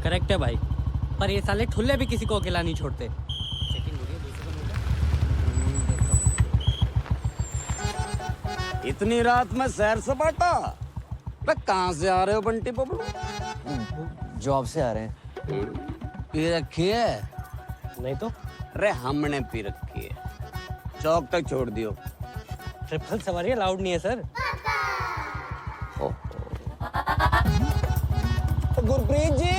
Correct है भाई, पर ये साले ठुल्ले भी किसी को अकेला नहीं छोड़ते। चेकिंग हो रही है, दूसरे को इतनी रात में सैर सपाटा? कहाँ से आ रहे हो बंटी बबलू? जॉब से आ रहे हैं। पी रखी है? नहीं तो अरे हमने पी रखी है, चौक तक छोड़ दियो। ट्रिपल सवारी अलाउड नहीं है सर। गुरप्रीत जी,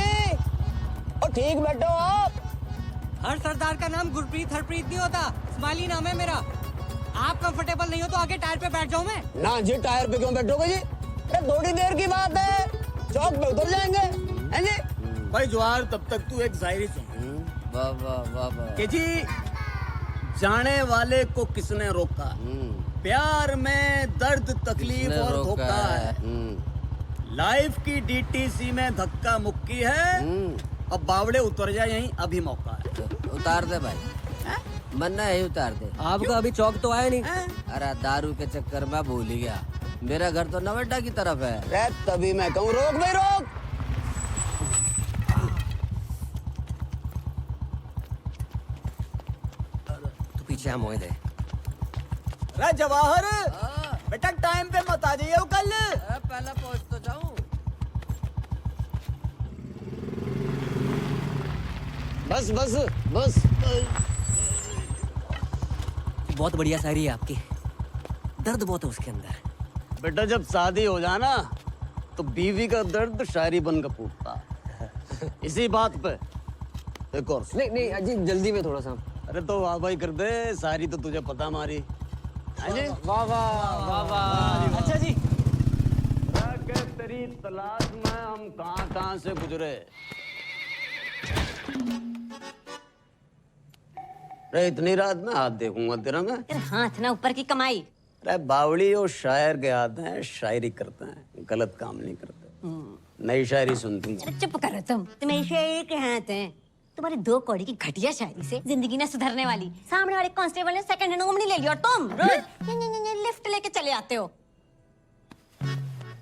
और ठीक बैठो आप। हर सरदार का नाम गुरप्रीत हरप्रीत नहीं होता, स्माइली नाम है मेरा। आप कंफर्टेबल नहीं हो तो आगे टायर पे बैठ जाओ। मैं ना जी, टायर पे क्यों बैठोगे जी? अरे थोड़ी देर की बात है, चौक पे उतर जाएंगे, हैं जी? भाई जवार, तब तक तू एक शायरी सुन। वाह वाह वाह वाह। कि जी, जाने वाले को किसने रोका? प्यार में दर्द तकलीफ और धोखा है। लाइफ की डीटीसी में धक्का मुक्की है। अब बावड़े उतर जाए यहीं, अभी मौका है। उतार दे भाई, मन्ना यही उतार दे। आपका अभी चौक तो आया नहीं। अरे दारू के चक्कर में भूल ही गया, मेरा घर तो नवेटा की तरफ है। अरे तभी मैं कहूँ रोक भाई रोक। तू पीछे हम दे। अरे जवाहर, बेटा टाइम पे मत आ जाइए कल। पहले पहुंच तो जाऊं। बस बस बस। बहुत बढ़िया शायरी है आपकी, दर्द बहुत है उसके अंदर। बेटा जब शादी हो जाना तो बीवी का दर्द शायरी बनकर फूटता। इसी बात पे एक और सुन। नहीं नहीं अजी, जल्दी में थोड़ा सा। अरे तो वाह भाई कर दे, सारी तो तुझे पता मारी। हाँ जी? वाह वाह वाह वाह। अच्छा जी, तेरी तलाश में हम कहाँ से गुजरे। अरे इतनी रात में हाथ देखूंगा तेरा मैं? हाथ ना ऊपर की कमाई। अरे बावड़ी और शायर के हाथ हैं, शायरी करते हैं, गलत काम नहीं करते। नई शायरी सुनती हूँ। अरे चुप करो तुम, तुम्हें शायरी के हाथ हैं। तुम्हारी 2 कौड़ी की घटिया शायरी से जिंदगी ना सुधरने वाली। सामने वाले कांस्टेबल ने सेकंड हैंड ओमनी ले ली और तुम रोज लिफ्ट लेके चले आते हो।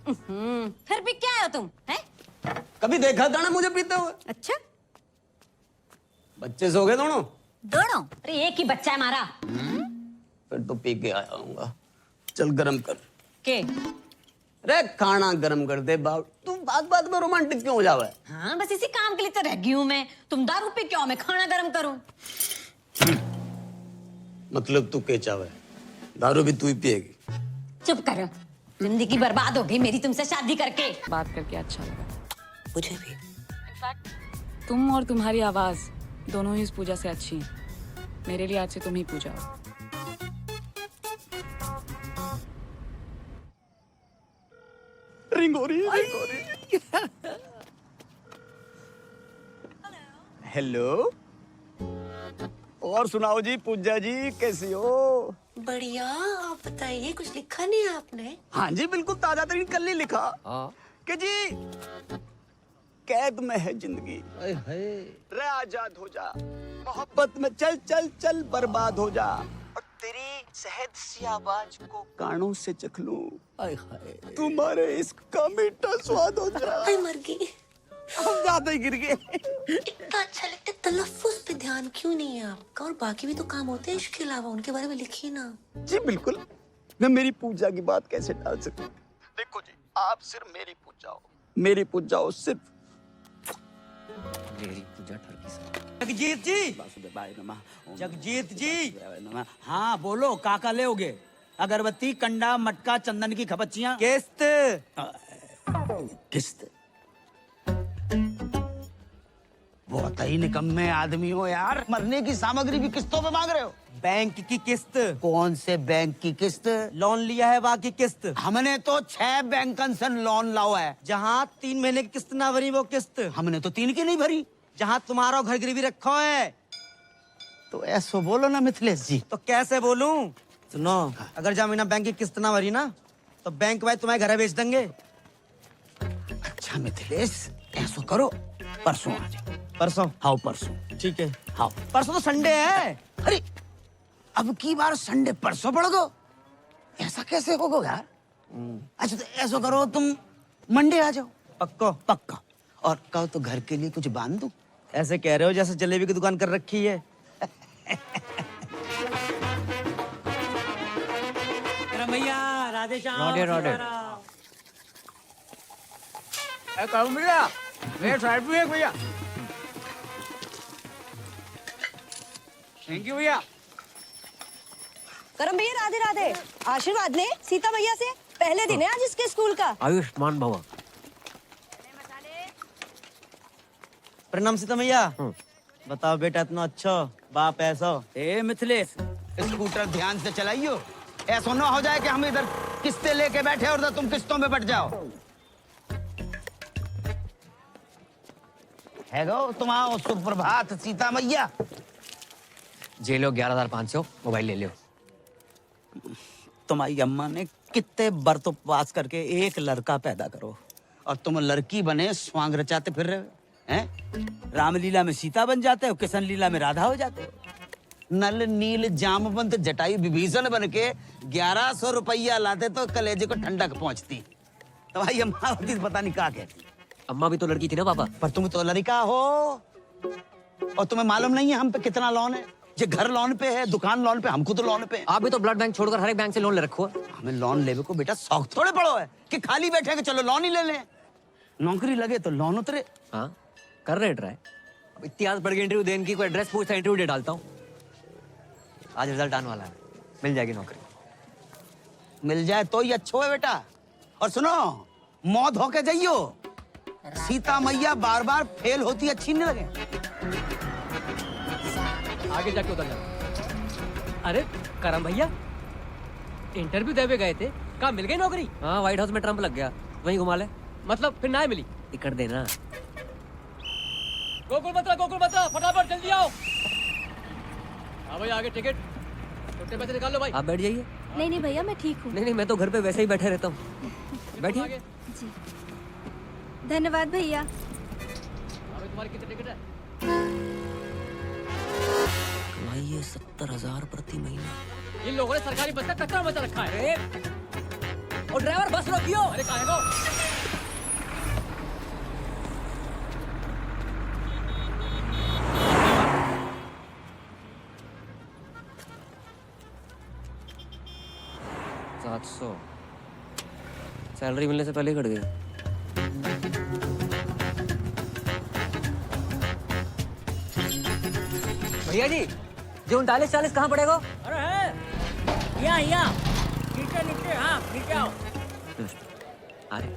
फिर भी क्या हो तुम, हैं? कभी देखा था ना मुझे पीते हुए? अच्छा, बच्चे सो गए दोनों? दोनों? अरे एक ही बच्चा है हमारा। फिर तो पी के आया हूँगा। चल गरम कर के? अरे खाना गरम कर दे बाब। तू बात बात में रोमांटिक क्यों हो जावे? हाँ, बस इसी काम के लिए तो रह गई हूँ मैं। तुम दारू पे क्यों, मैं खाना गरम करूँ? मतलब तू के चावे? दारू भी तू ही पिएगी? चुप करो, जिंदगी बर्बाद हो गई मेरी तुमसे शादी करके। बात करके अच्छा लगा मुझे भी। तुम और तुम्हारी आवाज दोनों ही इस पूजा से अच्छी हैं। मेरे लिए आज से तुम ही पूजा हो। रिंग हो रही है, रिंग हो रही है। हेलो, और सुनाओ जी, पूजा जी कैसी हो? बढ़िया, आप बताइए, कुछ लिखा नहीं आपने? हाँ जी बिल्कुल ताजा तरीन कल ही लिखा कि जी कैद में है जिंदगी, रे आजाद हो जा, मोहब्बत में चल चल चल बर्बाद हो जा, और तेरी शहद सी आवाज को कानों से चख लूं, तुम्हारे इश्क का मीठा स्वाद हो जा। मर गई। हम ज्यादा ही गिर गए। इतना अच्छा लगता है, तलफ्फुज पे ध्यान क्यों नहीं है आपका? और बाकी भी तो काम होते हैं इसके अलावा, उनके बारे में लिखिए ना। जी बिल्कुल, मैं मेरी पूजा की बात कैसे टाल सकती हूँ? देखो जी, आप सिर्फ मेरी पूजा हो, मेरी पूजा हो सिर्फ। मेरी पूजा ठरकी से। जगजीत जी, जगजीत जी, हाँ बोलो, काका लेओगे? अगरबत्ती, कंडा, मटका, चंदन की खपच्चियाँ, किस्त। किस्त? बहुत ही निकम्मे आदमी हो यार, मरने की सामग्री भी किस्तों पे मांग रहे हो। बैंक की किस्त। कौन से बैंक की किस्त? लोन लिया है बाकी किस्त। हमने तो 6 बैंकन से लोन लाओ है। जहाँ 3 महीने की किस्त ना भरी वो किस्त। हमने तो 3 की नहीं भरी। जहाँ तुम्हारा घर गिरवी रखा है। तो ऐसो बोलो ना मिथिलेश जी। तो कैसे बोलूं? सुनो, अगर जमीना बैंक की किस्त ना भरी ना तो बैंक भाई तुम्हारे घर बेच देंगे। अच्छा मिथिलेश, ऐसो करो, परसों आ जाओ। परसों? हाँ परसों। ठीक है। हाँ परसों तो संडे है। अरे अब की बार संडे परसों पड़ गो, ऐसा कैसे होगा यार? अच्छा तो ऐसा करो, तुम मंडे आ जाओ। पक्को? पक्का। और कहो तो घर के लिए कुछ बांध दूं? ऐसे कह रहे हो जैसे जलेबी की दुकान कर रखी है। करम भैया राधे श्याम। रोडे, रोडे। करूँ भैया, मेरे साइड भी है भैया। थैंक यू भैया। करम भैया राधे राधे। आशीर्वाद ले सीता मैया से। पहले दिन है आज इसके स्कूल का। आयुष्मान भव। प्रणाम सीता मैया। बताओ बेटा, इतना अच्छा बाप ऐसा। ए मिथिलेश, स्कूटर ध्यान से चलाइयो, ऐसा ना हो जाए कि हम इधर किस्तें लेके बैठे और तुम किस्तों में बट जाओ। है गो तुम आओ। सुप्रभात सीता मैया। जे लो 11,500 मोबाइल ले लियो। तुम्हारी अम्मा ने कितने व्रत उपवास करके एक लड़का पैदा करो, और तुम लड़की बने स्वांग रचाते फिर रहे हो, हैं? रामलीला में सीता बन जाते हो, किशन लीला में राधा हो जाते हो। नल नील जामवंत जटायु विभीषण बन के 1100 रुपया लाते तो कलेजे को ठंडक पहुंचती। तुम्हारी अम्मा होती तो पता नहीं क्या कहती। अम्मा भी तो लड़की थी ना पापा। पर तुम तो लड़का हो, और तुम्हें मालूम नहीं है हम पे कितना लोन है। ये घर लोन पे है, दुकान लोन पे, हमको तो लोन पे है। आप भी तो ब्लड बैंक छोड़कर हर एक बैंक से लोन ले रखो है। हमें लोन लेवे को बेटा शौक थोड़े पड़ो है कि खाली बैठे के चलो लोन ही ले लें। नौकरी लगे तो लोन उतरे। हाँ, कर रहे ट्राई। अब इतिहास पढ़ के इंटरव्यू देने की कोई एड्रेस पूछता, इंटरव्यू दे डालता हूँ। आज रिजल्ट आने वाला है, मिल जाएगी नौकरी। मिल जाए तो ही अच्छो है बेटा। और सुनो, मौत होके जाइयो। सीता मैया बार बार फेल होती अच्छी नहीं लगे। आगे जाके उतर जाना। अरे करम भैया, इंटरव्यू देवे गए थे, कहाँ मिल गई नौकरी? हाँ, व्हाइट हाउस में ट्रम्प लग गया, वहीं घुमा ले। मतलब फिर ना मिली? टिकट देना। गोकुल बता, फटाफट जल्दी आओ। हाँ भैया, आगे टिकट, छोटे पैसे निकाल लो भाई। आप बैठ जाइए। नहीं भैया मैं ठीक हूँ। नहीं, मैं तो घर पे वैसे ही बैठे रहता हूँ। बैठिए। आगे। धन्यवाद भैया। अबे तुम्हारी कितनी टिकट है? भाई ये 70,000 प्रति महीना। इन लोगों ने सरकारी बस का कचरा मचा रखा है। और ड्राइवर बस रोकियो। अरे कहाँ है वो? $700 सैलरी मिलने से पहले ही कट गया। भैया जी, जो 39-40 कहाँ पड़ेगा? अरे है यहाँ नीचे नीचे। हाँ नीचे आओ। अरे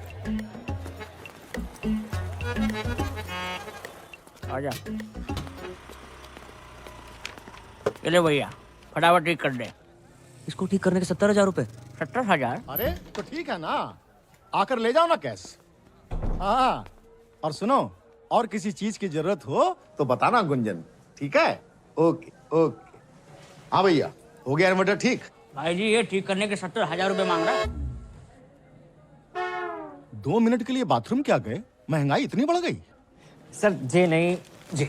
आजा। चले भैया, फटाफट ठीक कर दे। इसको ठीक करने के 70,000 रुपए। 70,000? अरे तो ठीक है ना, आकर ले जाओ ना कैश। हाँ, और सुनो, और किसी चीज की जरूरत हो तो बताना गुंजन, ठीक है? Okay okay. हाँ भैया, हो गया इन्वर्टर ठीक? भाई जी, ये ठीक करने के 70,000 रुपए मांग रहा है। 2 मिनट के लिए बाथरूम क्या गए? महंगाई इतनी बढ़ गई? सर जे नहीं जी।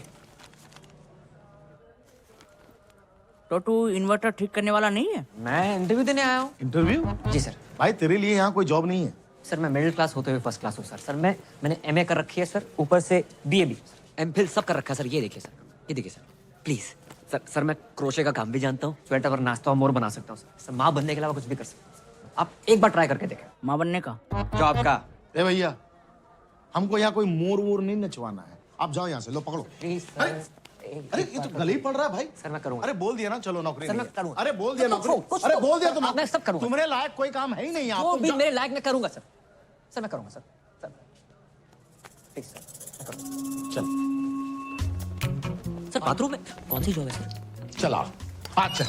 तो तू इन्वर्टर ठीक करने वाला नहीं है? मैं इंटरव्यू देने आया हूँ। इंटरव्यू? जी सर। भाई तेरे लिए यहाँ कोई जॉब नहीं है। सर मैं मिडिल क्लास होते हुए फर्स्ट क्लास हूँ सर। मैंने MA कर रखी है सर, ऊपर से BA भी, MPhil सब कर रखा है सर। ये देखिए सर, ये देखिए सर, प्लीज सर मैं क्रोशे का काम भी जानता हूँ, स्वेटर और नाश्ता और मोर बना सकता हूँ सर। माँ बनने के अलावा कुछ भी कर सकता हूँ। आप एक बार ट्राई करके देखें। माँ बनने का? जॉब का। ए भैया, हमको यहाँ कोई मोर वोर नहीं नचवाना है। आप जाओ यहाँ से, लो पकड़ो। Please sir. अरे ये तो गले ही पड़ रहा है भाई। सर मैं करूँगा। अरे बोल दिया ना, चलो नौकरी सर, नहीं मैं है। करूँगा। अरे बोल दिया नौकरी। कुछ अरे तो- बोल दिया तुम। मैं सब करूँगा। तुम्हारे लायक कोई काम है ही नहीं। वो आप भी मेरे लायक मैं करूँगा सर। सर मैं करूँगा सर। प्लीज सर मैं करूँगा। चल सर बाथरूम में कौन सी जॉब है सर? चल आओ, आज चल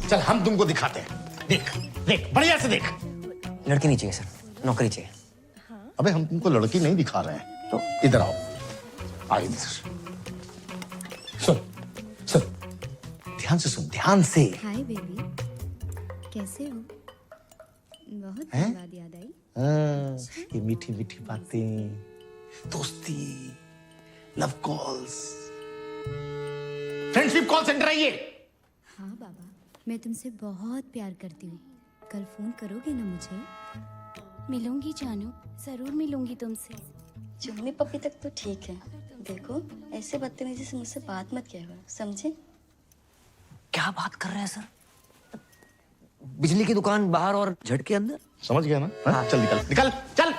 चल, हम तुमको दिखाते हैं। देख देख, बढ़िया से देख। लड़की नहीं चाहिए सर, नौकरी चाहिए। अबे हम तुमको लड़की नहीं दिखा रहे हैं, तो इधर आओ। आ इधर सुन सुन, ध्यान से सुन, ध्यान से। हाय बेबी, कैसे हो? बहुत हैं? दिन बाद याद आई। हाँ, ये मीठी मीठी बातें, दोस्ती, love calls, friendship call centre है ये। हाँ बाबा, मैं तुमसे बहुत प्यार करती हूँ। कल फोन करोगे ना मुझे? मिलूंगी जानू, जरूर मिलूंगी तुमसे। चुम्मी पप्पी तक तो ठीक है। देखो ऐसे बदतमीजी से मुझसे बात मत किया करो, समझे? क्या बात कर रहे हैं सर? बिजली की दुकान बाहर और झटके अंदर। समझ गया ना? हाँ? चल निकल निकल चल।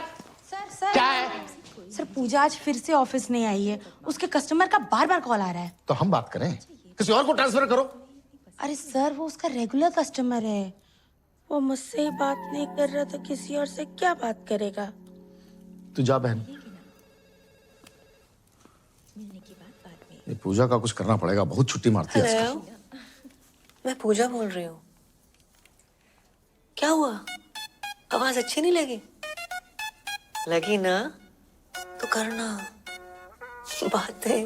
सर क्या है? सर पूजा आज फिर से ऑफिस नहीं आई है, उसके कस्टमर का बार बार कॉल आ रहा है। तो हम बात करें, किसी और को ट्रांसफर करो। अरे सर वो उसका रेगुलर कस्टमर है, वो मुझसे ही बात नहीं कर रहा तो किसी और से क्या बात करेगा? तू जा बहन, ये पूजा का कुछ करना पड़ेगा, बहुत छुट्टी मारती है आजकल। मैं पूजा बोल रही हूँ। क्या हुआ? आवाज अच्छी नहीं लगी? लगी ना तो करना, बातें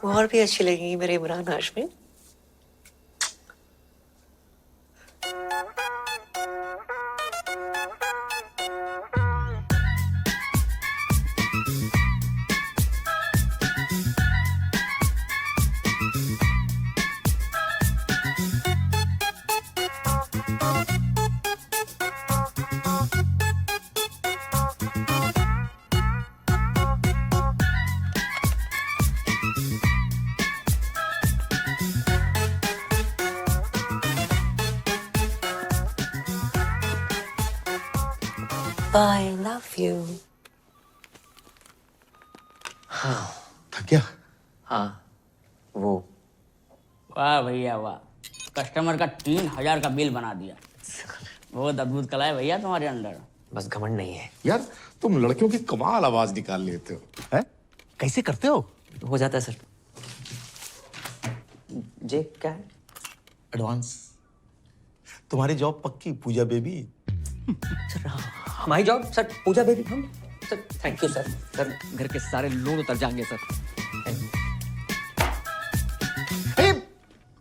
और भी अच्छी लगेंगी मेरे Imran Hashmi. I love you. थक गया? हाँ वो। वाह भैया वाह, कस्टमर का 3000 का बिल बना दिया। बहुत अद्भुत कला है भैया तुम्हारे अंदर। बस घमंड नहीं है यार तुम लड़कियों की कमाल आवाज निकाल लेते हो, हैं? कैसे करते हो? हो जाता है सर। जे क्या है? एडवांस। तुम्हारी जॉब पक्की पूजा बेबी। सर हमारी जॉब सर पूजा बेबी। हम sir thank you sir. Sir घर के सारे लोन उतर जाएंगे सर।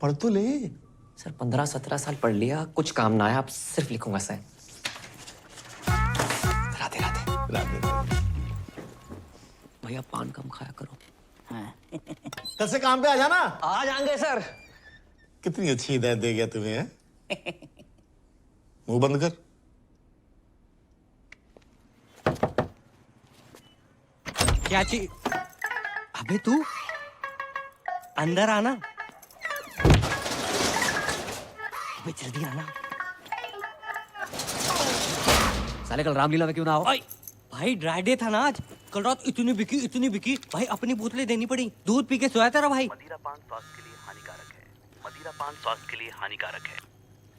पढ़ तो ले। सर 15-17 साल पढ़ लिया, कुछ काम ना आया, अब सिर्फ लिखूंगा सर। राधे राधे। राधे। भैया पान कम खाया करो। कल से काम पे आ जाना। आ जाएंगे सर। कितनी अच्छी हिदायत दे गया तुम्हें, हैं? मुंह बंद कर। क्या चीज? अबे तू अंदर आना। अबे जल्दी आना। साले कल रामलीला में क्यों ना हो? भाई ड्राई डे था ना आज। कल रात इतनी बिकी भाई, अपनी बोतलें देनी पड़ी। दूध पी के सोया था भाई। मदिरा पान स्वास्थ्य के लिए हानिकारक है। मदिरा पान स्वास्थ्य के लिए हानिकारक है।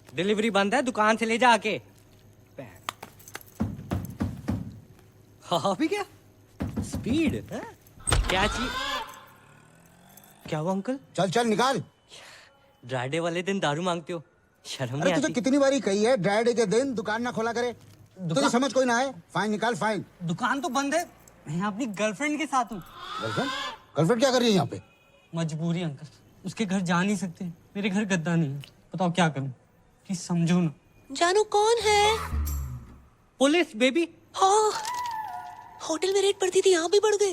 डिलीवरी बंद है, दुकान से ले जा आके। हाँ भी क्या स्पीड है? क्या चीज? क्या हुआ अंकल? चल चल निकाल। ड्राई डे वाले दिन दारू मांगते हो, शर्म अरे नहीं तुझे आती? कितनी बारी कही है ड्राई डे के दिन दुकान ना खोला करे। तुझे समझ कोई ना है? फाइन निकाल फाइन। दुकान तो बंद है, मैं अपनी गर्लफ्रेंड के साथ हूँ। गर्लफ्रेंड? गर्लफ्रेंड क्या कर रही है यहाँ पे? मजबूरी अंकल, उसके घर जा नहीं सकते। मेरे घर गद्दा नहीं है, बताओ क्या करूं? प्लीज समझो ना। जानू कौन है? Police baby. हाँ, होटल में रेड पड़ती थी, यहाँ भी बढ़ गए।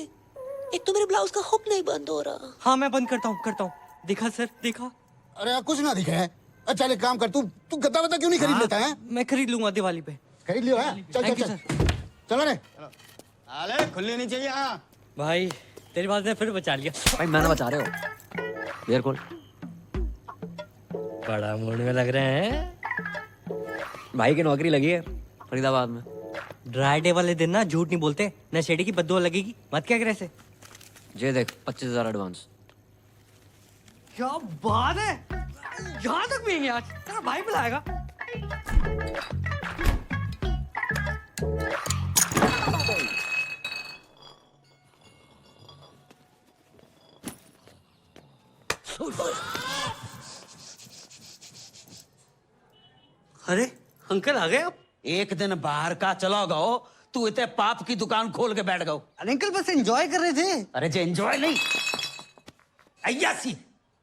एक तो मेरे ब्लाउज का हुक नहीं बंद हो रहा। हाँ मैं बंद करता हूँ। देखा सर, देखा। अरे यार कुछ ना दिखा है। अच्छा एक काम कर, तू गद्दा वद्दा क्यों नहीं खरीद लेता है? मैं खरीद लूंगा दिवाली पे। खरीद लियो है? चल Thank चल you, चल चलो रे। अरे खुलनी नहीं चाहिए। हाँ भाई तेरी बात ने फिर बचा लिया। भाई मैंने बचा रहे हो। बियर कौन? बड़ा मूड में लग रहे हैं। भाई की नौकरी लगी है फरीदाबाद में। ड्राई डे वाले दिन ना झूठ नहीं बोलते, नशेड़ी की बददुआ लगेगी। मत क्या करे ऐसे। जे देख 25,000 एडवांस। क्या बात है, यहाँ तक भी आज तेरा भाई बुलाएगा। अरे अंकल आ गए आप? एक दिन बाहर का चला गओ, तू इतने पाप की दुकान खोल के बैठ गओ। अरे अंकल बस एंजॉय कर रहे थे। अरे जे एंजॉय नहीं, अय्यासी।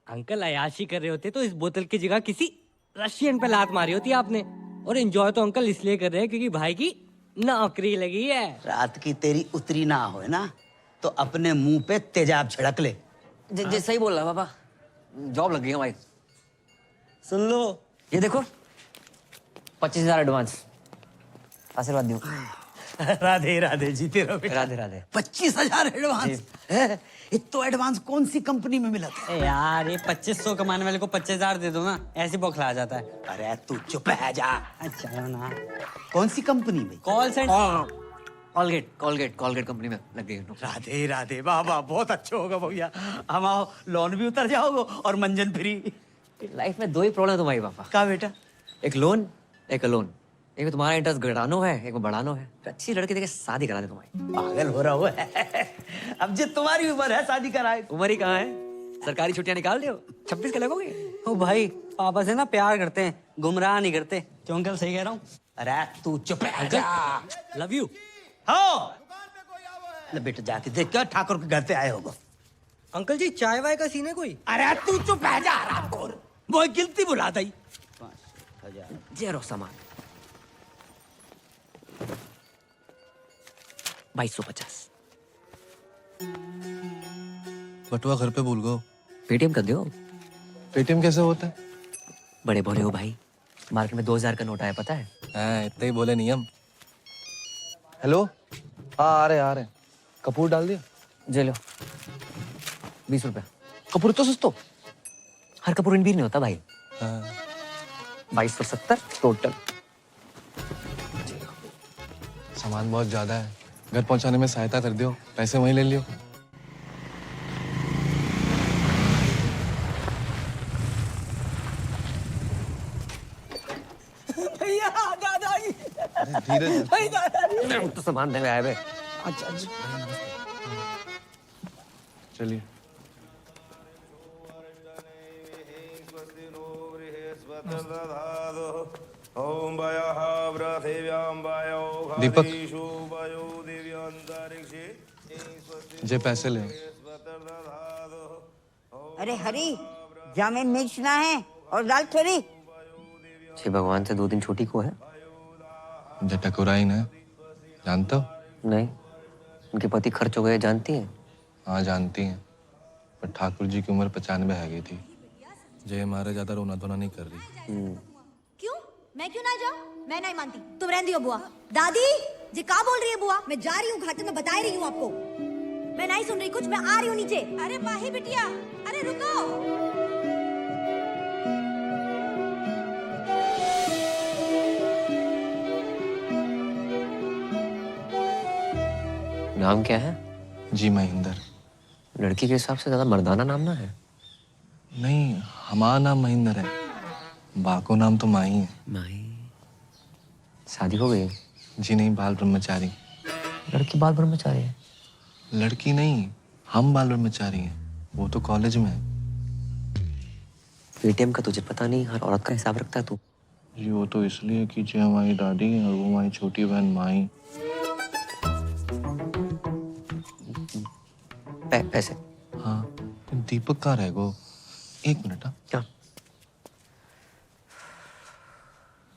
अंकल अयाशी कर रहे होते तो इस बोतल की जगह किसी रशियन पे लात मारी होती आपने। और एंजॉय तो अंकल इसलिए कर रहे हैं क्योंकि भाई की नौकरी लगी है। रात की तेरी उतरी ना हो ना तो अपने मुंह पे तेजाब छिड़क ले। जे सही बोल रहा पापा, जॉब लग गई है भाई। सुन लो, ये देखो 25,000 एडवांस, आशीर्वाद दो। राधे राधे जीते रहो बेटा। राधे राधे। 25,000 एडवांस है? इतना एडवांस कौन सी कंपनी में मिला था? यार ये 2500 कमाने वाले को 25,000 दे दो ना, ऐसे बौखला जाता है। अरे तू चुप है जा। अच्छा ना, कौन सी कंपनी में? Call centre. कॉलगेट कंपनी में लग गई। राधे राधे, वाह वाह, बहुत अच्छा होगा भैया। हम आओ, लोन भी उतर जाओगे और मंजन फ्री। लाइफ में दो ही प्रॉब्लम है तुम्हारी पापा। क्या बेटा? एक लोन, एक अलोन। एक में तुम्हारा इंटरेस्ट घटानो है, एक में बढ़ानो है। अच्छी लड़की देके शादी करा दे तुम्हारी। पागल हो रहा हुआ है। अब जो तुम्हारी उम्र है शादी कराए। उम्र ही कहाँ है? सरकारी छुट्टियां निकाल दो, 26 के लगोगे। ओ भाई, पापा से ना प्यार करते हैं, गुमराह नहीं करते। क्यों अंकल, सही कह रहा हूँ? अरे तू चुप है जा। Love you. हाँ ले बेटा, जाके देख क्या ठाकुर के घर पे आए होगा। अंकल जी, चाय वाय का सीन है कोई? अरे तू चुप है जा रामखोर, वो गिनती बुला दई। जेरो सामान 2250। बटुआ घर पे भूल गो। पेटीएम कर दो। पेटीएम कैसे होता है? बड़े बोले हो भाई, मार्केट में 2000 का नोट आया, पता है? इतना ही बोले नियम। हेलो, हाँ आ रहे। कपूर डाल दिया? जे लो 20 रुपया। कपूर तो सस्तो। हर कपूर इन भी नहीं होता भाई। हाँ। 2270 टोटल। सामान बहुत ज्यादा है, घर पहुंचाने में सहायता कर दियो, पैसे वहीं ले लियो। भैया दादाजी, धीरे भाई दादाजी। तो सामान देने आए बे। अच्छा चलिए। दीपक, जे पैसे ले। अरे हरी, जामे मिर्चना है और दाल थोड़ी। श्री भगवान से 2 दिन छोटी को है। जटकुराई ने जानते हो? नहीं, उनके पति खर्च हो गए, जानती हैं? हाँ जानती हैं, पर ठाकुर जी की उम्र 95 है गई थी। जय हमारे ज्यादा रोना धोना नहीं कर रही। क्यों? मैं क्यों ना जाऊं? मैं नहीं मानती, तुम रहने दियो बुआ। दादी जी क्या बोल रही है बुआ? मैं जा रही हूँ घाटे में, बता रही हूँ आपको। मैं नहीं सुन रही कुछ, मैं आ रही हूँ नीचे। अरे माही बिटिया, अरे रुको। नाम क्या है? जी महेंद्र। लड़की के हिसाब से ज्यादा मर्दाना नाम ना है। नहीं, हमारा नाम महेंद्र है, बाको नाम तो माही है। माही? शादी हो गई? जी नहीं, बाल ब्रह्मचारी। लड़की बाल ब्रह्मचारी है? लड़की नहीं, हम बाल ब्रह्मचारी हैं, वो तो कॉलेज में है। पेटीएम का तुझे पता नहीं, हर औरत का हिसाब रखता है तू। जी वो तो इसलिए कि जी हमारी दादी और वो हमारी छोटी बहन माही। पैसे? हाँ, दीपक कहाँ रह गो? 1 मिनट। हाँ क्या?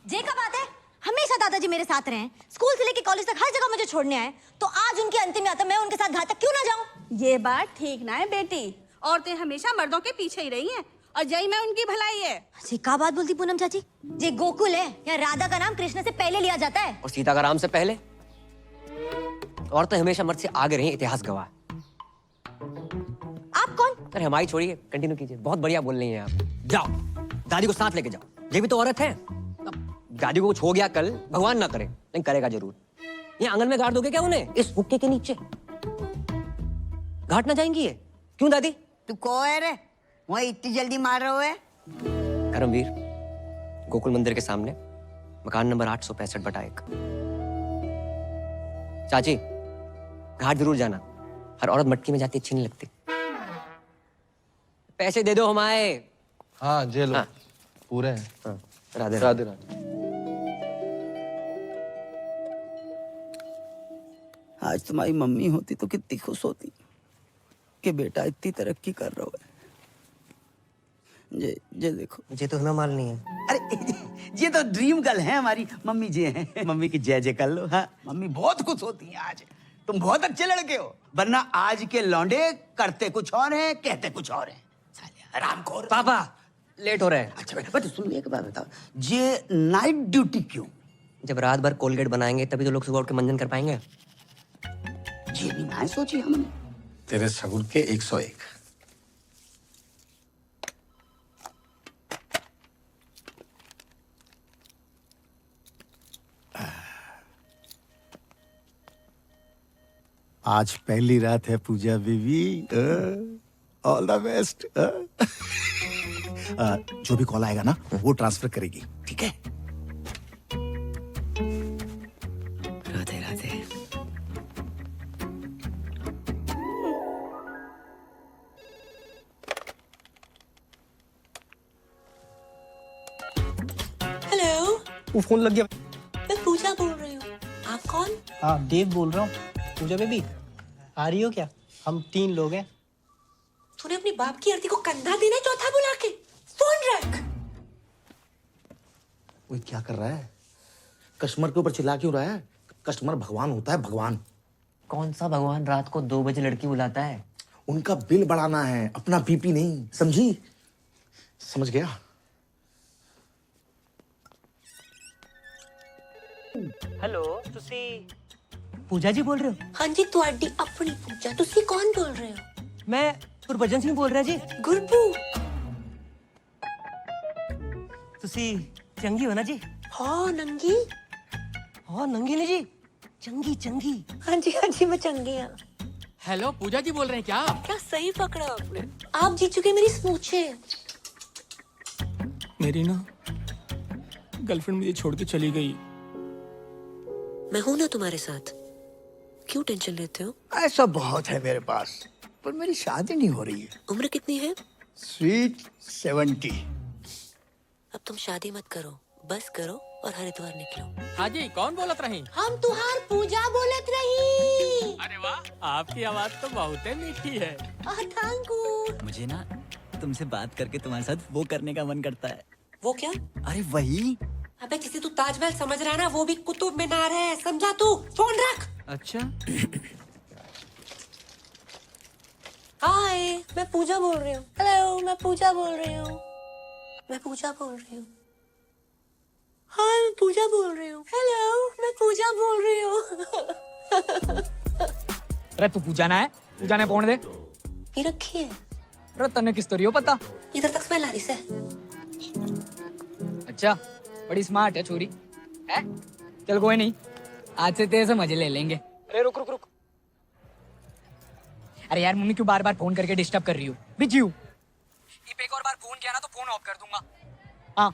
जे का बात है, हमेशा दादाजी मेरे साथ रहे हैं, स्कूल से लेके कॉलेज तक हर जगह मुझे छोड़ने आए, तो आज उनकी अंतिम यात्रा मैं उनके साथ घाट तक क्यों ना जाऊं? ये बात ठीक ना है बेटी, औरतें हमेशा मर्दों के पीछे ही रही हैं और यही में उनकी भलाई है। जी का बात बोलती पूनम चाची? ये गोकुल है या राधा का नाम कृष्ण से पहले लिया जाता है? और सीता का राम से पहले? औरतें हमेशा मर्द से आगे रही, इतिहास गवाह। आप कौन? अरे हमारी छोड़िए, कंटिन्यू कीजिए, बहुत बढ़िया बोल रही हैं आप। जाओ, दादी को साथ लेके जाओ, ये भी तो औरत है। दादी को कुछ हो गया कल, भगवान ना करे, लेकिन करेगा जरूर। ये आंगन में गाड़ दोगे क्या उन्हें, इस हुक्के के नीचे? घाट ना जाएंगी ये? क्यों दादी? तू कौन है रे? वही इतनी जल्दी मार रहे है? करमवीर, गोकुल मंदिर के सामने, मकान नंबर 865/1। चाची, घाट जरूर जाना, हर औरत मटकी में जाती अच्छी नहीं लगती। पैसे दे दो हमारे। हाँ जे लो। हाँ। पूरे हैं। हाँ। राधे राधे राधे। आज तुम्हारी मम्मी होती तो कितनी खुश होती कि बेटा इतनी तरक्की कर रहा है। ये देखो, मुझे तो हमें मालूम नहीं है। अरे ये तो ड्रीम गर्ल है हमारी मम्मी जी हैं। मम्मी की जय जय कर लो। हाँ, मम्मी बहुत खुश होती हैं आज। तुम बहुत अच्छे लड़के हो, वरना आज के लौंडे करते कुछ और हैं, कहते कुछ और हैं। रामखोर। पापा लेट हो रहे हैं। अच्छा बेटा, सुन एक बात बताओ, ये नाइट ड्यूटी क्यों? जब रात भर कोलगेट बनाएंगे तभी तो लोग सुबह उठ के मंजन कर पाएंगे। ये भी ना सोची हमने। तेरे सगुन के 101। आज पहली रात है पूजा बीबी। All the best. जो भी कॉल आएगा ना वो ट्रांसफर करेगी, ठीक है? राधे राधे। हेलो, वो फोन लग गया। मैं पूजा बोल रही हूँ। आप कौन? हाँ, देव बोल रहा हूँ। पूजा बेबी आ रही हो क्या? हम 3 लोग हैं। तूने अपनी बाप की आरती को कंधा देना है चौथा बुला के। फोन रख। वो क्या कर रहा है? कस्टमर के ऊपर चिल्ला क्यों रहा है? कस्टमर भगवान होता है, भगवान। कौन सा भगवान रात को 2 बजे लड़की बुलाता है? उनका बिल बढ़ाना है, अपना बीपी नहीं, समझी? समझ गया? हेलो, तुसी पूजा जी बोल रहे हो? हाँ जी, ਤੁਹਾਡੀ अपनी पूजा। ਤੁਸੀਂ कौन बोल रहे हो? मैं गुरबचन सिंह बोल रहा जी। गुरपू। तुसी चंगी हो ना जी? हाँ, नंगी। हाँ, नंगी नहीं जी, चंगी चंगी। हाँ जी, मैं चंगी हूँ। हेलो, पूजा जी बोल रहे हैं क्या? क्या सही पकड़ा आपने। आप जीत चुके मेरी स्मूचे। मेरी ना गर्लफ्रेंड मुझे छोड़ के चली गई। मैं हूं ना तुम्हारे साथ, क्यों टेंशन लेते हो? ऐसा बहुत है मेरे पास, पर मेरी शादी नहीं हो रही है। उम्र कितनी है? स्वीट 70। अब तुम शादी मत करो, बस करो और हरिद्वार निकलो। हाँ जी, कौन बोलत रही? हम तुहार पूजा बोलत रही। अरे वाह, आपकी आवाज तो बहुत ही मीठी है। Thank you. मुझे ना तुमसे बात करके तुम्हारे साथ वो करने का मन करता है। वो क्या? अरे वही। अबे जिसे तू ताजमहल समझ रहा है ना, वो भी कुतुब मीनार है, समझा तू? फोन रख। अच्छा। हाय, मैं पूजा बोल रही हूँ। हेलो, मैं पूजा बोल रही हूँ। मैं पूजा बोल रही हूँ। हाय, मैं पूजा बोल रही हूँ। हेलो, मैं पूजा बोल रही हूँ। अरे तू पूजा ना है? पूजा ने फोन दे। ये रखी है। अरे तन्ने किस तरियो पता? इधर तक स्मेल आ रही से। अच्छा, बड़ी स्मार्ट है छोरी। है? चल कोई नहीं, आज से तेरे से मजे ले लेंगे। अरे रुक रुक रुक। अरे यार, मम्मी क्यों बार बार फोन करके डिस्टर्ब कर रही हो? बिजी हूँ। एक और बार फोन किया ना तो फोन ऑफ कर दूंगा। हाँ।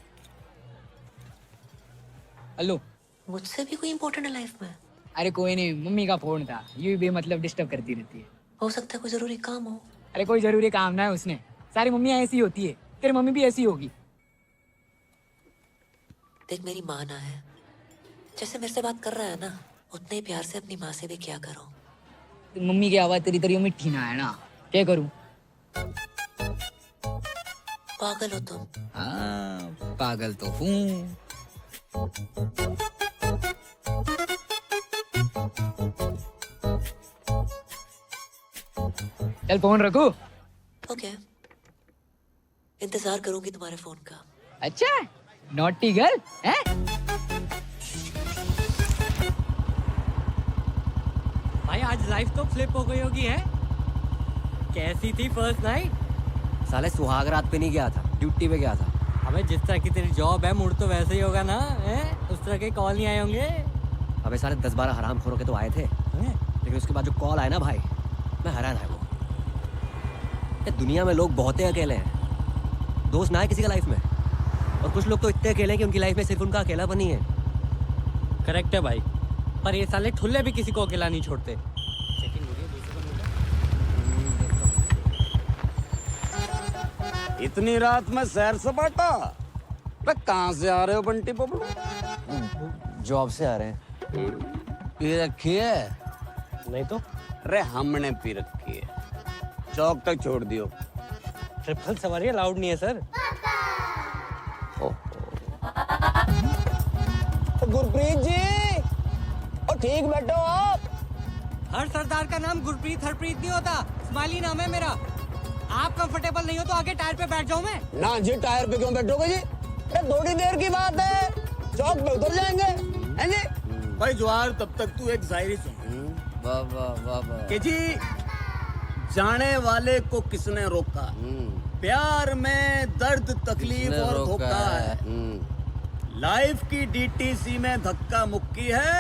हेलो। मुझसे भी कोई इम्पोर्टेंट है लाइफ में? अरे कोई नहीं, मम्मी का फोन था, ये भी मतलब डिस्टर्ब करती रहती है। हो सकता है कोई जरूरी काम हो। अरे कोई जरूरी काम ना है उसने, सारी मम्मियाँ ऐसी होती है, तेरी मम्मी भी ऐसी होगी। देख, मेरी माँ ना है, जैसे मेरे से बात कर रहा है ना, उतने ही प्यार से अपनी माँ से भी क्या करो। मम्मी की आवाज तेरी तरियो मिठी ना है ना, क्या करूं? पागल हो तुम। हाँ, पागल तो हूँ। चल फोन रखो। ओके, इंतजार करूंगी तुम्हारे फोन का। अच्छा, नॉटी गर्ल है? भाई आज लाइफ तो फ्लिप हो गई होगी है? कैसी थी फर्स्ट नाइट? साले सुहाग रात पे नहीं गया था, ड्यूटी पे गया था। अबे जिस तरह की तेरी जॉब है, मूड तो वैसे ही होगा ना, है? उस तरह के कॉल नहीं आए होंगे? अबे साले 10-12 हरामखोरों के तो आए थे, लेकिन उसके बाद जो कॉल आया ना भाई, मैं हैरान है। वो दुनिया में लोग बहुत ही अकेले हैं, दोस्त ना है किसी का लाइफ में, और कुछ लोग तो इतने अकेले हैं कि उनकी लाइफ में सिर्फ उनका अकेलापन ही है। करेक्ट है भाई, पर ये साले ठुल्ले भी किसी को अकेला नहीं छोड़ते। इतनी रात में सैर सपाटा? कहाँ से आ रहे हो बंटी बबलू? जॉब से आ रहे हैं। पी रखी है? नहीं तो। अरे हमने पी रखी है, चौक तक छोड़ दियो। ट्रिपल सवारी अलाउड नहीं है सर। गुरप्रीत जी, और ठीक बैठो आप। हर सरदार का नाम गुरप्रीत हरप्रीत नहीं होता, स्माइली नाम है मेरा। आप कंफर्टेबल नहीं हो तो आगे टायर पे बैठ जाऊं मैं? ना जी, टायर पे क्यों बैठोगे जी? अरे थोड़ी देर की बात है, चौक पे उतर जाएंगे। हैं जी? भाई जवाहर, तब तक तू एक शायरी सुन। वाह वाह वाह वाह। कि जी जाने वाले को किसने रोका, प्यार में दर्द तकलीफ किसने और रोका धोखा है, लाइफ की डीटीसी में धक्का मुक्की है,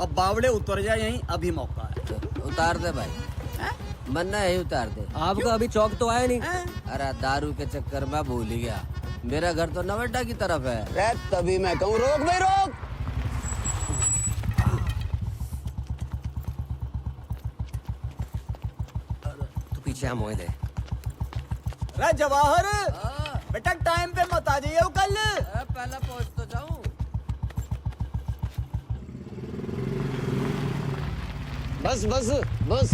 अब बावड़े उतर जाए यहीं अभी मौका है। उतार दे भाई, मन्ना यही उतार दे। आपका अभी चौक तो आया नहीं। अरे दारू के चक्कर में भूल ही गया, मेरा घर तो नवेटा की तरफ है। रे तभी मैं कहूँ रोक भाई रोक। तू पीछे हम दे। रे जवाहर, बेटा टाइम पे मत आ जाइए कल। पहले पहुंच तो जाऊं। बस बस बस।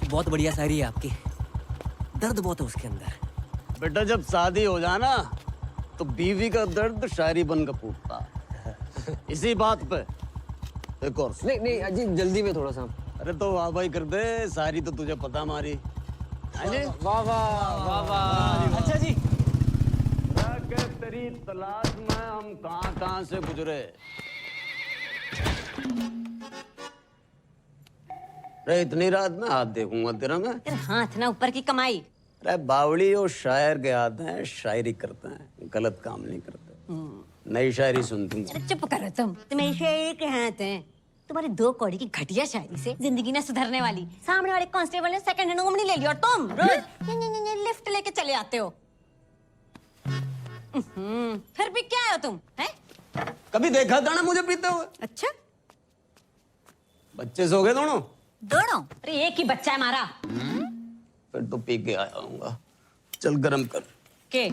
बहुत बढ़िया शायरी है आपकी, दर्द बहुत है उसके अंदर। बेटा जब शादी हो जाना तो बीवी का दर्द शायरी बनकर फूटता। इसी बात पे एक और नहीं नहीं अजी, जल्दी में थोड़ा सा। अरे तो वाह भाई कर दे, सारी तो तुझे पता हमारी। वाह वाह वाह। अच्छा जी, तेरी तलाश में हम कहां से गुजरे। अरे इतनी रात में हाथ देखूंगा तेरा मैं? तेरे हाथ ना ऊपर की कमाई। अरे बावड़ी और शायर के हाथ हैं, शायरी करते हैं, गलत काम नहीं करते। नई शायरी सुनती हूँ। चुप करो तुम, तुम्हें शायरी के हाथ हैं। तुम्हारी 2 कौड़ी की घटिया शायरी से जिंदगी ना सुधरने वाली। सामने वाले कांस्टेबल ने सेकंड हैंड ओमनी ले ली और तुम रोज लिफ्ट लेके चले आते हो। फिर भी क्या है तुम हैं? कभी देखा था ना मुझे पीते हुए? अच्छा, बच्चे सो गए दोनों? दोनों? अरे एक ही बच्चा है हमारा। फिर तो पी के आया हूँगा। चल गरम कर के।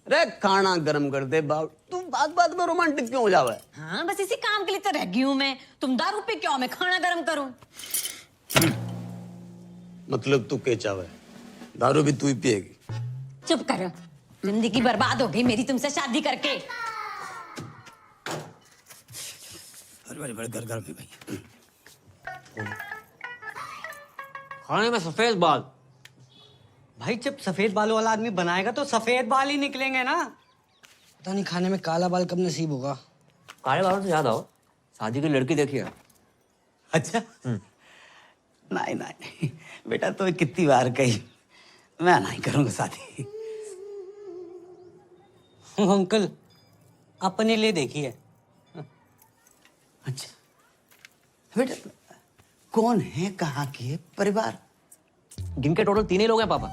अरे खाना गरम कर दे बाब। तू बात बात में रोमांटिक क्यों हो जावे? हाँ बस इसी काम के लिए तो रह गई हूँ मैं। तुम दारू पे क्यों, मैं खाना गरम करूँ? मतलब तू के चावे, दारू भी तू ही पिएगी? चुप करो, जिंदगी बर्बाद हो गई मेरी तुमसे शादी करके। बड़े बड़े घर में भाई। खाने में सफेद बाल। भाई जब सफेद बालों वाला आदमी बनाएगा तो सफेद बाल ही निकलेंगे ना। पता नहीं खाने में काला बाल कब नसीब होगा। काले बालों से याद आओ, शादी की लड़की देखी है? अच्छा नहीं नहीं बेटा, तो कितनी बार कही मैं नहीं करूंगा शादी। अंकल अपने लिए देखिए। अच्छा बेटा, कौन है, कहाँ की है, परिवार? गिनके टोटल 3 ही लोग हैं पापा।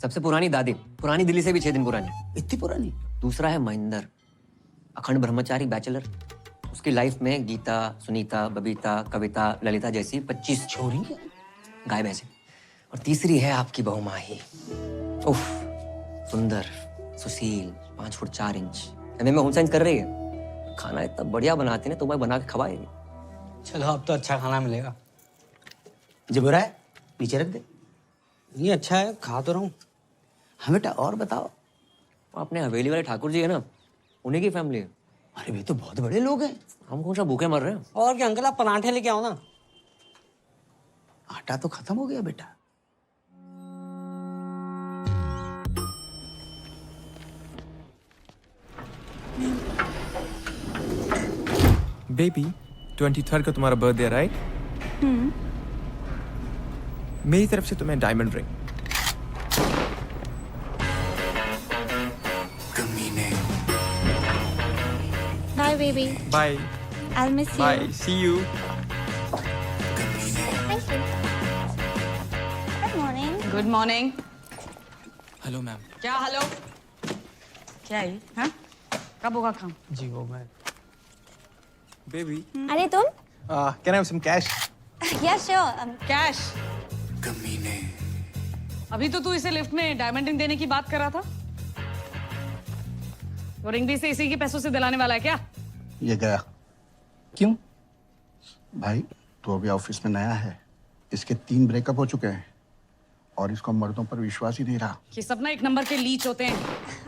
सबसे पुरानी दादी, पुरानी दिल्ली से भी 6 दिन पुरानी। इतनी पुरानी? दूसरा है महेंद्र, अखंड ब्रह्मचारी बैचलर। उसकी लाइफ में गीता, सुनीता, बबीता, कविता, ललिता जैसी 25 छोरी गाय भैंसे। और तीसरी है आपकी बहू माही। उफ, सुंदर, सुशील, 5 फुट 4 इंच। एमए में होम साइंस कर रही है। खाना इतना बढ़िया बनाती है, तुम्हें बना के खवाएगी। चलो अब तो अच्छा खाना मिलेगा। जो बुरा है नीचे रख दे। ये अच्छा है, खा तो रहा हूँ। हाँ बेटा और बताओ। अपने हवेली वाले ठाकुर जी है ना, उन्हीं की फैमिली है। अरे वे तो बहुत बड़े लोग हैं। हम कौन सा भूखे मर रहे हैं? और क्या अंकल, आप पराठे लेके आओ ना। आटा तो खत्म हो गया बेटा। बेबी 23rd को तुम्हारा बर्थडे राइट? मेरी तरफ से तुम्हें diamond ring. Bye, baby. Bye I'll miss you. Bye, see you. Thank you. Good morning. Good morning. Hello ma'am. क्या हेलो? क्या है? हाँ? कब होगा काम? जी वो मैं। बेबी अरे तुम? Can I have some cash? Yeah, sure. Cash? अभी तो तू इसे लिफ्ट में डायमंड रिंग देने की बात कर रहा था। वो रिंग भी इसी के पैसों से दिलाने वाला है क्या? ये गया। क्यों? भाई तू अभी ऑफिस में नया है, इसके 3 ब्रेकअप हो चुके हैं और इसको मर्दों पर विश्वास ही नहीं रहा। ये सब ना 1 नंबर के लीच होते हैं।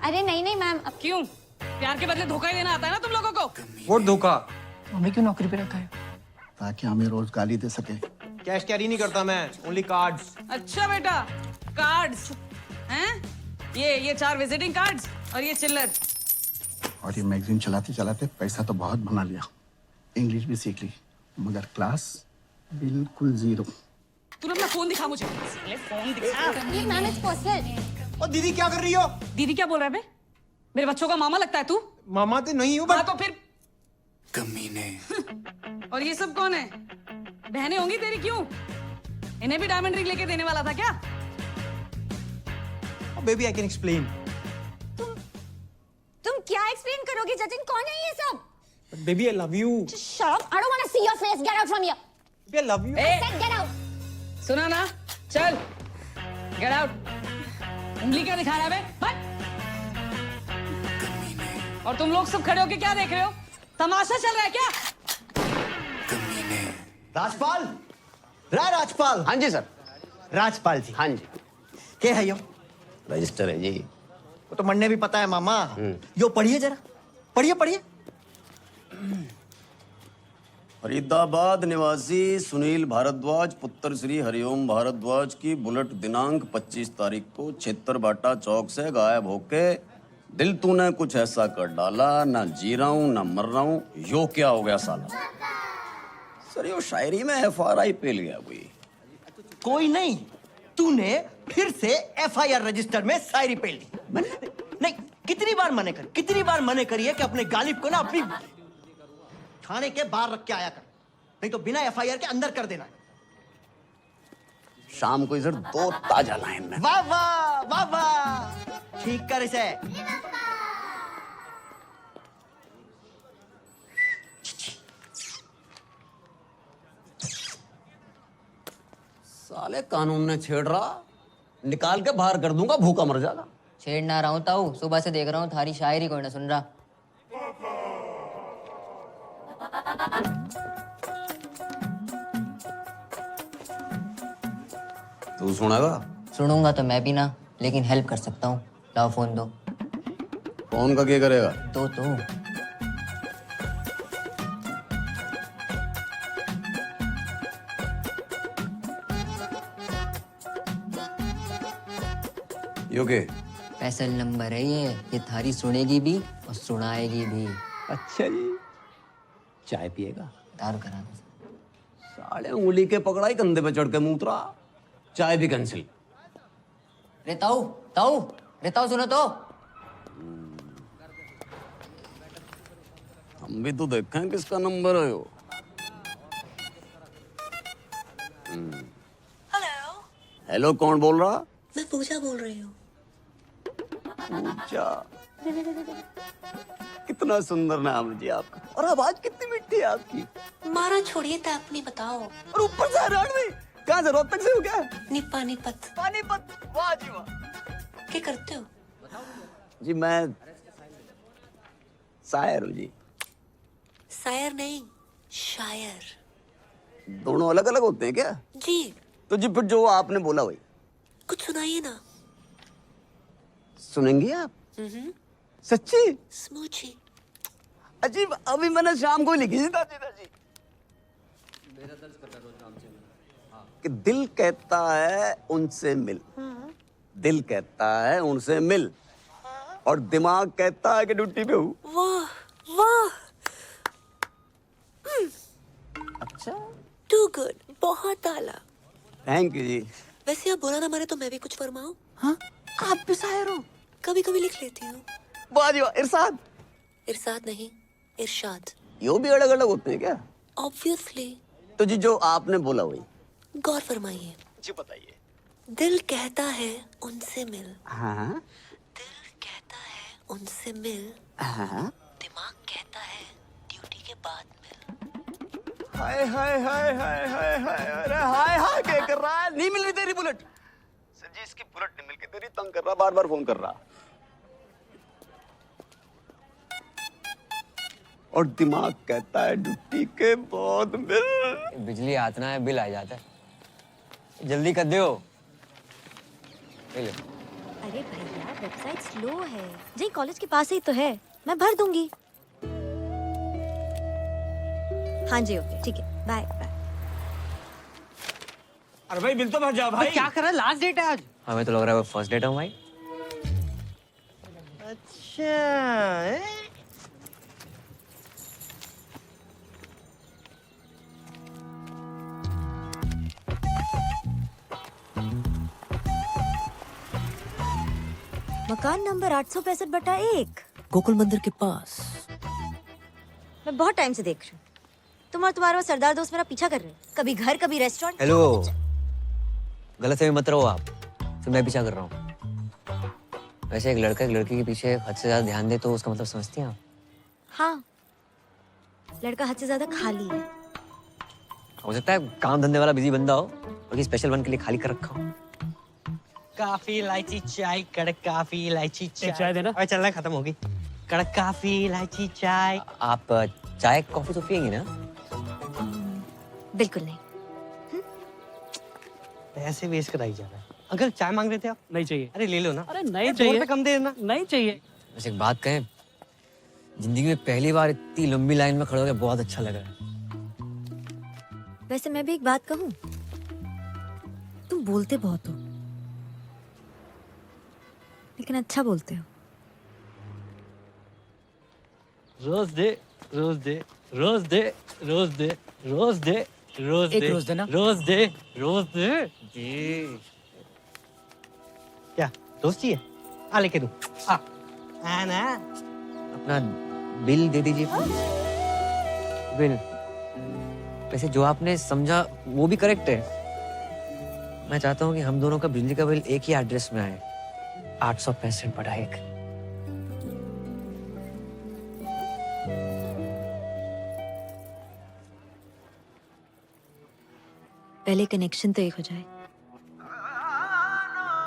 अरे नहीं नहीं मैम। क्यों? प्यार के बदले धोखा ही देना आता है ना तुम लोगों को? वो धोखा। हमें क्यों नौकरी पे रखा है? ताकि हमें रोज गाली दे सके। कैश कैरी नहीं करता मैं, ओनली कार्ड्स। अच्छा बेटा, कार्ड्स हैं? ये 4 विजिटिंग कार्ड्स और ये चिल्लर। और ये मैगजीन चलाते चलाते पैसा तो बहुत बना लिया, इंग्लिश भी सीख ली, मगर क्लास बिल्कुल जीरो। तूने अपना फोन दिखा मुझे। फोन दिखा। Ma'am it's personal. और दीदी क्या कर रही हो? दीदी क्या बोल रहा है बे? मेरे बच्चों का मामा लगता है तू? मामा तो नहीं हूँ, हाँ तो फिर कमीने। और ये सब कौन है? बहनें होंगी तेरी क्यों? इन्हें भी डायमंड रिंग लेके देने वाला था क्या? Baby I can explain. तुम क्या एक्सप्लेन करोगे जतिन? कौन है ये सब? Baby I love you. Shut up! I don't want to see your face. Get out from here. Baby I love you. A, Said get out. सुना ना? चल, गेट आउट। उंगली क्या दिखा रहा है बे? हट! और तुम लोग सब खड़े होके क्या देख रहे हो? तमाशा चल रहा है क्या? राजपाल, राजपाल। हाँ जी सर। राजपाल जी। हाँ जी। क्या है यो? रजिस्टर है जी। वो तो मन्ने भी पता है मामा। यो पढ़िए जरा, पढ़िए पढ़िए। फरीदाबाद निवासी सुनील भारद्वाज पुत्र श्री हरिओम भारद्वाज की बुलेट दिनांक 25 तारीख को क्षेत्र बाटा चौक से गायब होके दिल तूने कुछ ऐसा कर डाला, ना जी रहा हूं ना मर रहा हूं, यो क्या हो गया साला? सर यो शायरी में FRI पेल गया कोई नहीं, तूने फिर से FIR रजिस्टर में शायरी पेल दी। नहीं, कितनी बार मने करिए कि अपने गालिब को ना अपनी थाने के बाहर रख के आया कर, नहीं तो बिना FIR के अंदर कर देना। शाम को इधर 2 ताजा लाइन में। वाह वाह वाह वाह, ठीक कर इसे। साले कानून ने छेड़ रहा, निकाल के बाहर कर दूंगा, भूखा मर जाएगा। छेड़ ना रहा हूँ ताऊ, सुबह से देख रहा हूँ थारी शायरी कोई ना सुन रहा। तू सुनेगा? सुनूंगा तो मैं भी ना, लेकिन हेल्प कर सकता हूँ। लाओ फोन दो। फोन का क्या करेगा? दो तो। यो के? स्पेशल नंबर है ये थारी सुनेगी भी और सुनाएगी भी। अच्छा जी। चाय पिएगा? दारू करा दो। साले उंगली के पकड़ाई, कंधे पे चढ़ के मूत्रा, चाय भी कैंसिल। रे ताऊ, सुनो तो। हम भी तो देखें किसका नंबर है यो। हेलो। हेलो, कौन बोल रहा? मैं पूजा बोल रही हूँ। पूजा, कितना सुंदर नाम है जी आपका, और आवाज कितनी मिठी है आपकी। मारा छोड़िए तो अपनी बताओ। और ऊपर से हरियाणवी, कहाँ से, रोहतक से हो क्या? पानीपत। पानीपत, वाह जी वाह। क्या करते हो? जी मैं शायर हूँ जी। शायर नहीं, शायर। दोनों अलग अलग होते हैं क्या? जी। तो जी फिर जो आपने बोला वही कुछ सुनाइए ना। सुनेंगी आप? सच्ची? स्मूची। अजीब, अभी मैंने शाम को लिखी थी ताजी। कि दिल कहता है उनसे मिल, दिल कहता है उनसे मिल, और दिमाग कहता है कि ड्यूटी पे हूँ। वाह वाह। अच्छा, टू गुड, बहुत आला। थैंक यू जी। वैसे आप बुरा ना माने तो मैं भी कुछ फरमाऊं? हाँ, आप भी शायर हो? कभी कभी लिख लेती हूँ। वाह जी वाह। इरशाद? इरशाद नहीं, इरशाद। यो भी अलग अलग होते हैं क्या? ऑब्वियसली। तो जी जो आपने बोला वही। गौर फरमाइए। जी बताइए। दिल कहता है उनसे मिल। हाँ। दिल कहता है उनसे मिल। हाँ। दिमाग कहता है ड्यूटी के बाद मिल। हाय हाय हाय हाय हाय हाय, अरे हाय हाय क्या कर रहा है? नहीं मिल रही तेरी बुलेट। सर जी इसकी बुलेट नहीं मिल के तेरी तंग कर रहा, बार बार फोन कर रहा, और दिमाग कहता है ड्यूटी के बाद मिल। बिजली आतना है, बिल आ जाता है। जल्दी कर दो। अरे भैया वेबसाइट स्लो है जी, कॉलेज के पास ही तो है, मैं भर दूंगी। हाँ जी ओके ठीक है, बाय बाय। अरे भाई बिल तो भर जाओ भाई। क्या कर रहा है? लास्ट डेट है आज। हमें तो लग रहा है वो फर्स्ट डेट है भाई। अच्छा मकान नंबर 865/1। गोकुल मंदिर के पास। मैं बहुत टाइम से देख रही हूँ, तुम और तुम्हारा वो सरदार दोस्त मेरा पीछा कर रहे हो। कभी घर कभी रेस्टोरेंट। हेलो, गलत फहमी मत रहो आप, फिर मैं पीछा कर रहा हूँ। वैसे एक लड़का एक लड़की के पीछे हद से ज्यादा ध्यान दे तो उसका मतलब समझती हैं आप? हाँ, लड़का हद से ज्यादा खाली है। हो सकता है काम धंधे वाला बिजी बंदा हो और स्पेशल वन के लिए खाली कर रखा हो। काफी इलायची चाय, कड़क काफी इलायची चाय। चाय देना। अरे चलना, खत्म होगी। कड़क काफी इलायची चाय। आप चाय कॉफी तो पियेंगी ना? बिल्कुल नहीं। पैसे वेस्ट कराई जा रहा है। अंकल चाय मांग रहे थे आप? नहीं चाहिए। अरे ले लो ना। अरे नहीं 2 चाहिए। रुपए कम दे देना। नहीं चाहिए। वैसे एक बात कहें, जिंदगी में पहली बार इतनी लंबी लाइन में खड़े होकर बहुत अच्छा लगा है। वैसे मैं भी एक बात कहूँ, तुम बोलते बहुत हो, लेकिन अच्छा बोलते हो। रोज दे, रोज दे, रोज दे, रोज दे, रोज दे, रोज एक दे, रोज देना। रोज दे, रोज दे। जी। क्या दोस्त चाहिए? आ लेके दूं। आ ना। अपना बिल दे दीजिए प्लीज। बिल। वैसे जो आपने समझा वो भी करेक्ट है। मैं चाहता हूँ कि हम दोनों का बिजली का बिल एक ही एड्रेस में आए, 865/1। पहले कनेक्शन तो एक हो जाए।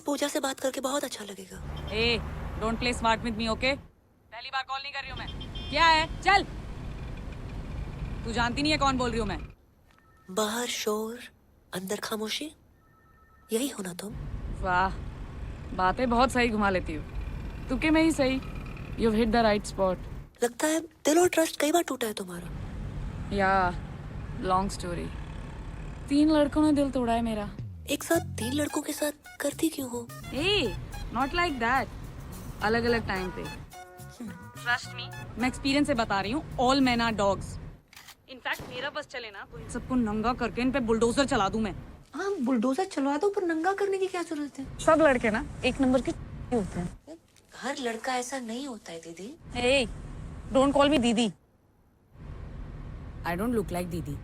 पूजा से बात करके बहुत अच्छा लगेगा। ए, don't play smart with me, okay? पहली बार कॉल नहीं कर रही हूँ मैं। क्या है? चल। तू जानती नहीं है कौन बोल रही हूँ मैं। बाहर शोर, अंदर खामोशी, यही हो ना तुम? वाह, बातें बहुत सही घुमा लेती हूँ। तुके में ही सही। You hit the right spot. लगता है दिल और ट्रस्ट कई बार टूटा है तुम्हारा। या लॉन्ग स्टोरी। 3 लड़कों ने दिल तोड़ा है मेरा। एक साथ 3 लड़कों के साथ करती क्यों हो? ए, नॉट लाइक दैट। अलग अलग टाइम पे। ट्रस्ट मी, मैं एक्सपीरियंस से बता रही हूँ। All men are dogs. In fact मेरा बस चले ना तो इन सबको नंगा करके इन पे बुलडोजर चला दूं मैं। हाँ, बुलडोजर चलवा दो, पर नंगा करने की क्या जरूरत है? सब लड़के ना एक नंबर के होते हैं। हर लड़का ऐसा नहीं होता है दीदी। ए, डोंट कॉल मी दीदी। आई डोंट लुक लाइक दीदी।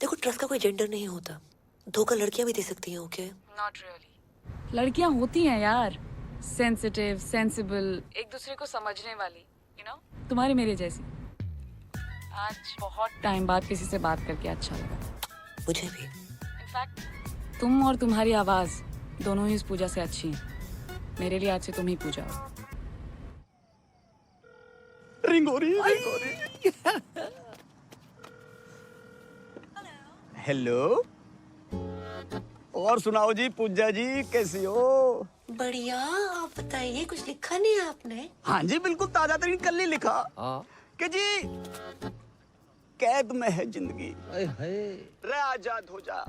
देखो, ट्रस्ट का कोई जेंडर नहीं होता। धोखा लड़कियां भी दे सकती हैं, ओके? Not really. लड़कियां होती हैं यार, सेंसिटिव, सेंसिबल, एक दूसरे को समझने वाली, यू नो, तुम्हारी मेरे जैसी। आज बहुत टाइम बाद किसी से बात करके अच्छा लगा। मुझे भी। इनफैक्ट तुम और तुम्हारी आवाज दोनों ही इस पूजा से अच्छी हैं। मेरे लिए आज से तुम ही पूजा हो। रिंग हो रही है, रिंग हो रही है। हेलो। और सुनाओ जी, पूजा जी कैसी हो? बढ़िया। आप बताइए, कुछ लिखा नहीं है आपने? हाँ जी, बिल्कुल ताजा तरीन कल ही लिखा कि जी कैद में है जिंदगी, रे आजाद हो जा,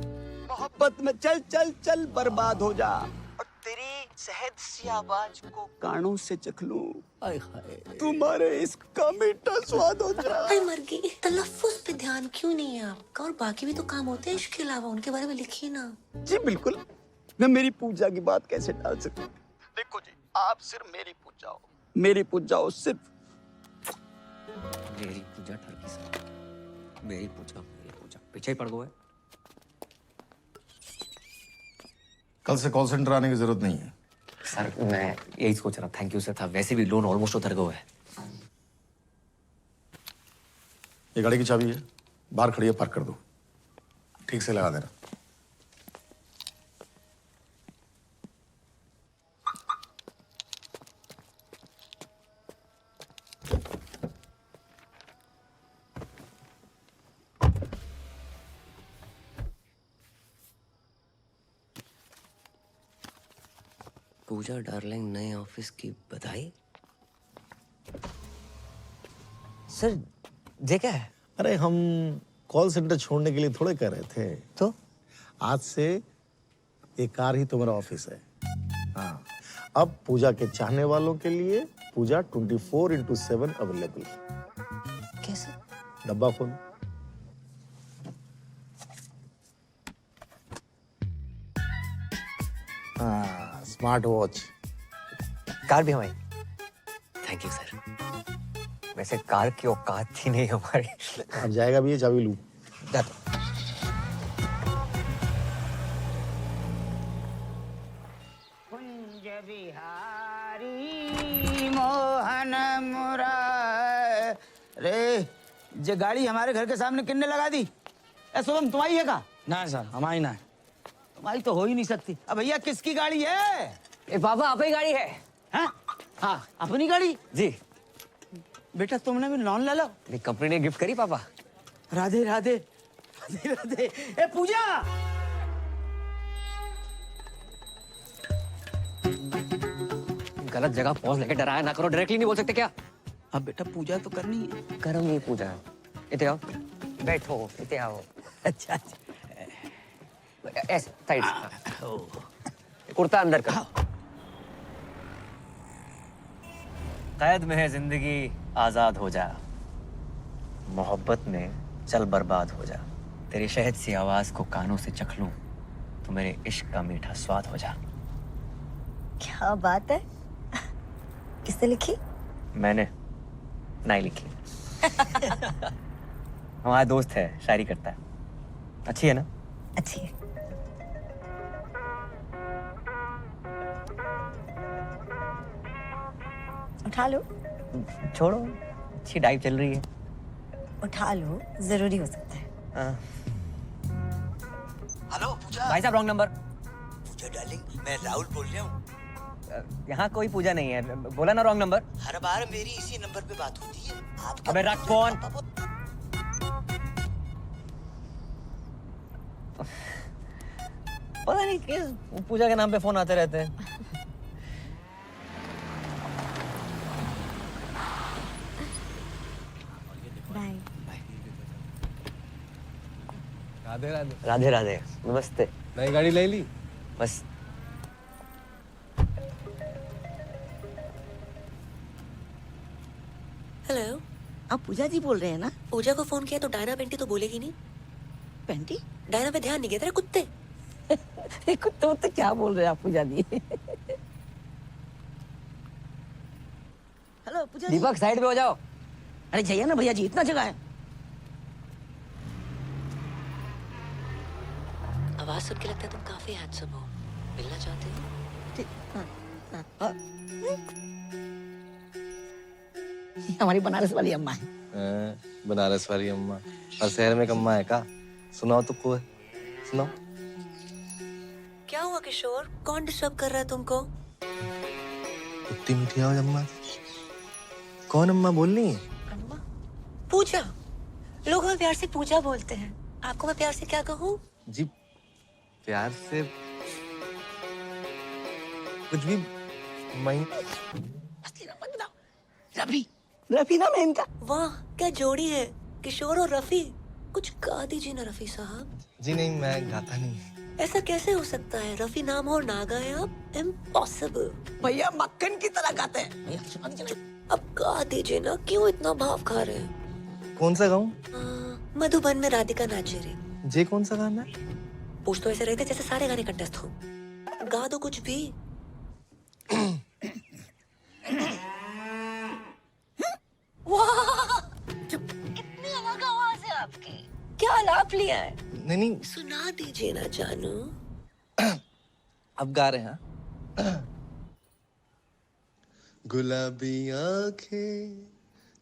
मोहब्बत में चल चल चल बर्बाद हो जा, और तेरी शहद सी आवाज को कानों से चख लूं, तुम्हारे इश्क का मीठा स्वाद हो जा। अरे मर गई। तलफ्फुज पे ध्यान क्यों नहीं है आपका? और बाकी भी तो काम होते हैं इश्क के अलावा, उनके बारे में लिखिए ना। जी बिल्कुल, मैं मेरी पूजा की बात कैसे टाल सकूं? देखो जी, आप सिर्फ मेरी पूजा हो, मेरी पूजा हो सिर्फ। मेरी पूजा ठरकी से, मेरी पूजा पीछे ही पड़ गए। कल से कॉल सेंटर आने की जरूरत नहीं है। सर मैं यही सोच रहा, थैंक यू सर था। वैसे भी लोन ऑलमोस्ट उतर गया है। ये गाड़ी की चाबी है, बाहर खड़ी है, पार्क कर दो। ठीक से लगा देना। पूजा डार्लिंग, नए ऑफिस की बधाई। सर ये क्या है? अरे हम कॉल सेंटर छोड़ने के लिए थोड़े कर रहे थे। तो आज से ये कार ही तुम्हारा ऑफिस है। हाँ, अब पूजा के चाहने वालों के लिए पूजा 24/7 अवेलेबल। कैसे? डब्बा खोल। हाँ, स्मार्ट वॉच। कार भी हमारी। Thank you sir. वैसे कार की औकात थी नहीं हमारी। अब जाएगा भी ये चाबी लू। जाता। कुंज बिहारी मोहन मुरारे। जे गाड़ी हमारे घर के सामने किन्ने लगा दी? ए शुभम तुम्हारी है का? ना सर हमारी ना है। तुम्हारी तो हो ही नहीं सकती। अब भैया किसकी गाड़ी है? ए पापा अपनी गाड़ी है। हाँ हाँ अपनी गाड़ी? जी। बेटा तुमने भी लोन ले लो। कंपनी ने गिफ्ट करी पापा। राधे राधे राधे राधे। ए पूजा गलत जगह पहुंच लेके डराया ना करो। डायरेक्टली नहीं बोल सकते क्या? अब बेटा पूजा तो करनी है। करो नहीं पूजा। इते आओ बैठो। इते आओ। अच्छा ऐसे साइड कुर्ता अंदर करो। कैद में है जिंदगी आजाद हो जा, मोहब्बत में चल बर्बाद हो जा। तेरी शहद सी आवाज को कानों से चख लूं तो मेरे इश्क का मीठा स्वाद हो जा। क्या बात है? किसने लिखी? मैंने नहीं लिखी। हमारा दोस्त है, शायरी करता है। अच्छी है ना? अच्छी है। उठा लो। छोड़ो, अच्छी डाइव चल रही है। उठा लो, जरूरी हो सकता है। हेलो पूजा। भाई साहब रॉन्ग नंबर। पूजा डार्लिंग मैं राहुल बोल रहा हूँ। यहाँ कोई पूजा नहीं है। बोला ना रॉन्ग नंबर। हर बार मेरी इसी नंबर पे बात होती है। आप अबे रख फोन। पता नहीं किस पूजा के नाम पे फोन आते रहते हैं। बाय। राधे राधे। राधे राधे। नमस्ते। नई गाड़ी ले ली? बस हेलो, आप पूजा जी बोल रहे हैं ना? पूजा को फोन किया तो डायना पेंटी तो बोलेगी नहीं। पेंटी? डायना पे ध्यान नहीं गया तेरे कुत्ते। कुत्ते तो क्या बोल रहे हैं आप पूजा जी? हेलो पूजा जी। दीपक साइड पे हो जाओ। अरे जाइए ना भैया जी, इतना जगह है। आवाज सुन के लगता है तुम काफी हैंडसम हो। मिलना चाहते हो? हमारी बनारस वाली अम्मा है। बनारस वाली अम्मा और शहर में कम्मा है का? सुनाओ तो कोई सुनाओ। क्या हुआ किशोर? कौन डिस्टर्ब कर रहा है तुमको? इतनी मीठी आवाज अम्मा। कौन अम्मा बोल रही है? पूजा। लोग हमें प्यार से पूजा बोलते हैं। आपको मैं प्यार से क्या कहूँ? जी प्यार से कुछ भी। रफी रफी नाम है इनका। वाह क्या जोड़ी है, किशोर और रफी। कुछ गा दीजिए ना रफी साहब। जी नहीं, मैं गाता नहीं। ऐसा कैसे हो सकता है? रफी नाम हो और ना गाए आप? इम्पॉसिबल। भैया मक्खन की तरह गाते हैं। भैया अब गा दीजिए ना, क्यों इतना भाव खा रहे हैं? कौन सा गाऊं? मधुबन में राधिका नाचे रे। जे कौन सा गाना है? पूछ तो ऐसे रहे थे जैसे सारे गाने कंटेस्ट हो। गा दो कुछ भी। वाह कितनी अलग आवाज है आपकी। क्या आलाप लिया है? नहीं सुना दीजिए ना जानू। अब गा रहे हैं। गुलाबी आंखें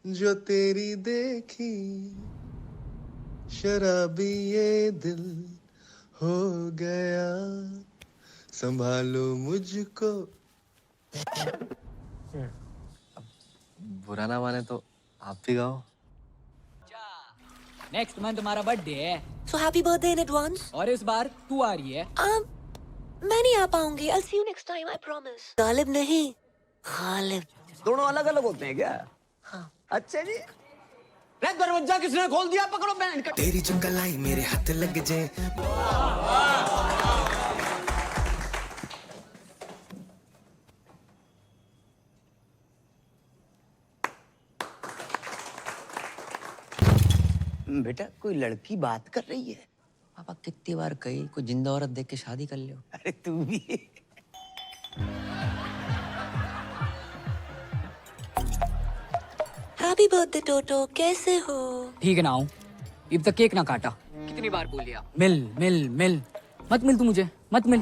जो तेरी देखी, शराबी ये दिल हो गया, संभालो मुझको। बुरा ना माने तो आप भी गाओ। नेक्स्ट मंथ तुम्हारा बर्थडे है। So happy birthday in advance. और इस बार तू आ रही है। मैं नहीं आ पाऊंगी। I'll see you next time, I promise. Ghalib नहीं, गालिब। दोनों अलग अलग होते हैं क्या? हाँ। अच्छा जी। दरवाजा किसने खोल दिया? पकड़ो बैंड का। तेरी जो कलाई मेरे हाथ लग जाए। बेटा कोई लड़की बात कर रही है। पापा कितनी बार कही कोई जिंदा औरत देख के शादी कर लो। अरे तू भी। हैप्पी बर्थडे टोटो, कैसे हो? ठीक है ना हूँ, अब तक केक ना काटा। कितनी बार बोल लिया मिल मिल मिल, मत मिल तू मुझे, मत मिल।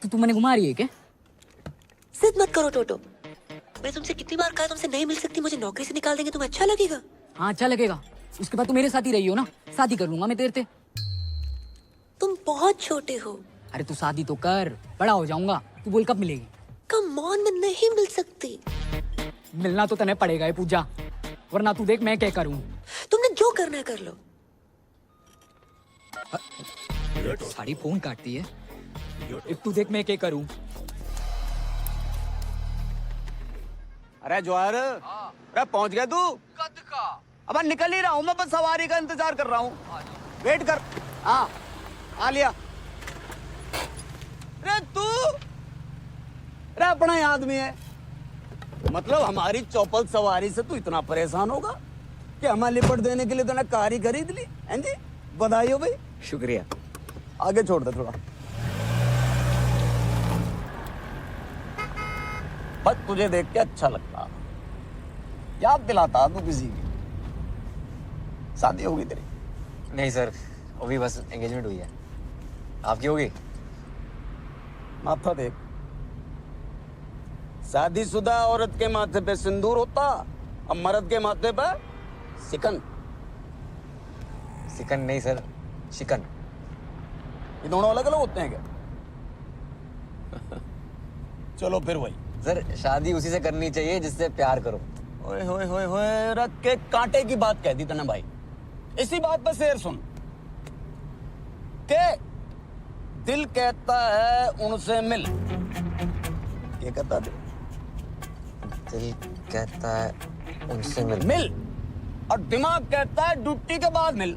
तू मैंने घुमा रही है क्या? जिद मत करो टोटो, मैं तुमसे कितनी बार कहा तुमसे नहीं मिल सकती, मुझे नौकरी से निकाल देंगे, तुम्हें अच्छा लगेगा? हाँ अच्छा लगेगा, उसके बाद तू मेरे साथ ही रही हो ना, शादी कर लूंगा मैं तेरे से। तुम बहुत छोटे हो। अरे तू शादी तो कर, बड़ा हो जाऊंगा। तू बोल कब मिलेगी? कम ऑन, मैं नहीं मिल सकती। मिलना तो तने पड़ेगा ये पूजा, वरना तू देख मैं क्या करूं। तुमने जो करना है कर लो। साड़ी फोन काटती है, एक तू देख मैं क्या करूं। अरे जवाहर, अरे पहुंच गया तू? कद का? अब निकल ही रहा हूँ मैं, बस सवारी का इंतजार कर रहा हूँ। वेट कर। हाँ आ लिया। अरे तू, अरे अपना ही आदमी है। मतलब हमारी चौपल सवारी से तू इतना परेशान होगा कि हमें लिपट देने के लिए तूने कार ही खरीद ली? हैं जी, बधाई हो भाई। शुक्रिया। आगे छोड़ दे थोड़ा। बस तुझे देख के अच्छा लगता, याद दिलाता तू किसी की। शादी होगी तेरी? नहीं सर, अभी बस एंगेजमेंट हुई है। आपकी होगी? माथा देख, शादीशुदा औरत के माथे पे सिंदूर होता, अब मर्द के माथे पे सिकन। सिकन नहीं सर, शिकन। ये दोनों अलग अलग होते हैं क्या? चलो फिर वही। सर शादी उसी से करनी चाहिए जिससे प्यार करो। ओए होए होए होए, रख के कांटे की बात कह दी तूने भाई। इसी बात पर शेर सुन के दिल कहता है उनसे मिल। ये कहता है दिल कहता है उनसे मिल, और दिमाग कहता है ड्यूटी के बाद मिल।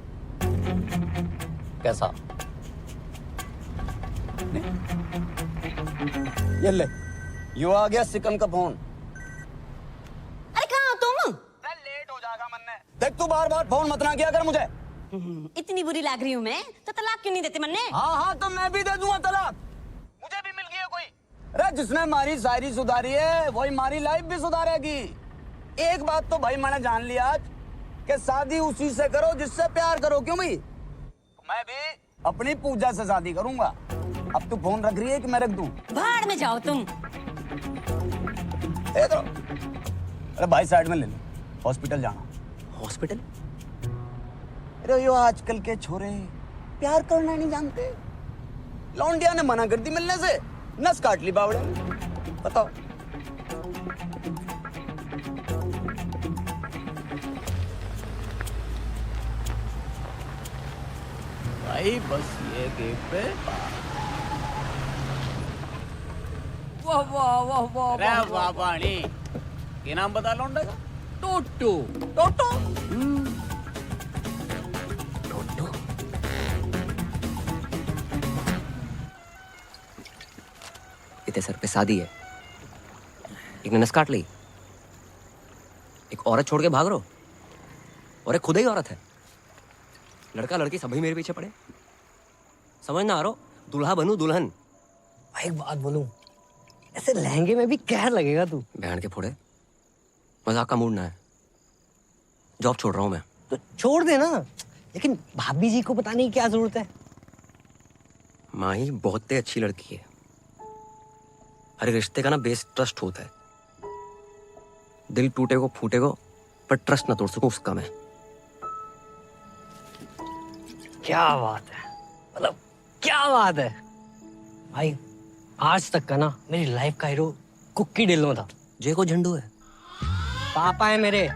कैसा? ये ले, यो आ गया सिकन का फोन। अरे कहाँ हो तुम? लेट हो जाएगा मन्ने। देख तू बार बार फोन मत ना किया कर मुझे। इतनी बुरी लग रही हूँ मैं, तो तलाक क्यों नहीं देते मन्ने? हाँ हाँ, तो मैं भी दे दूंगा तलाक। मुझे भी मिल गया कोई। अरे जिसने हमारी शायरी सुधारी है वही हमारी लाइफ भी सुधारेगी। एक बात तो भाई मैंने जान लिया आज कि शादी उसी से करो जिससे प्यार करो। क्यों भाई? मैं भी अपनी पूजा से शादी करूंगा। अब तू फोन रख रही है कि मैं रख दूं? भाड़ में जाओ तुम। तो अरे भाई साइड में ले लो, हॉस्पिटल जाना। हॉस्पिटल? अरे यो आजकल के छोरे प्यार करना नहीं जानते। लौंडिया ने मना कर दी मिलने से, नस काट ली बावड़े। बताओ। भाई बस ये गेट पे। वाह वाह वाह वाह अरे वाह पानी। ये नाम बता लौंडे का? टोटो। टोटो? इतने सर पे शादी है, एक ने नस काट ली, एक औरत छोड़ के भाग रहो, और एक खुद ही औरत है। लड़का लड़की सभी मेरे पीछे पड़े। समझ ना आ रहा, दूल्हा बनूं दुल्हन। एक बात बोलूं, ऐसे लहंगे में भी कहर लगेगा तू। बहन के फोड़े, मजाक का मूड ना है। जॉब छोड़ रहा हूं मैं। तो छोड़ देना, लेकिन भाभी जी को बताने की क्या जरूरत है? माही बहुत ही अच्छी लड़की है। हर रिश्ते का ना बेस ट्रस्ट होता है। दिल टूटे को फूटे को, पर ट्रस्ट ना तोड़ सकूं उसका मैं। क्या बात है, मतलब क्या बात है भाई। आज तक का ना मेरी लाइफ का हीरो कुक्की ढिल्लों था। जे को झंडू है, पापा है मेरे।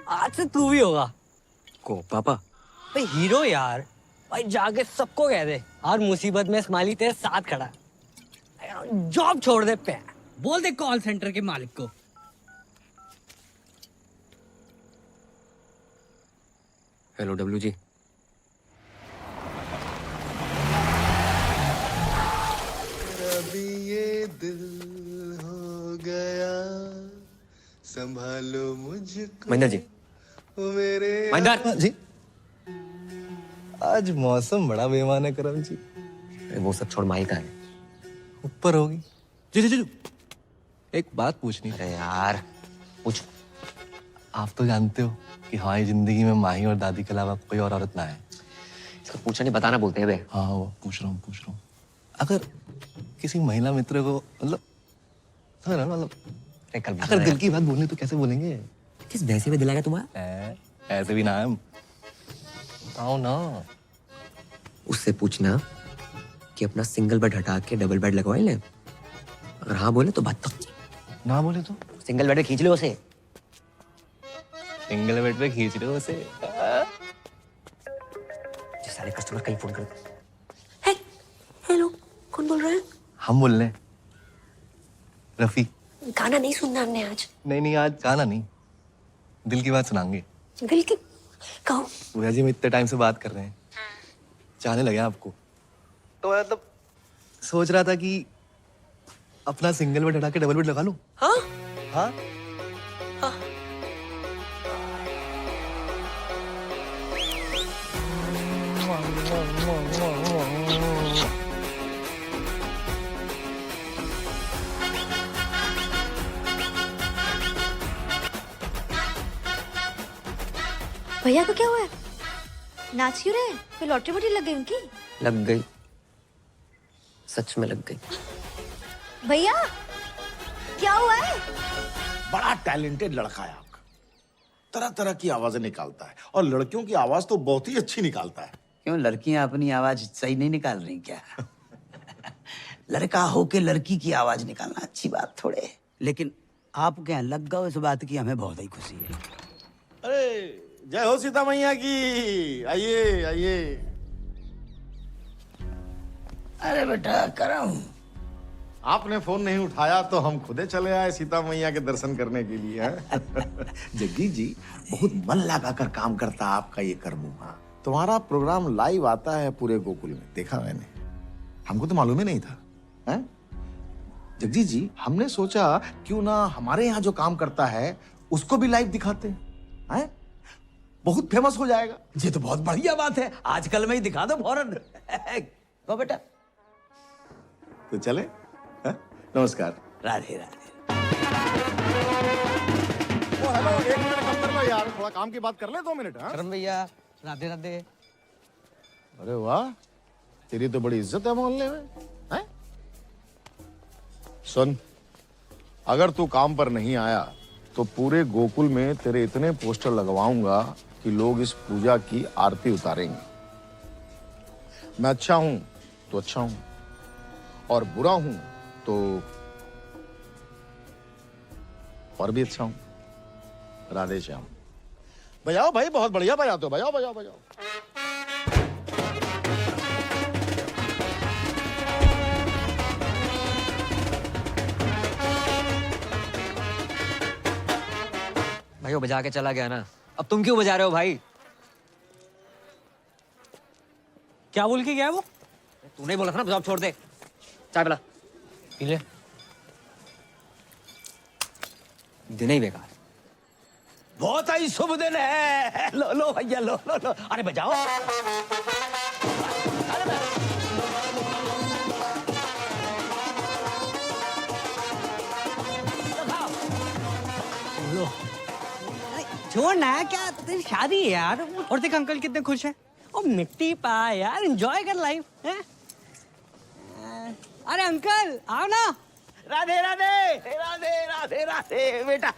आज से तू भी होगा। को पापा? भाई हीरो यार, भाई जाके सबको कह दे हर मुसीबत में स्माइली तेरे साथ खड़ा है। जॉब छोड़ दे पे, बोल दे कॉल सेंटर के मालिक को। Hello W G. अभी ये दिल हो गया, संभालो मुझको। महेंद्र जी। ओ मेरे महेंद्र जी। आज मौसम बड़ा बेईमान है करम जी। वो सब छोड़, माही का है ऊपर होगी। जी जी जी, एक बात पूछनी। अरे यार पूछ। आप तो जानते हो कि हमारी जिंदगी में माही और दादी के अलावा कोई और औरत ना है। इसको पूछा नहीं बताना बोलते हैं बे। हाँ वो पूछ रहा हूँ। अगर किसी महिला मित्र को मतलब अगर दिल की बात बोलनी तो कैसे बोलेंगे? किस भैंसे में दिला गया तुम्हारा? ऐसे भी ना है। बताओ ना। उससे पूछना कि अपना सिंगल बेड हटा के डबल बेड लगवाए ले। अगर हाँ बोले तो बात तक, ना बोले तो सिंगल बेड पे खींच लो उसे। सिंगल बेड पे खींच रहे हो उसे। जो सारे कस्टमर कहीं फोन करते। हेलो, कौन बोल रहा है? हम बोल रहे हैं रफी। गाना नहीं सुनना हमने आज। नहीं आज गाना नहीं, दिल की बात सुनाएंगे। दिल की कहो। भैया जी हम इतने टाइम से बात कर रहे हैं, चाहने लगे आपको, तो मतलब सोच रहा था कि अपना सिंगल बेड हटा के डबल बेड लगा लूं। हाँ हाँ भैया को क्या हुआ है? नाच क्यों रहे? कोई लॉटरी वॉटरी लग गई उनकी? लग गई, सच में लग गई। भैया क्या हुआ है? बड़ा टैलेंटेड लड़का है आपका, तरह तरह की आवाजें निकालता है और लड़कियों की आवाज तो बहुत ही अच्छी निकालता है। क्यों लड़कियां अपनी आवाज सही नहीं निकाल रही क्या? लड़का होके लड़की की आवाज निकालना अच्छी बात थोड़े, लेकिन आप क्या लग गए इस बात की, हमें बहुत ही खुशी है। अरे जय हो सीता मैया की। आइए आइए। अरे बेटा करम, आपने फोन नहीं उठाया तो हम खुदे चले आए सीता मैया के दर्शन करने के लिए। जग्गी जी बहुत मन लगा कर काम करता है आपका ये कर्मुआ। तुम्हारा प्रोग्राम लाइव आता है पूरे गोकुल में, देखा मैंने, हमको तो मालूम ही नहीं था। हैं? जग्गी जी हमने सोचा क्यों ना हमारे यहाँ जो काम करता है उसको भी लाइव दिखाते हैं, बहुत फेमस हो जाएगा। ये तो बहुत बढ़िया बात है, आजकल में ही दिखा दो फौरन। तो बेटा तो चले। नमस्कार। राधे राधे। ओ हेलो, 1 मिनट कम कर लो यार, थोड़ा काम की बात कर ले 2 मिनट। करम भैया राधे राधे। अरे वाह, तेरी तो बड़ी इज्जत है मोहल्ले में। हैं? सुन, अगर तू काम पर नहीं आया तो पूरे गोकुल में तेरे इतने पोस्टर लगवाऊंगा कि लोग इस पूजा की आरती उतारेंगे। मैं अच्छा हूं तो अच्छा हूं, और बुरा हूं तो और भी अच्छा हूं। राधे श्याम। बजाओ भाई, बहुत बढ़िया बजाते हो, बजाओ बजाओ बजाओ। भाई वो बजा के चला गया ना, अब तुम क्यों बजा रहे हो भाई? क्या बोल के गया वो? तूने बोला था ना जॉब छोड़ दे। चाय पिला। पी ले। दिन ही बेकार। बहुत ही शुभ दिन है। लो लो भैया, लो लो लो। अरे बजाओ। लो। छोड़ ना, क्या तेरी शादी है यार। और देख अंकल कितने खुश हैं। ओ मिट्टी पा यार, एंजॉय कर लाइफ है। अरे अंकल आओ ना। राधे राधे राधे राधे राधे। बेटा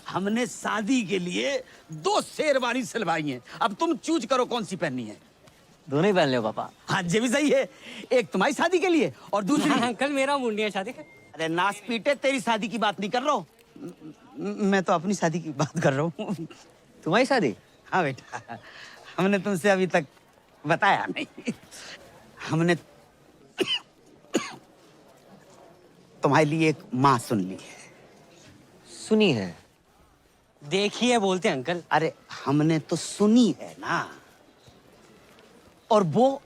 हमने शादी के लिए 2 शेरवानी सिलवाई हैं, अब तुम चूज करो कौन सी पहननी है। दोनों ही पहन लो पापा। हाँ ये भी सही है, एक तुम्हारी शादी के लिए और दूसरी अंकल मेरा मुंडी है शादी का। अरे नास पीटे, तेरी शादी की बात नहीं कर रहा हूँ मैं, तो अपनी शादी की बात कर रहा हूँ। तुम्हारी शादी? हाँ बेटा, हमने तुमसे अभी तक बताया नहीं। हमने तुम्हारे लिए एक माँ सुन ली है। सुनी है? देखिए बोलते अंकल। अरे हमने तो सुनी है ना, और वो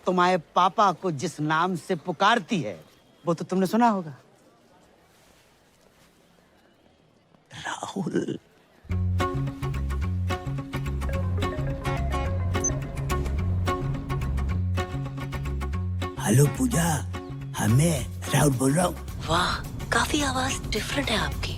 तुम्हारे पापा को जिस नाम से पुकारती है वो तो तुमने सुना होगा, राहुल। हेलो पूजा, मैं राहुल बोल रहा हूँ। वाह, काफी आवाज डिफरेंट है आपकी।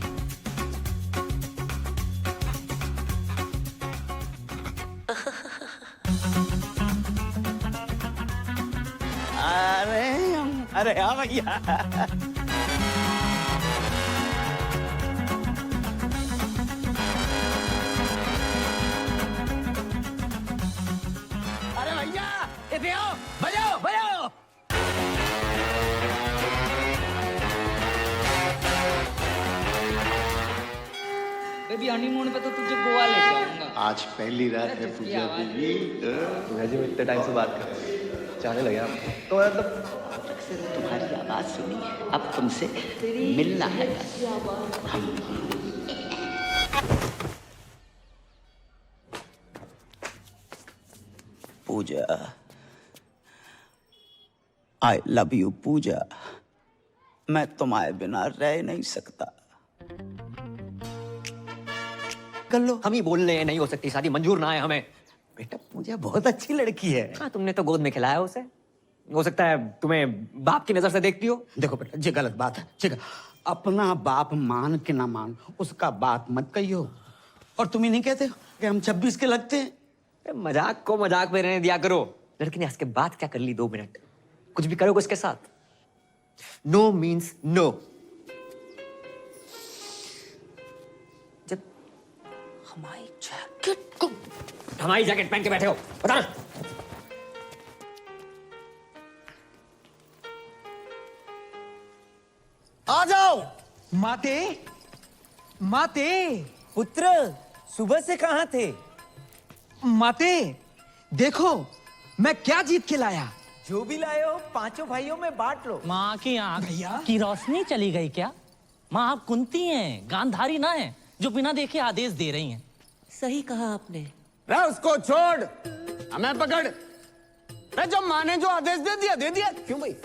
अरे हाँ भैया। अरे भैया इधर आओ, बजाओ बजाओ। बेबी हनीमून पे तो तुझे गोवा ले जाऊंगा। आज पहली रात है पूजा बीवी। वैसे मैं इतने टाइम से बात कर रहा हूँ, चाहने लगे आप तो मतलब तुम्हारी आवाज सुनी है, अब तुमसे मिलना है। पूजा, आई लव यू पूजा। मैं तुम्हारे बिना रह नहीं सकता। कर लो। हम ही बोल रहे हैं नहीं हो सकती शादी, मंजूर ना है हमें। बेटा पूजा बहुत अच्छी लड़की है। हाँ, तुमने तो गोद में खिलाया उसे। हो सकता है तुम्हें बाप की नजर से देखती हो। देखो बेटा ये गलत बात है, ठीक है। अपना बाप मान के ना मान, उसका बात मत कहियो। और तुम ही नहीं कहते हो कि हम 26 के लगते हैं। मजाक को मजाक में रहने दिया करो। लड़की ने हंस के बात क्या कर ली 2 मिनट। कुछ भी करोगे उसके साथ। No means no. जब हमारी जैकेट पहन के बैठे हो, बता ना। आ जाओ। माते, माते, पुत्र सुबह से कहां थे? माते, देखो मैं क्या जीत के लाया। जो भी लाए हो 5 भाइयों में बांट लो। माँ की आंख की रोशनी चली गई क्या? माँ आप कुंती हैं, गांधारी ना है जो बिना देखे आदेश दे रही हैं। सही कहा आपने। रे उसको छोड़, हमें पकड़। रे जो माँ ने जो आदेश दे दिया दे दिया। क्यों भाई?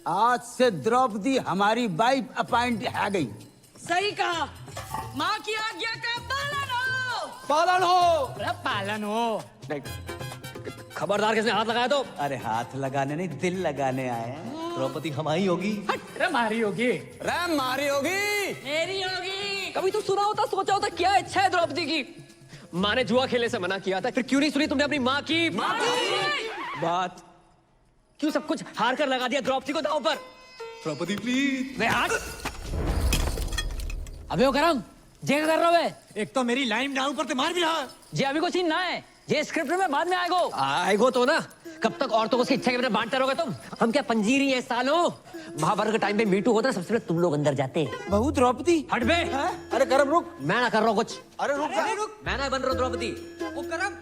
आज से द्रौपदी हमारी वाइफ अपॉइंट है गई। सही कहा। माँ की आज्ञा का पालन हो। पालन हो। अरे पालन हो। नहीं, खबरदार किसने हाथ लगाया तो। अरे हाथ लगाने नहीं, दिल लगाने आए हैं। द्रौपदी हमारी होगी। अरे मारी होगी। रे मारी होगी। मेरी होगी। कभी तो सुना होता, सोचा होता क्या इच्छा है द्रौपदी की। माँ ने जुआ खेलने से मना किया था, फिर क्यों नहीं सुनी तुमने अपनी माँ की बात? क्यों सब कुछ हार कर लगा दिया द्रौपदी को दांव पर? द्रौपदी प्लीज। मैं हाथ। अबे ओ करम, जे कर रहा है? एक तो मेरी लाइन डाउन पर ते मार भी रहा। जे अभी को सीन ना है, ये स्क्रिप्ट में बाद में आएगो। आएगो तो ना। कब तक औरतों को उसकी इच्छा के बिना बांटते रहोगे तुम? हम क्या पंजीरी है सालों? महाभारत के टाइम पे मीटू होता है, सबसे पहले तुम लोग अंदर जाते। बहू द्रौपदी। हट बे। अरे करम रुक। मैं ना कर रहा हूँ कुछ। अरे रुक जा। मैं ना बन रहा हूँ द्रौपदी। ओ करम,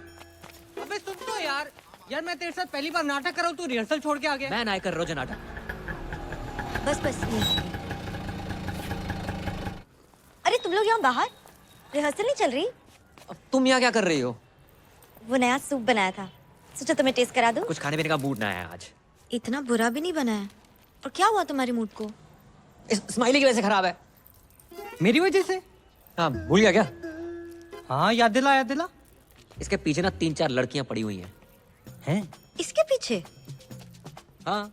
अबे सुन तो यार। यार मैं तेरे साथ पहली बार नाटक कर रहा हूँ, तू रिहर्सल छोड़ के आ गया। मैं ना कर रहा हूँ जो नाटक। बस बस। अरे तुम लोग यहाँ बाहर रिहर्सल नहीं चल रही? अब तुम यहाँ क्या कर रही हो? वो नया सूप बनाया था, सोचा तुम्हें टेस्ट करा दूं। कुछ खाने पीने का मूड ना है आज। इतना बुरा भी नहीं बना है। और क्या हुआ तुम्हारे मूड को? स्माइली की वजह से खराब है। मेरी वजह से? हाँ, भूल गया क्या? हाँ याद दिला, याद दिला। इसके पीछे ना 3-4 लड़कियां पड़ी हुई हैं। हैं? इसके पीछे? हाँ।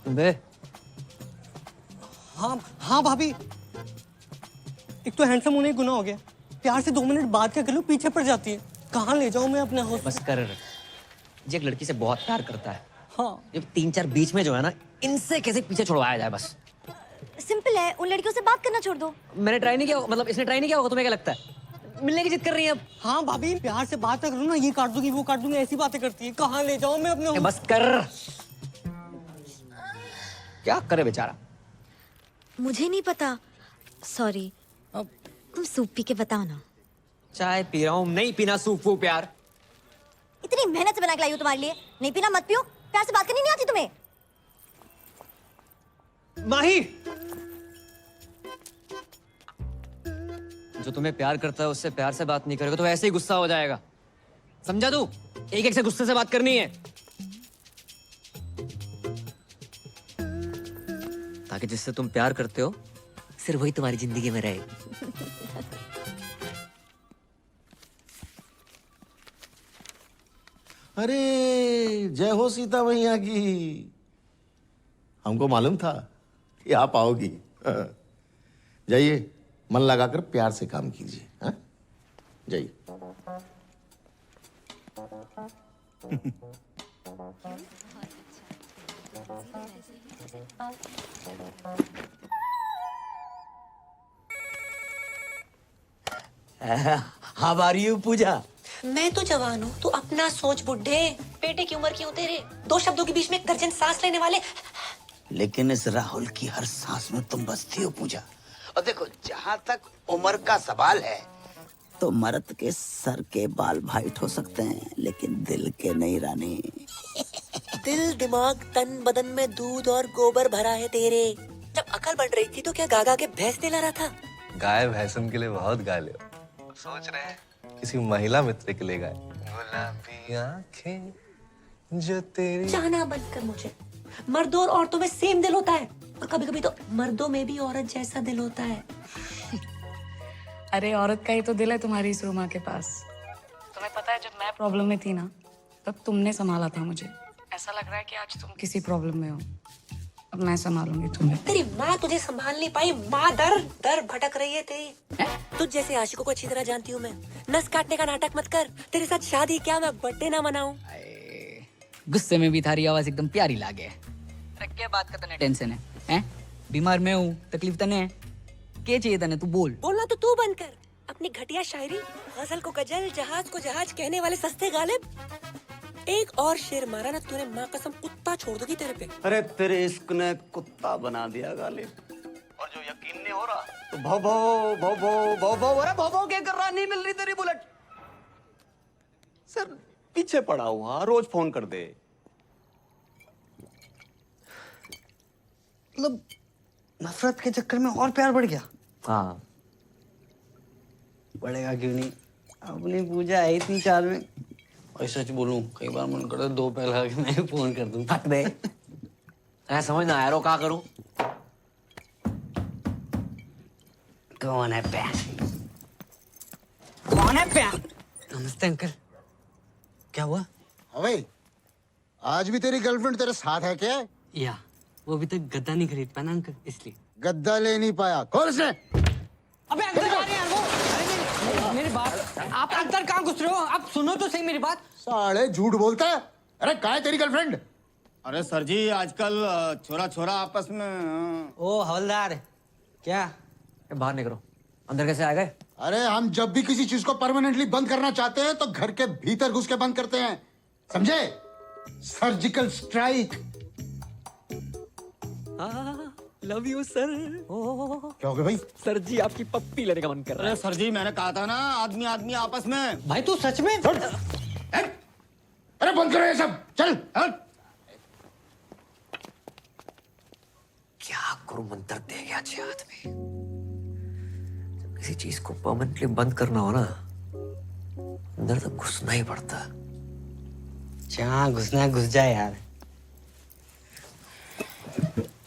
बे। हाँ हाँ भाभी, एक तो हैंडसम होने गुनाह हो गया, प्यार से 2 मिनट बात क्या कर लो पीछे पड़ जाती है। कहाँ ले जाऊँ मैं अपने हाउस? बस कर। जी एक लड़की से बहुत प्यार करता है। हाँ। जब 3-4 बीच में जो है ना, इनसे कैसे पीछे छुड़वाया जाए बस। सिंपल है, उन लड़कियों से बात करना छोड़ दो। मैंने ट्राई नहीं किया, मतलब इसने ट्राई नहीं किया होगा, तुम्हें क्या लगता है? मिलने की जिद कर रही है अब। हाँ भाभी, प्यार से बात ना करो ना, ये काट दूंगी वो काट दूंगी, ऐसी बातें करती है। कहाँ ले जाऊँ मैं अपने? बस कर। क्या करे बेचारा? मुझे नहीं पता, सॉरी। तुम सूप पी के बताओ ना। चाय पी रहा हूँ, नहीं पीना सूप वो प्यार। इतनी मेहनत से बना के लाई हूँ तुम्हारे लिए, नहीं पीना मत पियो। प्यार से बात करनी नहीं आती तुम्हें? माही, जो तुम्हें प्यार करता है उससे प्यार से बात नहीं करेगा तो ऐसे ही गुस्सा हो जाएगा। समझा तू? एक एक से गुस्से से बात करनी है, ताकि जिससे तुम प्यार करते हो सिर्फ वही तुम्हारी जिंदगी में रहे। अरे जय हो सीता मैया की। हमको मालूम था कि आप आओगी। जाइए, मन लगाकर प्यार से काम कीजिए। हाँ? जाइए। हाउ आर यू पूजा? मैं तो जवान हूँ, तू अपना सोच बुड्ढे। बेटे की उम्र की हो तेरे, दो शब्दों के बीच में एक दर्जन सांस लेने वाले। लेकिन इस राहुल की हर सांस में तुम बसती हो पूजा। और देखो, जहाँ तक उम्र का सवाल है तो मर्द के सर के बाल वाइट हो सकते हैं, लेकिन दिल के नहीं रानी। दिल दिमाग तन बदन में दूध और गोबर भरा है तेरे। जब अकल बन रही थी तो क्या गागा के भैंस दिला रहा था? गाय भैंसन के लिए बहुत गा ले। सोच रहे हैं किसी महिला मित्र के लिए गाए। गुलाबी आंखें जो तेरी। जाना बंद कर मुझे। मर्दों और औरतों में सेम दिल होता है, और कभी कभी तो मर्दों में भी औरत जैसा दिल होता है। अरे औरत का ही तो दिल है तुम्हारी इस रूमा के पास। तुम्हें पता है जब मैं प्रॉब्लम में थी ना, तब तुमने संभाला था मुझे। ऐसा लग रहा है कि आज तुम किसी प्रॉब्लम में हो, अब मैं संभालूंगी तुम्हें। तेरी माँ तुझे संभाल नहीं पाई, माँ दर दर भटक रही है तेरी। तुझ जैसे आशिकों को अच्छी तरह जानती हूँ मैं। नस काटने का नाटक मत कर। तेरे साथ शादी क्या मैं बर्थडे ना मनाऊं? गुस्से में भी थारी आवाज एकदम प्यारी लागे। क्या बात का तने टेंशन है? हैं? बीमार मैं हूँ, तकलीफ तने है। क्या चाहिए तने, तू बोल। बोलना तो तू बंद कर। अपनी घटिया शायरी, गजल को गजल, जहाज को जहाज कहने वाले सस्ते गालिब। एक और शेर मारा ना तूने, माँ कसम कुत्ता छोड़ दूंगी तेरे पे। अरे तेरे इश्क ने कुत्ता बना दिया गालिब। और जो यकीन नहीं हो रहा तो भो भो भो भो भो भो। अरे भो भो क्या कर रहा? नहीं मिल रही तेरी बुलेट। सर पीछे पड़ा हुआ, रोज फोन कर दे। मतलब नफरत के चक्कर में और प्यार बढ़ गया। हाँ, बढ़ेगा क्यों नहीं? अपनी पूजा है इतनी चार में। और सच बोलूं, कई बार मन करता है दो पैर लगा के मैं फोन कर दूं। फक दे। ऐसा समझ ना आया रो क्या करूं? कौन है प्यार? कौन है प्यार? नमस्ते अंकल, क्या हुआ? अबे, आज भी तेरी गर्लफ्रेंड तेरे साथ है क्या? या वो अभी तक गद्दा नहीं खरीद पाया ना अंकल, इसलिए। गद्दा ले नहीं पाया। खोल इसे। अबे अंदर जा रहे हैं वो। अरे मेरी बात, आप अंदर कहाँ घुस रहे हो? आप सुनो तो सही मेरी बात। साले झूठ बोलता है। अरे कहाँ है तेरी गर्लफ्रेंड? अरे सर जी, आजकल छोरा छोरा आपस में। ओ हवलदार, क्या बाहर निकलो। अंदर कैसे आ गए? अरे हम जब भी किसी चीज को परमानेंटली बंद करना चाहते हैं तो घर के भीतर घुस के बंद करते हैं, समझे? Surgical strike. Love you sir. क्या हो गया भाई? सर जी आपकी पप्पी लेने का मन कर रहा है। अरे सर जी, मैंने कहा था ना, आदमी आदमी आपस में। भाई तू सच में? अरे बंद करो ये सब, चल। क्या गुरु मंत्र दे गया अच्छे हाथ में। जब किसी चीज को परमानेंटली बंद करना हो ना, अंदर तक घुसना ही पड़ता। जहाँ घुसना है घुस जाए यार।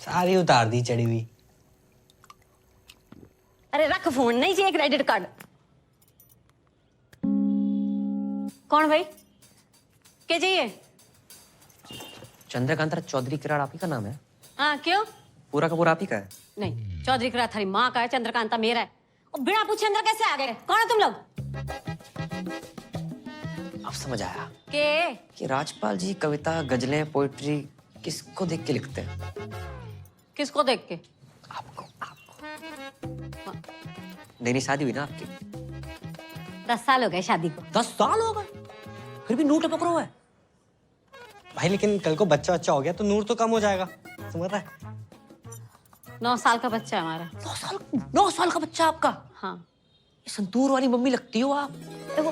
सारी उतार दी चढ़ी हुई। अरे रख फोन, नहीं चाहिए क्रेडिट कार्ड। कौन भाई? क्या चाहिए? चंद्रकांता चौधरी किराड़ आप ही का नाम है? हाँ क्यों? पूरा का पूरा आप ही का है? नहीं, चौधरी किराड़ थारी माँ का है, चंद्रकांता मेरा है। और बिना पूछे अंदर कैसे आ गए? कौन है तुम लोग? अब समझ आया के? कि राजपाल जी कविता, गजलें, पोइट्री किसको देख के लिखते हैं? किसको देख के? आपको। नई नई शादी हुई ना आपकी? 10 साल हो गए शादी को। 10 साल हो गए, फिर भी नूर टपक रहा है। भाई लेकिन कल को बच्चा अच्छा हो गया तो नूर तो कम हो जाएगा, समझ रहा है? 9 साल का बच्चा है हमारा। 9 साल का बच्चा आपका? हाँ। ये संतूर वाली मम्मी लगती हो आप। देखो,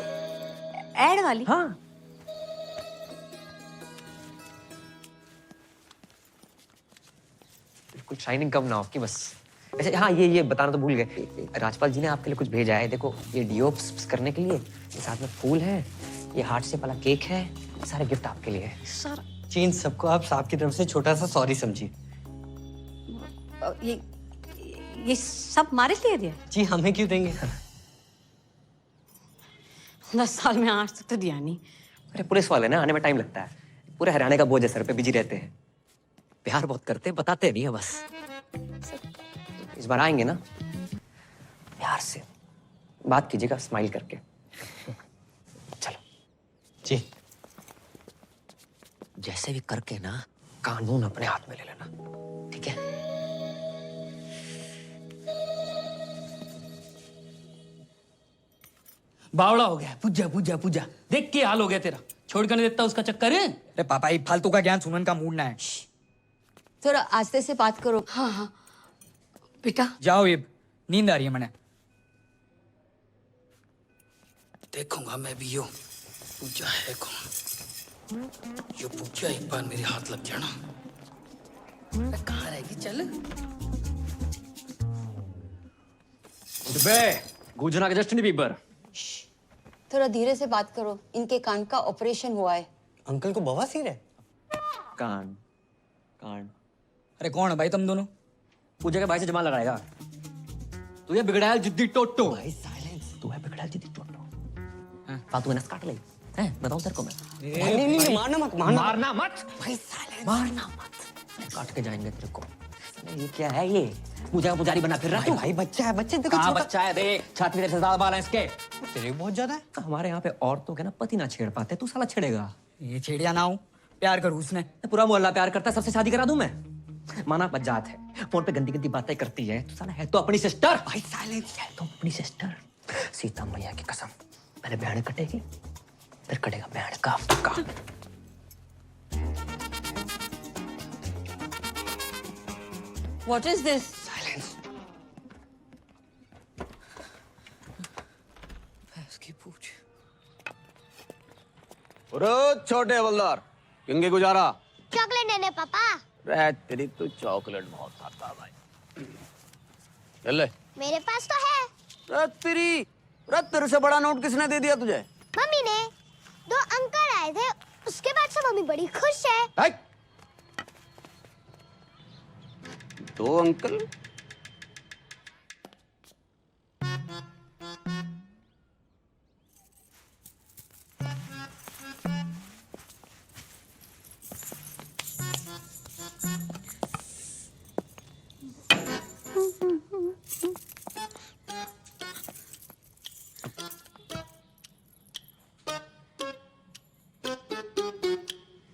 ऐड वाली? हाँ। बिल्कुल शाइनिंग कम ना हो आपकी बस। वैसे हाँ, ये बताना तो भूल गए, राजपाल जी ने आपके लिए कुछ भेजा है। देखो, ये डिओप्स करने के लिए, ये साथ में फूल है, ये हार्ट शेप वाला केक है, सारे गिफ्ट आपके लिए है। सर चीन सबको आप साहब की तरफ से छोटा सा सॉरी समझिए। ये सब हमारे लिए दिया? जी हमें क्यों देंगे? 10 साल में आज तक तो दिया नहीं। अरे पुलिस वाले ना, आने में टाइम लगता है। पूरे हरियाणा का बोझ है सर पे, बिजी रहते हैं। प्यार बहुत करते हैं, बताते नहीं है बस। इस बार आएंगे ना, प्यार से बात कीजिएगा, स्माइल करके। चलो जी। जैसे भी करके ना कानून अपने हाथ में ले लेना, ठीक है? बावड़ा हो गया। पूजा पूजा पूजा, देख के हाल हो गया तेरा। छोड़ कर नहीं देता उसका चक्कर है। अरे पापा, ये फालतू का ज्ञान सुनने का मूड ना है। थोड़ा आस्ते से बात करो। हाँ हाँ बेटा जाओ, ये नींद आ रही है मैंने। देखूंगा मैं भी यो पूजा है कौन। यो पूजा एक बार मेरे हाथ लग जाना, कहाँ रहेगी। चल बे गुजना के जस्टिन बीबर। थोड़ा धीरे से बात करो, इनके कान का ऑपरेशन हुआ है। अंकल को बवासीर है। कान कान। अरे कौन है भाई तुम दोनों? पूजा के भाई से जमा लगाएगा। तू ये बिगड़ायल जिद्दी टोटो। भाई साइलेंस। तू है बिगड़ायल जिद्दी टोटो। फालतू नस काट ले हैं, बताऊं तेरे को मैं। नहीं, मारना मत, मारना मत भाई साइलेंस। मारना मत, काट के जाएंगे तेरे को। ये क्या है ये? पूजा का पुजारी बना फिर रहा तू? भाई बच्चा है, बच्चे देखो। कहाँ बच्चा है? देख छाती में ज्यादा बाल है इसके। तेरे बहुत ज्यादा है। हमारे यहाँ पे औरतों के ना पति ना छेड़ पाते, तू साला छेड़ेगा। ये छेड़िया ना हो, प्यार करूँ उसने। पूरा मोहल्ला प्यार करता है, सबसे शादी करा दूं मैं। माना बजात है, फोन पे गंदी गंदी बातें करती है, तू साला है तो अपनी सिस्टर। भाई साइलेंस। है तो अपनी सिस्टर। सीता मैया की कसम, पहले बहन कटेगी फिर कटेगा बहन का। What is this? साइलेंस। इसकी पूछ। छोटे हवलदार, किंगे गुजारा। चॉकलेट देने पापा। रे तेरी तो चॉकलेट बहुत खाता भाई। चल ले। मेरे पास तो है। तेरे से बड़ा नोट किसने दे दिया तुझे? मम्मी ने। 2 अंकल आए थे, उसके बाद से मम्मी बड़ी खुश है। 2 अंकल?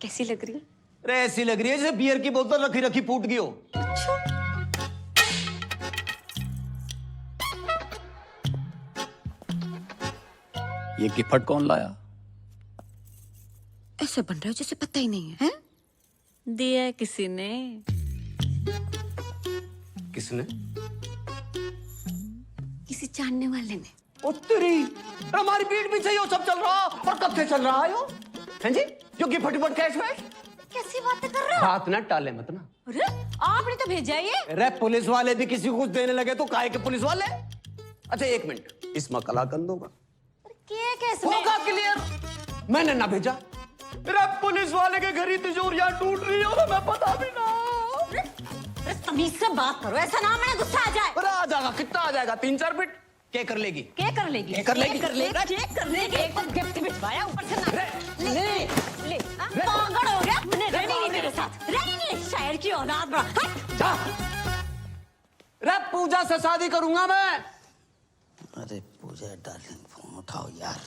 कैसी लग रही है? अरे ऐसी लग रही है जैसे बियर की बोतल रखी रखी फूट गई हो। ये गिफ्ट कौन लाया? ऐसे बन रहा है जैसे पता ही नहीं है। दिया है किसी ने। किसने? किसी जानने वाले ने। ओ तेरी, हमारी पीठ पीछे ये सब चल रहा और कब से चल रहा है यो? हैं जी? जो गिफ्ट कैश वैश? कैसी बातें कर रहे हो? बात ना टाले मत ना। अरे आपने तो भेजा है ये। अरे पुलिस वाले भी किसी को कुछ देने लगे तो काहे के पुलिस वाले? अच्छा एक मिनट, इसमें कलाकंद होगा? होगा क्लियर। मैंने ना भेजा। अरे पुलिस वाले के घर ही तिजोरियां टूट रही हो, मैं पता भी ना। अरे तमीज से बात करो, ऐसा ना मैंने गुस्सा आ जाए। अरे आ जाएगा, कितना आ जाएगा? 3-4 बिट क्या कर लेगी? क्या कर लेगी? क्या कर लेगी? चेक कर लेगी। एक बार गिफ्ट भिजवाया, ऊपर से ना ले पागल हो गया। मैंने रहनी नहीं तेरे साथ, रहनी नहीं। शायर की औलाद बड़ा। जा। रे पूजा से शादी करूंगा मैं। अरे पूजा डार्लिंग, फोन उठाओ यार।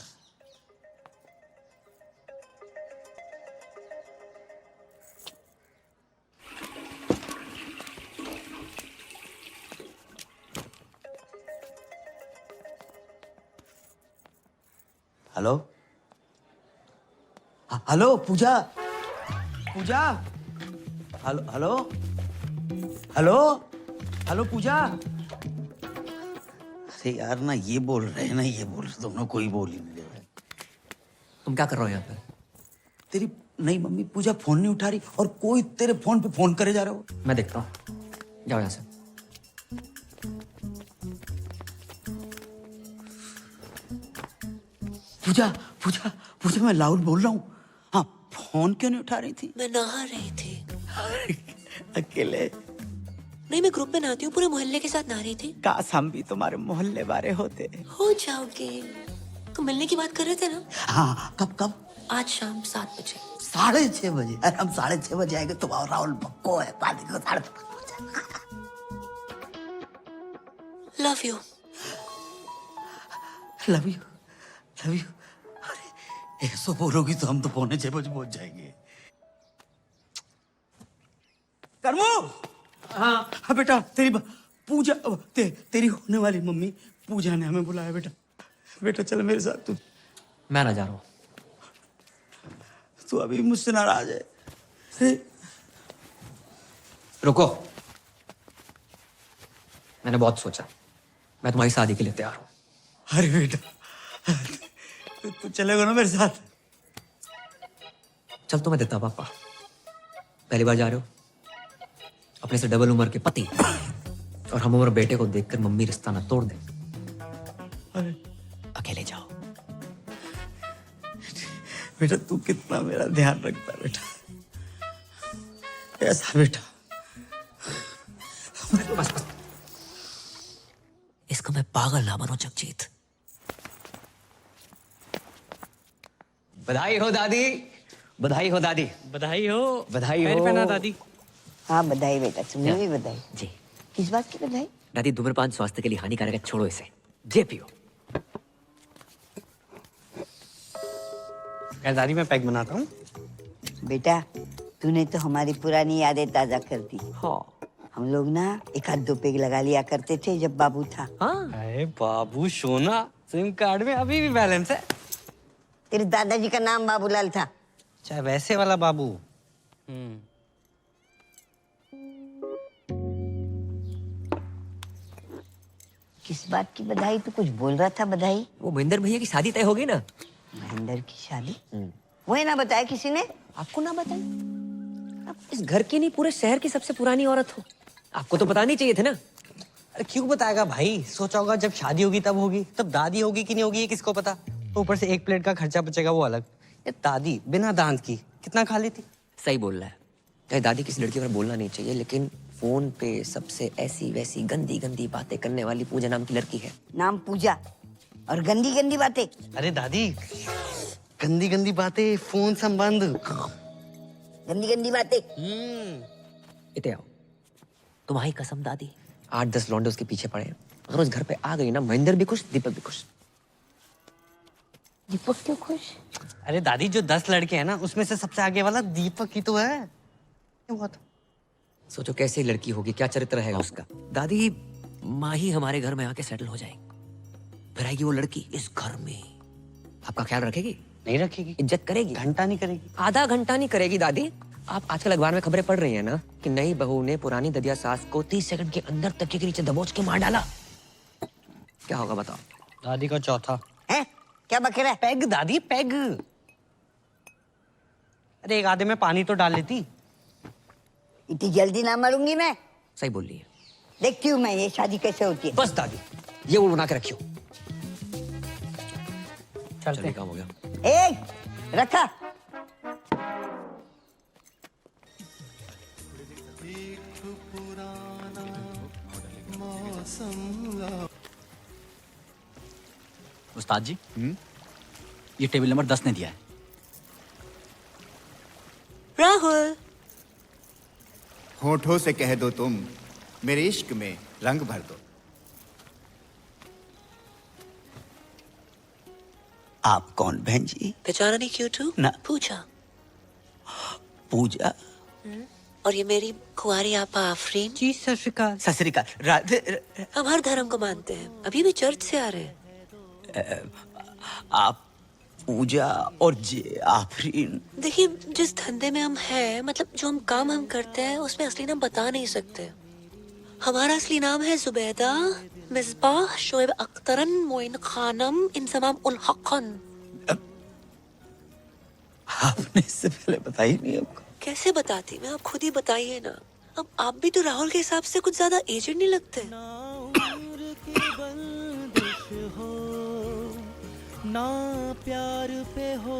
हेलो हेलो पूजा, पूजा, हेलो हेलो हेलो हेलो पूजा। अरे यार ना ये बोल रहे हैं ना ये बोल रहे, दोनों कोई बोल ही नहीं रहे। तुम क्या कर रहे हो यहाँ पे? तेरी नहीं मम्मी पूजा फोन नहीं उठा रही और कोई तेरे फोन पे फोन करे जा रहे हो। मैं देखता हूँ, जाओ यहाँ से। पूजा पूजा पूजा मैं लाउड बोल रहा हूँ। हाँ फोन क्यों नहीं उठा रही थी? मैं नहा रही थी। अकेले? नहीं, मैं ग्रुप में नहाती हूँ, पूरे मोहल्ले के साथ नहा रही थी। काश हम भी तुम्हारे मोहल्ले वाले होते। हो जाओगे। तो मिलने की बात कर रहे थे ना? हाँ कब कब? आज शाम 7 बजे। 6:30 बजे? अरे हम 6:30 बजे आएंगे, तुम और राहुल पक्को है। पार्टी को 5:30 बजे। Love you. Love you love you. अरे ऐसा बोलोगी तो हम तो 6:45 बजे पहुंच जाएंगे। करमू। हाँ बेटा, तेरी पूजा तेरी होने वाली मम्मी पूजा ने हमें बुलाया बेटा। बेटा चल मेरे साथ। तू मैं ना जा रहा हूँ। तू अभी मुझसे नाराज है। रुको, मैंने बहुत सोचा, मैं तुम्हारी शादी के लिए तैयार हूँ। अरे बेटा, तू चलेगा ना मेरे साथ? चल तो मैं देता पापा। पहली बार जा रहे हो, अपने से डबल उम्र के पति और हम उम्र बेटे को देखकर मम्मी रिश्ता ना तोड़ दे। अरे अकेले जाओ। बेटा तू कितना मेरा ध्यान रखता है बेटा, ऐसा बेटा। बस बस, इसको मैं पागल ना बनो जगजीत। बधाई हो दादी, बधाई हो दादी, बधाई हो, बधाई हो। पैर पहना दादी। हाँ बधाई बेटा, तुम्हें भी बधाई। जी। किस बात की बधाई? दादी धूम्रपान स्वास्थ्य के लिए हानिकारक है, छोड़ो इसे, जे पियो। दादी मैं पैक बनाता हूँ। बेटा तूने तो हमारी पुरानी यादें ताजा कर दी। हाँ। हम लोग ना एक आध 2 पेग लगा लिया करते थे जब बाबू था। हाँ। अरे बाबू सोना, सिम कार्ड में अभी भी बैलेंस है। तेरे दादाजी का नाम बाबूलाल था। चाहे वैसे वाला बाबू। किस बात की बधाई? तू कुछ बोल रहा था बधाई? वो महेंद्र भैया की शादी तय हो गई ना। महेंद्र की शादी? वही ना बताया किसी ने? आपको ना बताया? आप इस घर की नहीं पूरे शहर की सबसे पुरानी औरत हो, आपको तो बतानी चाहिए थे ना। अरे क्यों बताएगा भाई, सोचा होगा जब शादी होगी तब होगी, तब दादी होगी कि नहीं होगी ये किसको पता। ऊपर से 1 प्लेट का खर्चा बचेगा वो अलग। ये दादी बिना दांत की कितना खा लेती। सही बोल रहा है, चाहे दादी किसी लड़की पर बोलना नहीं चाहिए, लेकिन फोन पे सबसे ऐसी वैसी गंदी गंदी बातें करने वाली पूजा नाम की लड़की है। नाम पूजा और गंदी गंदी बातें। अरे दादी, गंदी गंदी बातें, फोन संबंध, गंदी गंदी बातें। इते आओ, तुम्हारी कसम दादी, 8-10 लौंडे उसके पीछे पड़े हैं। अगर उस घर पे आ गई ना, महेंद्र भी खुश, दीपक भी खुश। दीपक क्यों खुश? अरे दादी जो 10 लड़के हैं ना, उसमें से सबसे आगे वाला दीपक ही तो है। क्यों हुआ था? सोचो कैसी लड़की होगी, क्या चरित्र रहेगा उसका। दादी माँ ही हमारे घर में आके सेटल हो जाएगी, फिर आएगी वो लड़की इस घर में, आपका ख्याल रखेगी? नहीं रखेगी। इज्जत करेगी? घंटा नहीं करेगी। आधा घंटा नहीं करेगी दादी। आप आजकल अखबार में खबरें पढ़ रही हैं ना कि नई बहू ने पुरानी ददिया सास को 30 सेकंड के अंदर तकिए के नीचे दबोच के मार डाला। क्या होगा बताओ? दादी का चौथा है। क्या बक रहा है? पैग दादी, पैग। अरे एक आधे में पानी तो डाल लेती। इतनी जल्दी ना मरूंगी मैं। सही बोल रही है। देखती हूँ मैं ये शादी कैसे होती है। बस दादी, ये वो बना के रखियो। चलते काम हो गया। रखा। उस्ताद जी, ये टेबल नंबर 10 ने दिया है। राहुल, होठों से कह दो तुम, मेरे इश्क में रंग भर दो। आप कौन बहन जी? पहचाना नहीं क्यों तू? ना। पूजा। पूजा? और ये मेरी कुंवारी आपा आफरीन। जी सत श्री अकाल। सत श्री अकाल। राधे। हम हर धर्म को मानते हैं, अभी भी चर्च से आ रहे हैं। आप पूजा और जे आफरीन। देखिए, जिस धंधे में हम हैं, मतलब जो हम काम हम करते हैं, उसमें असली नाम बता नहीं सकते। हमारा असली नाम है जुबैदा मिसबाह शोएब अख्तरन मोइन खानम इंसमाम उल हक़न। आपने इससे पहले बताई नहीं हमको? कैसे बताती मैं, आप खुद ही बताइए ना। अब आप भी तो राहुल के हिसाब से कुछ ज्यादा एजेड नहीं लगते। ना प्यार पे हो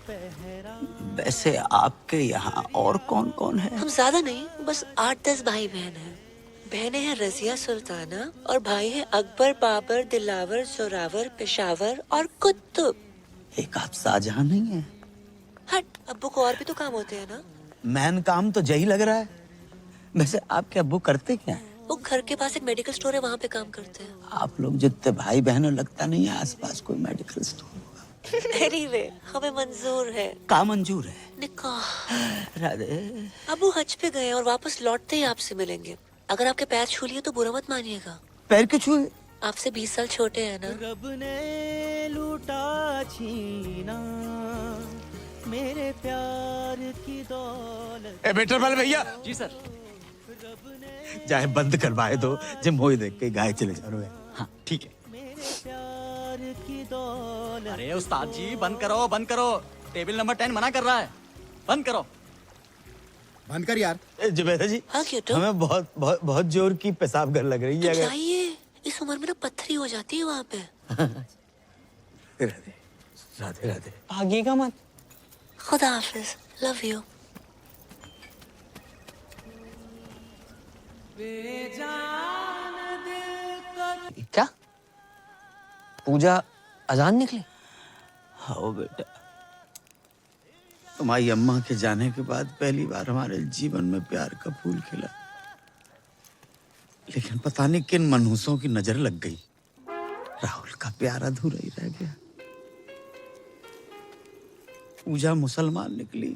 पहरा। वैसे आपके यहाँ और कौन कौन है? हम ज्यादा नहीं, बस 8-10 भाई बहन हैं। बहनें हैं रजिया सुल्ताना और भाई हैं अकबर, बाबर, दिलावर, जोरावर, पेशावर और कुतुब। एक आप शाहजहां नहीं है? हट, अब्बू को और भी तो काम होते हैं ना। मैन काम तो यही लग रहा है। वैसे आपके अब्बू करते क्या है? वो घर के पास एक मेडिकल स्टोर है, वहाँ पे काम करते हैं। आप लोग जितने भाई बहनों लगता नहीं है आसपास कोई मेडिकल स्टोर होगा। एनीवे हमें मंजूर है। का मंजूर है? निकाह। राधे अबू हज पे गए और वापस लौटते ही आपसे मिलेंगे। अगर आपके पैर छू लिए तो बुरा मत मानिएगा। पैर क्यों छुए? आपसे 20 साल छोटे हैं ना। रब ने लूटा छीना मेरे प्यार की दौलत। ए बेटर वाले भैया। जी सर। चाहे बंद करवाए दो जब मोई देख के गाय चले जा रहे हैं। हाँ ठीक है। अरे उस्ताद जी बंद करो। टेबल नंबर 10 मना कर रहा है, बंद करो। बंद कर यार। जुबैदा जी। हाँ क्यों? हमें बहुत बहुत बहुत जोर की पेशाब घर लग रही है। तो जाइए, इस उम्र में ना पत्थरी हो जाती है वहाँ पे। राधे राधे राधे। भागिएगा मत। खुदा हाफिज, लव यू। क्या पूजा अजान निकली? हाँ बेटा, तुम्हारी अम्मा के जाने के बाद पहली बार हमारे जीवन में प्यार का फूल खिला। लेकिन पता नहीं किन मनहूसों की नजर लग गई, राहुल का प्यार अधूरा ही रह गया। पूजा मुसलमान निकली,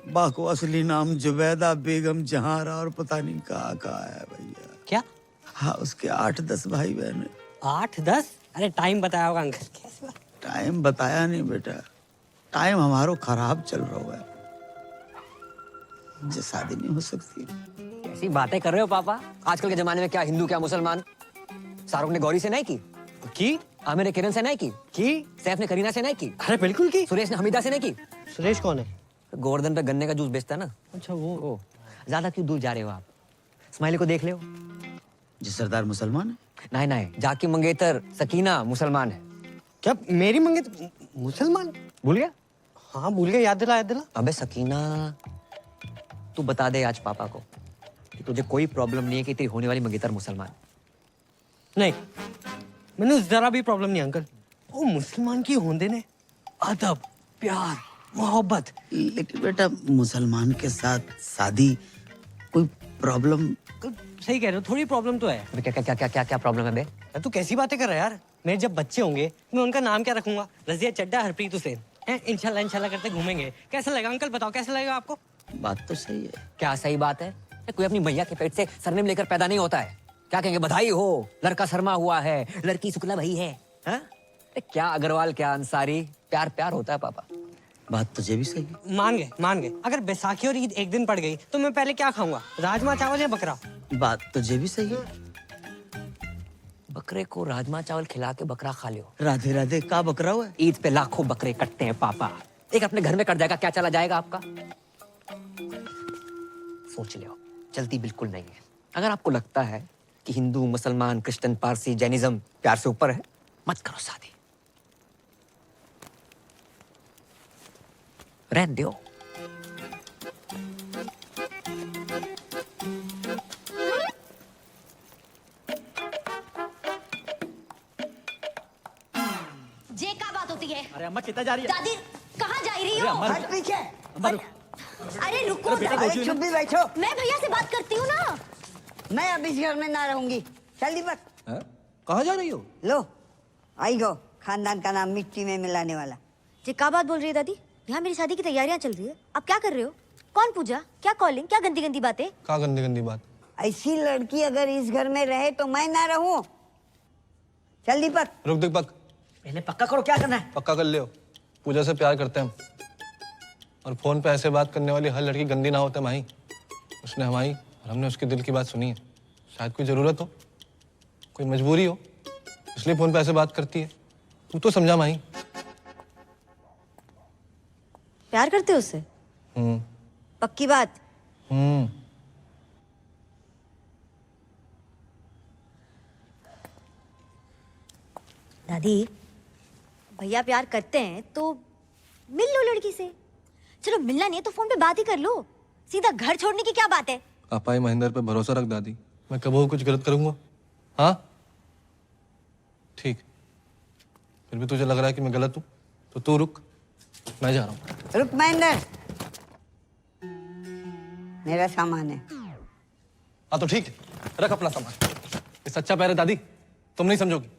बा को असली नाम जुबैदा बेगम जहारा और पता नहीं कहाँ है भैया। क्या? हाँ, उसके 8-10 भाई बहन। 8-10? अरे टाइम बताया होगा अंकल। कैसे बात? टाइम बताया नहीं बेटा, टाइम हमारो खराब चल रहा है। मुझे शादी नहीं हो सकती। कैसी बातें कर रहे हो पापा? आजकल के जमाने में क्या हिंदू क्या मुसलमान। शाहरुख ने गौरी से नहीं की? आमिर ने किरण से नहीं की? सैफ ने करीना से नहीं की? अरे बिल्कुल की। सुरेश ने हमीदा से नहीं की? सुरेश कौन है? गोवर्धन पे गन्ने का जूस बेचता है ना। अच्छा वो। ज्यादा क्यों दूर जा रहे हो आप? स्माइली को देख ले हो। जी सरदार मुसलमान है? नहीं, जाकी मंगेतर सकीना मुसलमान है। क्या मेरी मंगेतर मुसलमान? भूल गया? हाँ भूल गया, याद दिला। अबे सकीना, तू बता दे आज पापा को कि तुझे कोई प्रॉब्लम नहीं है कि तेरी होने वाली मंगेतर मुसलमान। नहीं, मैंने जरा भी प्रॉब्लम नहीं अंकल। वो मुसलमान की होंदे ने अदब, प्यार, मोहब्बत। लेकिन बेटा मुसलमान के साथ शादी कोई प्रॉब्लम? सही कह रहे हो, थोड़ी प्रॉब्लम तो है। क्या प्रॉब्लम है बे? तू कैसी बातें कर रहा है यार? मेरे जब बच्चे होंगे मैं उनका नाम क्या रखूंगा? रजिया चड्डा, हरप्रीत हुसैन। इंशाल्लाह करते घूमेंगे। कैसा लगेगा अंकल? बताओ कैसा लगेगा आपको? बात तो सही है। क्या सही बात है? कोई अपनी मैया के पेट से सरनेम लेकर पैदा नहीं होता है। क्या कहेंगे? बधाई हो, लड़का शर्मा हुआ है, लड़की शुक्ला भाई है। हाँ? क्या अग्रवाल, क्या अंसारी, प्यार होता है पापा। बात तुझे भी सही है। मान गए। अगर बैसाखी और ईद एक दिन पड़ गई तो मैं पहले क्या खाऊंगा? राजमा चावल या बकरा? बात तुझे भी सही है। बकरे को राजमा चावल खिला के बकरा खा लियो। राधे राधे का बकरा हुआ है? ईद पे लाखों बकरे कटते हैं पापा, एक अपने घर में कट जाएगा, क्या चला जाएगा आपका? सोच लियो, जल्दी बिल्कुल नहीं है। अगर आपको लगता है कि हिंदू, मुसलमान, क्रिश्चियन, पारसी, जैनिज्म प्यार से ऊपर है, मत करो शादी, रहने दो। जे का बात होती है? अरे अम्मा कितना जा रही है? दादी कहाँ जा रही अरे हो? अम्मा रुको। हट पीछे। अरे रुको, अरे बेटा, अरे चुप भी बैठो। मैं भैया से बात करती हूँ ना। मैं अब इस घर में ना रहूंगी। चल दीपक। कहाँ जा रही हो? लो आई गो, खानदान का नाम मिट्टी में मिलाने वाला। जे का बात बोल रही है दादी? यहाँ मेरी शादी की तैयारियां चल रही है, आप क्या कर रहे हो? कौन पूजा, क्या कॉलिंग, क्या गंदी गंदी बातें? क्या गंदी गंदी बात? ऐसी लड़की अगर इस घर में रहे तो मैं ना रहूं। चल दीपक। रुक दीपक, पहले पक्का करो क्या करना है। पक्का कर लियो, पूजा से प्यार करते हैं हम, और फोन पे ऐसे बात करने वाली हर लड़की गंदी ना होते माही। उसने हमारी और हमने उसके दिल की बात सुनी है। शायद कोई जरूरत हो, कोई मजबूरी हो, इसलिए फोन पे ऐसे बात करती है। तू तो समझा माही। प्यार करते हो उससे? पक्की बात? दादी भैया प्यार करते हैं तो मिल लो लड़की से। चलो मिलना नहीं है तो फोन पे बात ही कर लो, सीधा घर छोड़ने की क्या बात है? पापा महेंद्र पे भरोसा रख दादी, मैं कभी कुछ गलत करूंगा? हाँ ठीक, फिर भी तुझे लग रहा है कि मैं गलत हूँ तो तू रुक, मैं जा रहा हूँ। रुक महेंद्र, मेरा सामान है। हाँ तो ठीक है, रख अपना सामान। ये सच्चा प्यार है दादी, तुम नहीं समझोगी।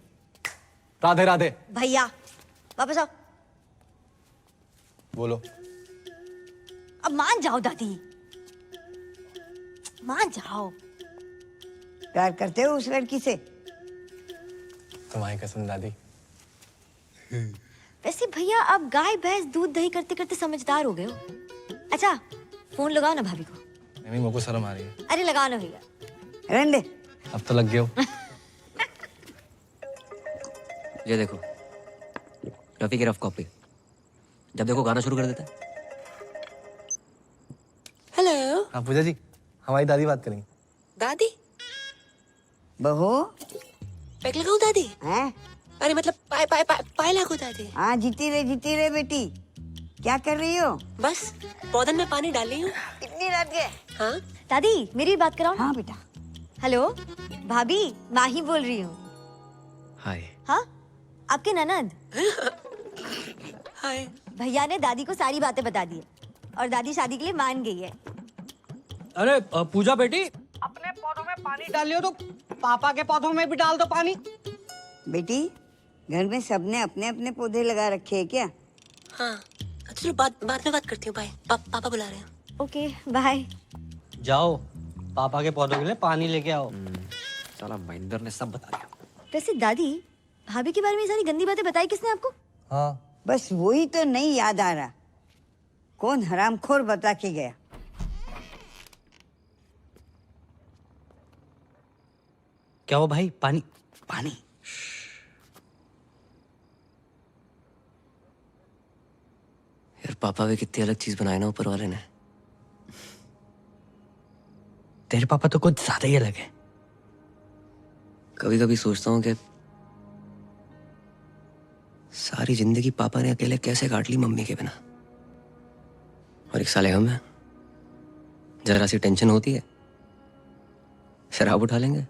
राधे राधे। भैया वापस आओ। बोलो। अब मान जाओ दादी, मान जाओ। प्यार करते हो उस लड़की से? तुम्हारी कसम दादी। वैसे भैया आप गाय भैंस दूध दही करते करते समझदार हो गए हो। अच्छा फोन लगाओ ना भाभी को। नहीं मेरे को शर्म आ रही है। अरे लगाओ ना भैया। रहने दे। अब तो लग गए हो। ये देखो रफी की रफ कॉपी, जब देखो गाना शुरू कर देता है। हेलो। हाँ पूजा जी, हमारी दादी बात करेंगी। दादी? बहू पैक लगाऊं दादी? हैं? अरे मतलब पाए लागू दादी। हाँ जीती रहे बेटी। क्या कर रही हो? बस पौधन में पानी डाल रही हूँ। इतनी रात के? हाँ दादी मेरी बात कराओ। हाँ बेटा। हेलो भाभी, माही बोल रही हूँ। हाय। हाँ आपके ननद। हाय। भैया ने दादी को सारी बातें बता दी है और दादी शादी के लिए मान गई है। अरे पूजा बेटी, अपने पौधों में पानी डाल लियो तो पापा के पौधों में भी डाल दो पानी। बेटी घर में सबने अपने अपने पौधे लगा रखे हैं क्या? हाँ चलो बाद में बात करती हूँ। बाय। पापा बुला रहे हैं। Okay bye. जाओ पापा के पौधों के लिए पानी लेके आओ। साला महेंद्र ने सब बता दिया। वैसे दादी भाभी के बारे में ये सारी गंदी बातें बताई किसने आपको? हाँ बस वही तो नहीं याद आ रहा, कौन हरामखोर बता के गया। क्या हो भाई? पानी पानी। यार पापा भी कितनी अलग चीज बनाई ना ऊपर वाले ने। तेरे पापा तो कुछ ज्यादा ही अलग है। कभी कभी सोचता हूँ कि सारी जिंदगी पापा ने अकेले कैसे काट ली मम्मी के बिना। और एक साले हम हैं, जरा सी टेंशन होती है शराब उठा लेंगे।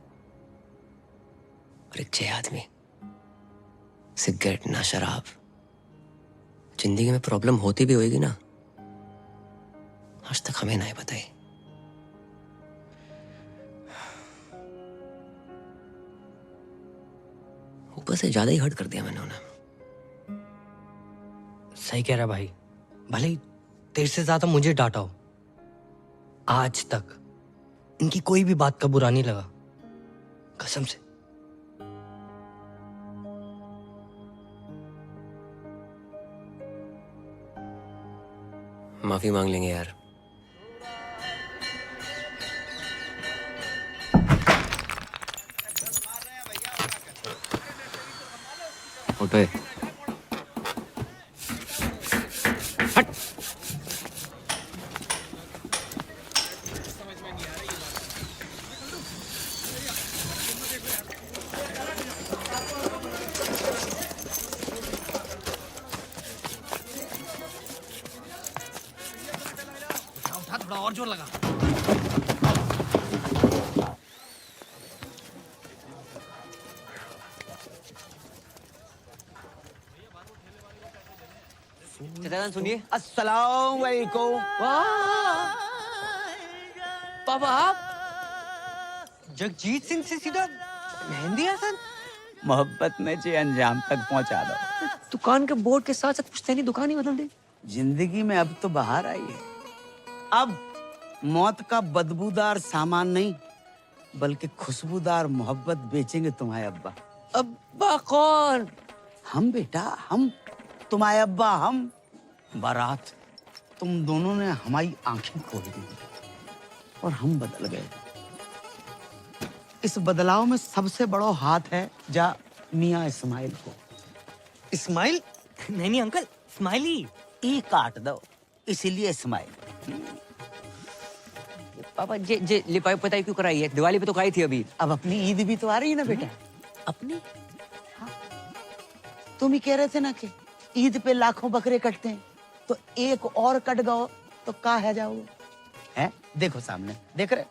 और एक 6 आदमी, सिगरेट ना शराब। जिंदगी में प्रॉब्लम होती भी होगी ना, आज तक हमें नहीं बताई। ऊपर से ज्यादा ही हर्ट कर दिया मैंने उन्हें। सही कह रहा भाई, भले ही तेरे से ज्यादा मुझे डांटा हो, आज तक इनकी कोई भी बात का बुरा नहीं लगा, कसम से। माफी मांग लेंगे यार। उठे। हट। उठा, थोड़ा और जोर लगा। सुनिए। अस्सलाम वालेकुम। पापा आप जगजीत सिंह से सीधा मेहंदी हसन? मोहब्बत में जे अंजाम तक पहुंचा दो। दुकान के बोर्ड के साथ साथ पुश्तैनी दुकान ही बदल दी। जिंदगी में अब तो बाहर आई है। अब मौत का बदबूदार सामान नहीं, बल्कि खुशबूदार मोहब्बत बेचेंगे तुम्हारे अब्बा। अब्बा कौन? हम बेटा, हम तुम्हारे अब्बा। हम बारात, तुम दोनों ने हमारी आंखें खोल दी और हम बदल गए। इस बदलाव में सबसे बड़ा हाथ है जा मियाँ इस्माइल को। इस्माइल? नहीं अंकल, स्माइली। ई काट दो, इसीलिए इस्माइल। पापा जे लिपाई पताई क्यों कराई है? दिवाली पे तो कराई थी अभी। अब अपनी ईद भी तो आ रही है ना बेटा। अपनी? तुम ही कह रहे थे ना कि ईद पे लाखों बकरे कटते हैं, तो एक और कट गओ तो का है जाओगे? हैं? देखो सामने, देख रहे?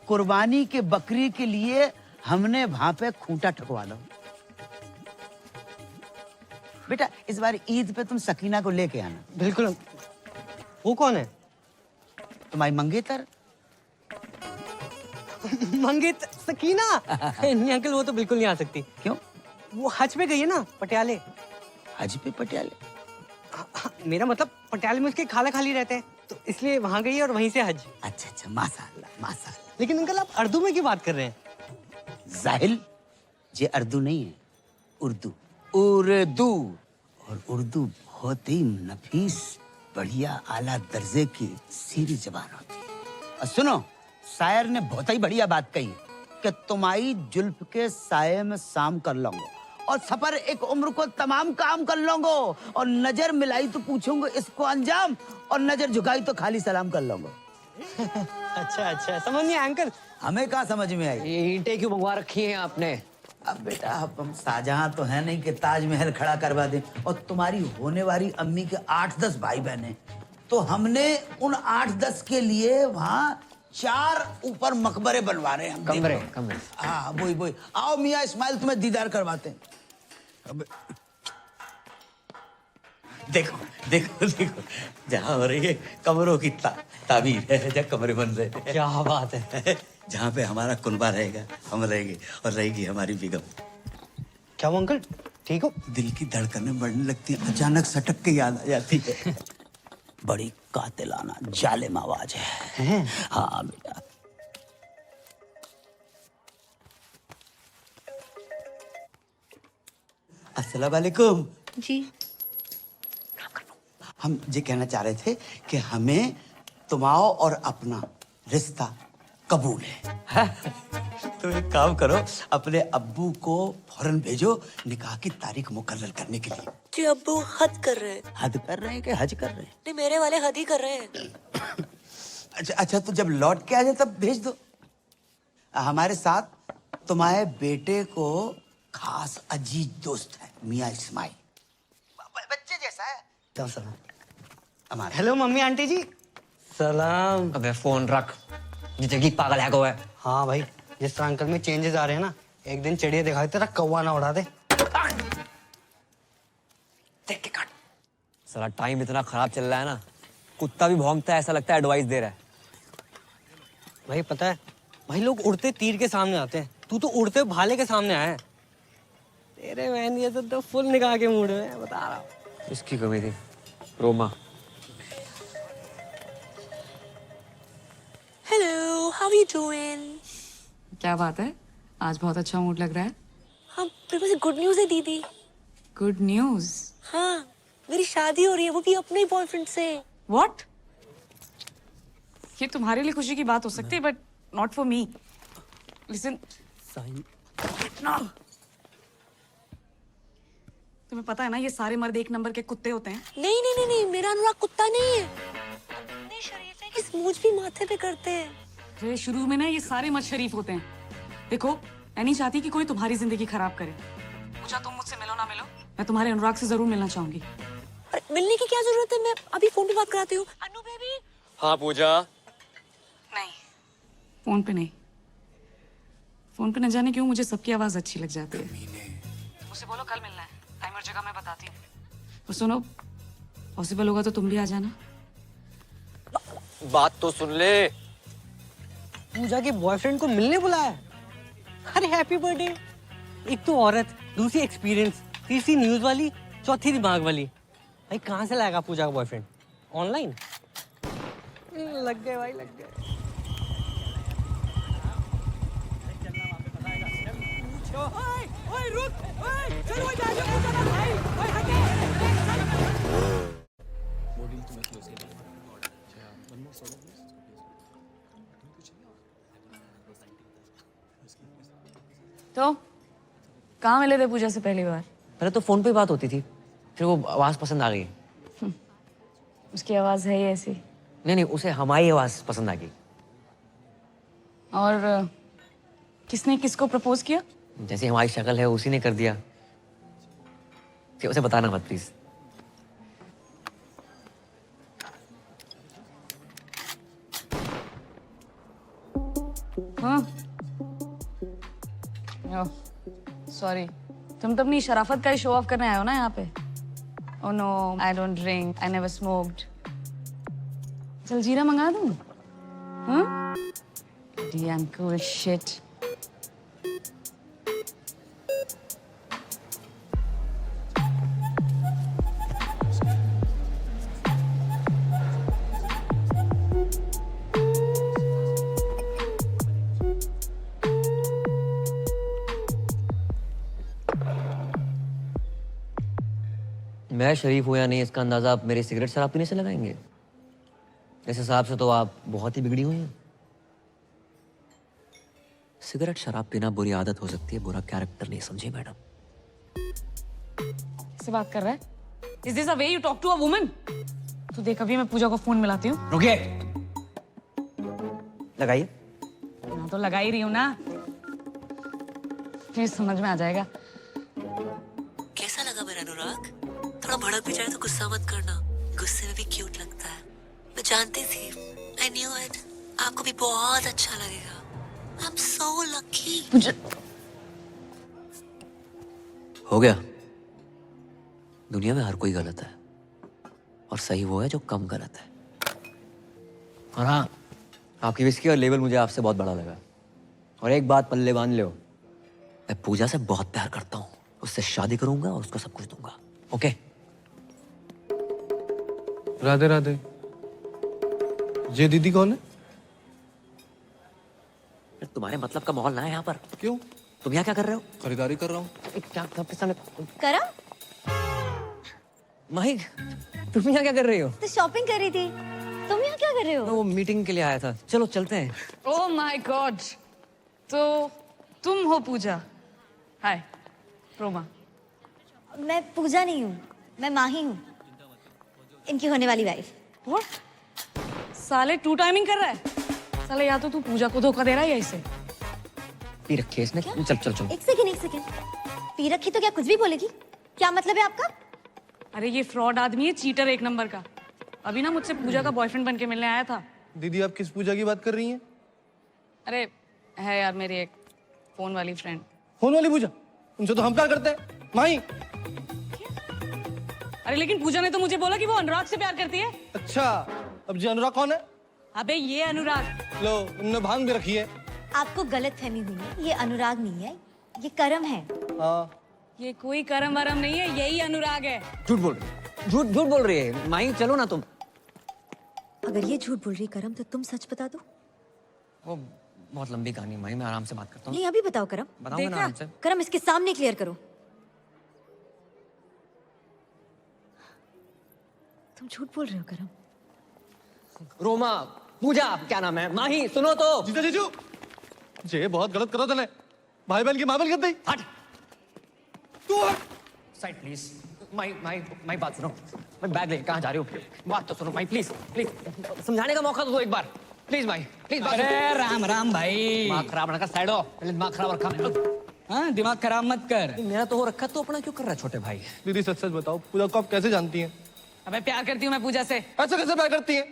कुर्बानी के बकरी के लिए हमने वहां पे खूंटा ठकवा दो। बेटा इस बार ईद पे तुम सकीना को लेके आना। बिल्कुल। वो कौन है? तुम्हारी मंगेतर। मंगेतर? सकीना? नहीं अंकल, वो तो बिल्कुल नहीं आ सकती। क्यों? वो हज पे गई है ना, पटियाले। हज पे पटियाले? मेरा मतलब पटियाले में उसके खाला खाली रहते हैं, तो इसलिए वहां गई और वहीं से हज। अच्छा अच्छा, माशाअल्लाह माशाअल्लाह। लेकिन अंकल आप उर्दू में क्यों बात कर रहे हैं? जाहिल, ये उर्दू नहीं है, उर्दू। उर्दू। और उर्दू बहुत ही नफीस, बढ़िया, आला दर्जे की सीरी जबान होती है। और सुनो, शायर ने बहुत ही बढ़िया बात कही कि तुम्हारी जुल्फ के साये में शाम कर लूंगा और सफर एक उम्र को तमाम काम कर लूंगा, और नजर मिलाई तो पूछूंगा इसको अंजाम, और नजर झुकाई तो खाली सलाम कर लूंगा। अच्छा अच्छा, समझ नहीं आया अंकल। हमें कहाँ समझ में आई? ये ईंटें क्यों मंगवा रखी हैं आपने? अब बेटा, हम शाहजहां तो है नहीं कि ताजमहल खड़ा करवा दें, और तुम्हारी होने वाली अम्मी के 8-10 भाई बहन, तो हमने उन 8-10 के लिए वहाँ 4 ऊपर मकबरे बनवा रहे हैं हम। कमरे कमरे। हाँ वही वही। आओ मियाँ इस्माइल, तुम्हें दीदार करवाते हैं। अब देखो देखो देखो, जहाँ हो रही है कमरों की ताबीर है, जहाँ कमरे बन रहे हैं। क्या बात है। जहाँ पे हमारा कुनबा रहेगा, हम रहेंगे, और रहेगी हमारी बेगम। क्या वो अंकल ठीक हो? दिल की धड़कनें बढ़ने लगती हैं, अचानक सटक के याद आ जाती है। बड़ी कातिलाना जालिम आवाज है। हाँ बेटा। अस्सलाम वालेकुम। जी। हम ये कहना चाह रहे थे कि हमें तुम्हारा और अपना रिश्ता कबूल है। तो एक काम करो, अपने अब्बू को फौरन भेजो निकाह की तारीख मुकर्रर करने के लिए। जी अब्बू हद कर रहे हैं। हद कर रहे हैं कि हज कर रहे हैं? नहीं, मेरे वाले हद ही कर रहे हैं। अच्छा अच्छा, तो जब लौट के आ जाए तब भेज दो। हमारे साथ तुम्हारे बेटे को खास अजीज दोस्त है, मियाँ इस्माइल, बच्चे जैसा है। तो सलाम। हमारा। हेलो मम्मी आंटी जी। सलाम। अबे फोन रख, ये जगीत पागल है को है। हाँ भाई, जिस तरह अंकल में चेंजेस आ रहे हैं ना, एक दिन चिड़िया दिखाई तेरा कौवा ना उड़ा दे। देख के काट। साला टाइम इतना खराब चल रहा है ना, कुत्ता भी भौंकता है, ऐसा लगता है एडवाइस दे रहा है। भाई पता है, भाई लोग उड़ते तीर के सामने आते हैं, तू तो उड़ते भाले के सामने आया है। तेरे बहन ये तो फुल निकाह के मूड में, बता रहा हूँ। इसकी कमी थी, Roma. Hello, how are you doing? क्या बात है, आज बहुत अच्छा मूड लग रहा है। हाँ, मेरे पास गुड न्यूज़ है दीदी। Good news? हाँ, मेरी शादी हो रही है, वो भी अपने बॉयफ्रेंड से। व्हाट? ये तुम्हारे लिए खुशी की बात हो सकती है, but not for me. Listen, तुम्हें पता है ना, ये सारे मर्द एक नंबर के कुत्ते होते हैं। नहीं नहीं नहीं नहीं, मेरा अनुराग कुत्ता नहीं है। इतने शरीफ है कि स्मूच भी माथे पे करते हैं। फिर शुरू में ना ये सारे मर्द शरीफ होते हैं। देखो, मैं नहीं चाहती कि कोई तुम्हारी जिंदगी खराब करे। पूछा तुम मुझसे मिलो ना मिलो, मैं तुम्हारे अनुराग से जरूर मिलना चाहूंगी। अरे मिलने की क्या जरूरत है, मैं अभी फोन पे बात कराती हूँ। अनु बेबी। हाँ पूजा। नहीं, फोन पे नहीं। फोन पे न जाने क्यों मुझे सबकी आवाज अच्छी लग जाती है। मुझसे बोलो कल मिलना है, टाइम और जगह मैं बताती हूँ। तो सुनो, पॉसिबल होगा तो तुम भी आ जाना। बात तो सुन ले। पूजा के बॉयफ्रेंड को मिलने बुलाया। अरे हैप्पी बर्थडे। एक तो औरत, दूसरी एक्सपीरियंस, तीसरी न्यूज वाली, चौथी दिमाग वाली। भाई कहाँ से लाएगा पूजा का बॉयफ्रेंड? ऑनलाइन? लग गए भाई, लग गए। तो कहाँ मिले थे पूजा से पहली बार? पहले तो फोन पे ही बात होती थी, फिर वो आवाज पसंद आ गई। उसकी आवाज है ही ऐसी। नहीं नहीं, उसे हमारी आवाज पसंद आ गई। और किसने किसको प्रपोज किया? जैसी हमारी शक्ल है उसी ने कर दिया। कि उसे बताना मत प्लीज। हाँ, सॉरी, तुम तो अपनी शराफत का ही शो ऑफ करने आए हो ना यहाँ पे। Oh no, I don't drink, I never smoked. जलजीरा मंगा दूँ? हाँ? Damn cool shit. मैं शरीफ हूँ या नहीं इसका अंदाजा आप मेरी सिगरेट शराब पीने से लगाएंगे? इस हिसाब से तो आप बहुत ही बिगड़ी हुई हैं। सिगरेट शराब पीना बुरी आदत हो सकती है, बुरा कैरेक्टर नहीं, समझे मैडम? से बात कर रहा है? Is this a way you talk to a woman? तो देख अभी मैं पूजा को फोन मिलाती हूँ। रुकिए। लगाइए। हाँ तो लगा ही रही हूँ ना। प्लीज समझ में आ जाएगा। कैसा लगा मेरा अनुराग? थोड़ा भड़क भी जाए तो गुस्सा मत करना, गुस्से में भी क्यूट लगता है। मैं जानती थी, I knew it, आपको भी बहुत अच्छा लगेगा। I'm so lucky। हो गया। दुनिया में हर कोई गलत है और सही वो है जो कम गलत है। और हाँ, आपकी विस्की और लेवल मुझे आपसे बहुत बड़ा लगा। और एक बात पल्ले बांध लो, मैं पूजा से बहुत प्यार करता हूँ, उससे शादी करूंगा और उसको सब कुछ दूंगा। ओके? राधे राधे। ये दीदी कौन है? तुम्हारे मतलब का माहौल ना है यहाँ पर। क्यों? तुम यहाँ क्या कर रहे हो? खरीदारी कर रहा हूँ। क्या सबके सामने? करम माही, तुम यहाँ क्या कर रही हो? तो शॉपिंग कर रही थी। तुम यहाँ क्या कर रहे हो? वो मीटिंग के लिए आया था। चलो चलते हैं। ओह माय गॉड, तो तुम हो पूजा? हाय रोमा। मैं पूजा नहीं हूँ, मैं माही हूँ, इनकी होने वाली वाइफ। What? साले टू टाइमिंग कर रहा है साले। या तो तू पूजा को धोखा दे रहा है या इसे। पी रखी है इसने। चल चल चल। एक सेकंड। पी रखी तो क्या कुछ भी बोलेगी? क्या मतलब है आपका? अरे ये फ्रॉड आदमी है, चीटर एक नंबर का। अभी ना मुझसे पूजा का बॉयफ्रेंड बन के मिलने आया था। दीदी आप किस पूजा की बात कर रही हैं? अरे है यार मेरी एक फोन वाली फ्रेंड। फोन वाली पूजा? उनसे तो हम प्यार करते हैं माही। अरे लेकिन पूजा ने तो मुझे बोला कि वो अनुराग से प्यार करती है। अच्छा, अब जी अनुराग कौन है? अबे ये अनुराग। लो, उनने भांग भी रखी है। आपको गलतफहमी हुई है, ये अनुराग नहीं है, ये करम है। हाँ। ये कोई करम वरम नहीं है, यही अनुराग है। झूठ बोल रही है माही। चलो ना तुम। अगर ये झूठ बोल रही करम तो तुम सच बता दो। वो बहुत लंबी कहानी माही, मैं आराम से बात करता हूँ। नहीं अभी बताओ करम। बताऊंगा ना आराम से। करम इसके सामने क्लियर करो। तुम झूठ बोल रहे हो करम। रोमा, पूजा, क्या नाम है? माही सुनो तो। जीजा जीजू, ये बहुत गलत करो तूने। भाई बहन की माँ बन कर दी। हट। तू साइड प्लीज। माही बात सुनो। मैं बैग लेके कहाँ जा रही हूँ? बात तो सुनो माही, प्लीज समझाने का मौका तो दो एक बार। Please Mahi, please. अरे राम राम भाई। दिमाग खराब ना कर, साइड हो। पहले दिमाग खराब रखा। हाँ दिमाग खराब मत कर। मेरा तो हो रखा, तो अपना क्यों कर रहा है छोटे भाई? दीदी सच सच बताओ, पूजा को आप कैसे जानती हैं? अबे प्यार करती हूँ मैं पूजा से। ऐसा कैसे प्यार करती हैं?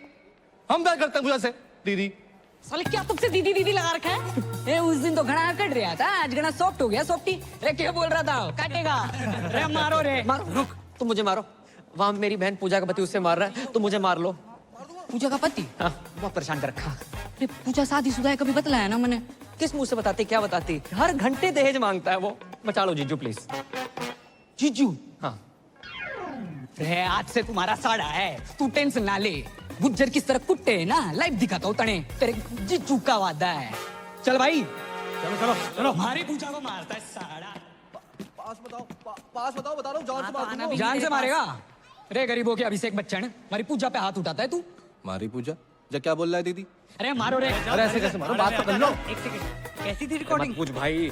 हम प्यार करते हैं पूजा से। दीदी साले क्या तुमसे दीदी दीदी लगा रखा है? ए उस दिन तो घना कट रहा था, आज घना सॉफ्ट हो गया। सॉफ्टी रे क्या बोल रहा था? काटेगा रे, मारो रे। मारो, रुक, तुम मुझे मारो। वहां मेरी बहन पूजा का पति उससे मार रहा है, तुम मुझे मार लो। पूजा का पति? हाँ, बहुत परेशान कर रखा। अरे पूजा शादीशुदा है, कभी बतलाया ना मैंने। किस मुंह से बताती, क्या बताती? हर घंटे दहेज मांगता है वो। बचा लो जीजू प्लीज। जीजू? हाँ। रे आज से तुम्हारा साड़ा है, तू टेंशन ना ले। गुज्जर किस तरह कुट्टे है ना, लाइव दिखाता हूँ तने। तेरे जीजू का वादा है। चल भाई चलो चलो चलो। हमारी पूजा को मारता है साड़ा। पास बताओ, बता रहा हूँ, जान से मार दूंगा। जान से मारेगा? रे गरीबों के अभिषेक बच्चन, हमारी पूजा पे हाथ उठाता है तू। मारी पूजा? जा क्या बोल रहा है दीदी? अरे मारो रे। अरे ऐसे कैसे मारो, बात तो कर लो। एक सेकंड, कैसी थी रिकॉर्डिंग? मत पूछ भाई।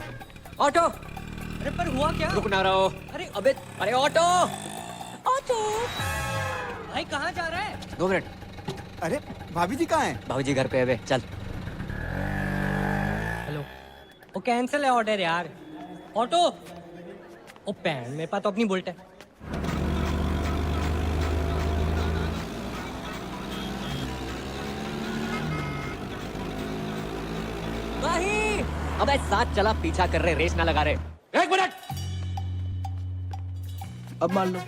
ऑटो। अरे पर हुआ क्या? रुक ना रहो। अरे अबे, अरे ऑटो। भाई कहाँ जा रहा है? 2 मिनट। अरे भाभी जी कहाँ हैं? भाभी जी घर पे है बे, चल। हेलो, वो कैंसिल है ऑर्डर यार। ऑटो। ओ पैन, मेरे पास तो अपनी बुलेट है। नहीं, अबे साथ चला, पीछा कर रहे, रेस ना लगा रहे। 1 मिनट। अब मान लो।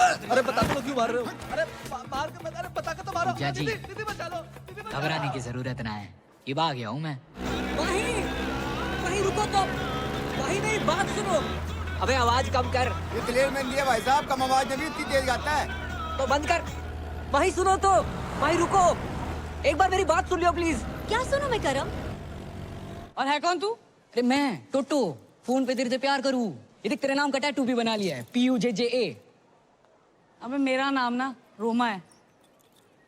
अरे बता दो क्यों मार रहे हो? अरे मार के मत, अरे बता के तो मारो। पूजा जी, दीदी बचा लो। घबराने की जरूरत ना है, ये आ गया हूँ मैं। वहीं रुको तो। वहीं मेरी बात सुनो। अबे आवाज कम कर। ये क्लियर में दिया भाई साहब, कम आवाज में भी इतनी तेज गाता है। तो बंद कर। वहीं सुनो तो। वहीं रुको, एक बार मेरी बात सुन लियो प्लीज। क्या सुनो मैं करम? और है कौन तू? अरे मैं टोटो, फोन पे तेरे से प्यार करूं। ये देख तेरे नाम का टैटू भी बना लिया है, PUJJA। अबे मेरा नाम ना रोमा है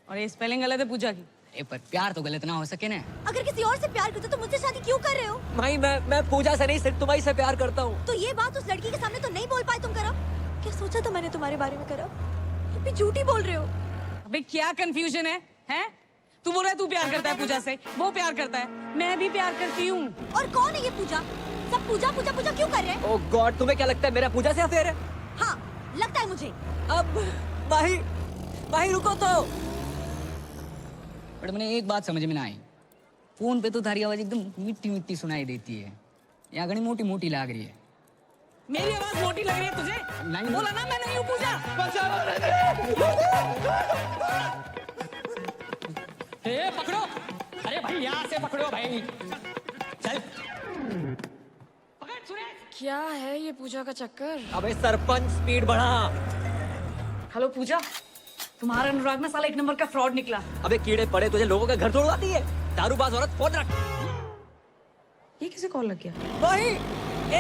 और ये स्पेलिंग गलत है पूजा की। अरे पर प्यार तो गलत ना हो सके ना। अगर किसी और से प्यार करते तो मुझसे शादी क्यों कर रहे हो? माही मैं पूजा से नहीं, सिर्फ तुम्हारी से प्यार करता हूँ। तो ये बात उस लड़की के सामने तो नहीं बोल पाए तुम करम? क्या सोचा था मैंने तुम्हारे बारे में करम? अभी झूठी बोल रहे हो। अबे क्या कंफ्यूजन है? हैं? तू बोल रहा है तू प्यार करता है पूजा से, वो प्यार करता है, मैं भी प्यार करती हूँ। और कौन है ये पूजा? सब पूजा पूजा पूजा क्यों कर रहे हैं? ओह गॉड, तुम्हें क्या लगता है मेरा पूजा से अफेयर है? हाँ लगता है मुझे। अब माही रुको तो। बट मैंने एक बात समझ में ना आई, फोन पे तो थारी आवाज एकदम मिट्टी मिट्टी सुनाई देती है, यहाँ घनी मोटी मोटी लाग रही है। मेरी आवाज मोटी लग रही है तुझे? नहीं बोला ना मैं नहीं हूँ पूजा। ए पकड़ो, अरे भाई यहाँ से पकड़ो भाई, चल। क्या है ये पूजा का चक्कर? अबे सरपंच स्पीड बढ़ा। हेलो पूजा, तुम्हारा अनुराग ना साला 1 नंबर का फ्रॉड निकला। अबे कीड़े पड़े तुझे, लोगों का घर तोड़वाती है, दारूबाज औरत। फोन रख। ये किसे कॉल लग गया? भाई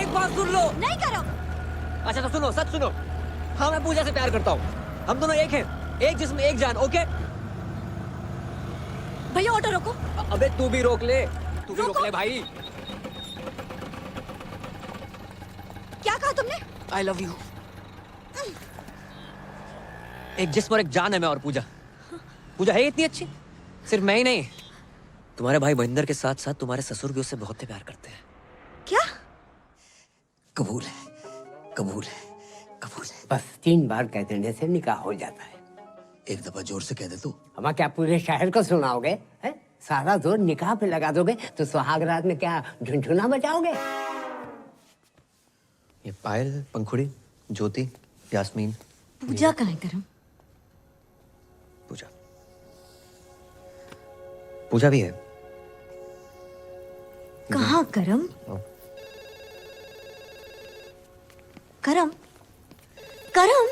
एक बात सुन लो। नहीं करो। अच्छा तो सुनो, सच सुनो। हाँ मैं पूजा से प्यार करता हूँ, हम दोनों एक हैं, एक जिस्म एक जान। ओके भैया ऑटो रोको। अबे तू भी रोक ले, तू भी रोक ले भाई। क्या कहा तुमने? I love you. एक जिस्म और एक जान है मैं और पूजा। पूजा है इतनी अच्छी, सिर्फ मैं ही नहीं, तुम्हारे भाई महेंद्र के साथ साथ तुम्हारे ससुर भी उससे बहुत प्यार करते हैं। क्या? कबूल है, कबूल है, कबूल है। बस 3 बार कह देने से निकाह हो जाता है। एक दफा जोर से कह दे तू। हम क्या पूरे शहर को सुनाओगे? हैं? सारा जोर निकाह पे लगा दोगे तो सुहाग रात में क्या झुनझुना बजाओगे? ये पायल, पंखुड़ी, ज्योति, यास्मीन। पूजा कहाँ है करम? पूजा, पूजा भी है। कहाँ करम? करम, करम।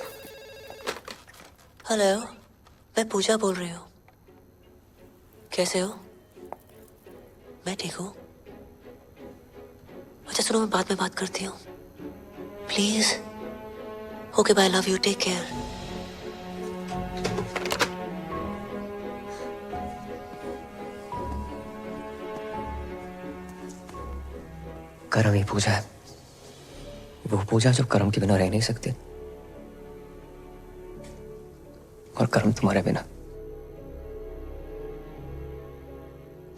हेलो, मैं पूजा बोल रही हूँ। कैसे हो? मैं ठीक हूँ। अच्छा सुनो, मैं बाद में बात करती हूँ please. Okay bye, love you, take care. करम ही पूजा है, वो पूजा जो करम के बिना रह नहीं सकती, और करम तुम्हारे बिना।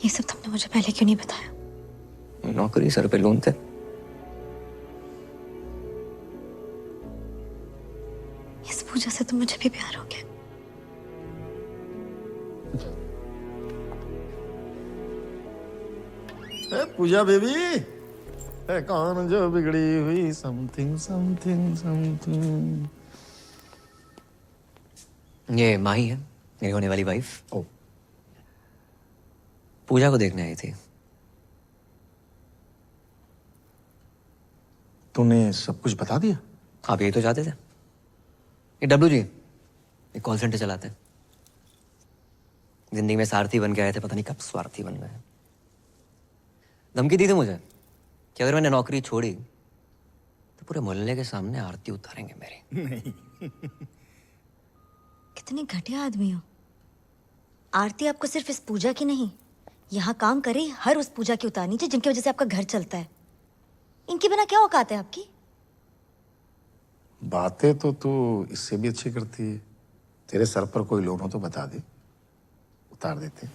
ये सब तुमने मुझे पहले क्यों नहीं बताया? नौकरी सर पे लोन थे। इस पूजा से तो मुझे भी प्यार हो गया। पूजा बेबी, है कौन जो बिगड़ी हुई समथिंग समथिंग समथिंग। ये माही है, मेरी होने वाली वाइफ। ओ, पूजा को देखने आई थी। तूने सब कुछ बता दिया? आप यही तो चाहते थे। ये डब्लू जी, ये कॉल सेंटर चलाते हैं। जिंदगी में सारथी बन के आए थे, पता नहीं कब स्वार्थी बन गए। धमकी दी थी मुझे कि अगर मैंने नौकरी छोड़ी तो पूरे मोहल्ले के सामने आरती उतारेंगे मेरी। नहीं। कितने घटिया आदमी हो। आरती आपको सिर्फ इस पूजा की नहीं, यहाँ काम करे हर उस पूजा की उतारनी चाहिए जिनकी वजह से आपका घर चलता है। इनके बिना क्या औकात है आपकी? बातें तो तू इससे भी अच्छी करती है। तेरे सर पर कोई लोन हो तो बता दे, उतार देते।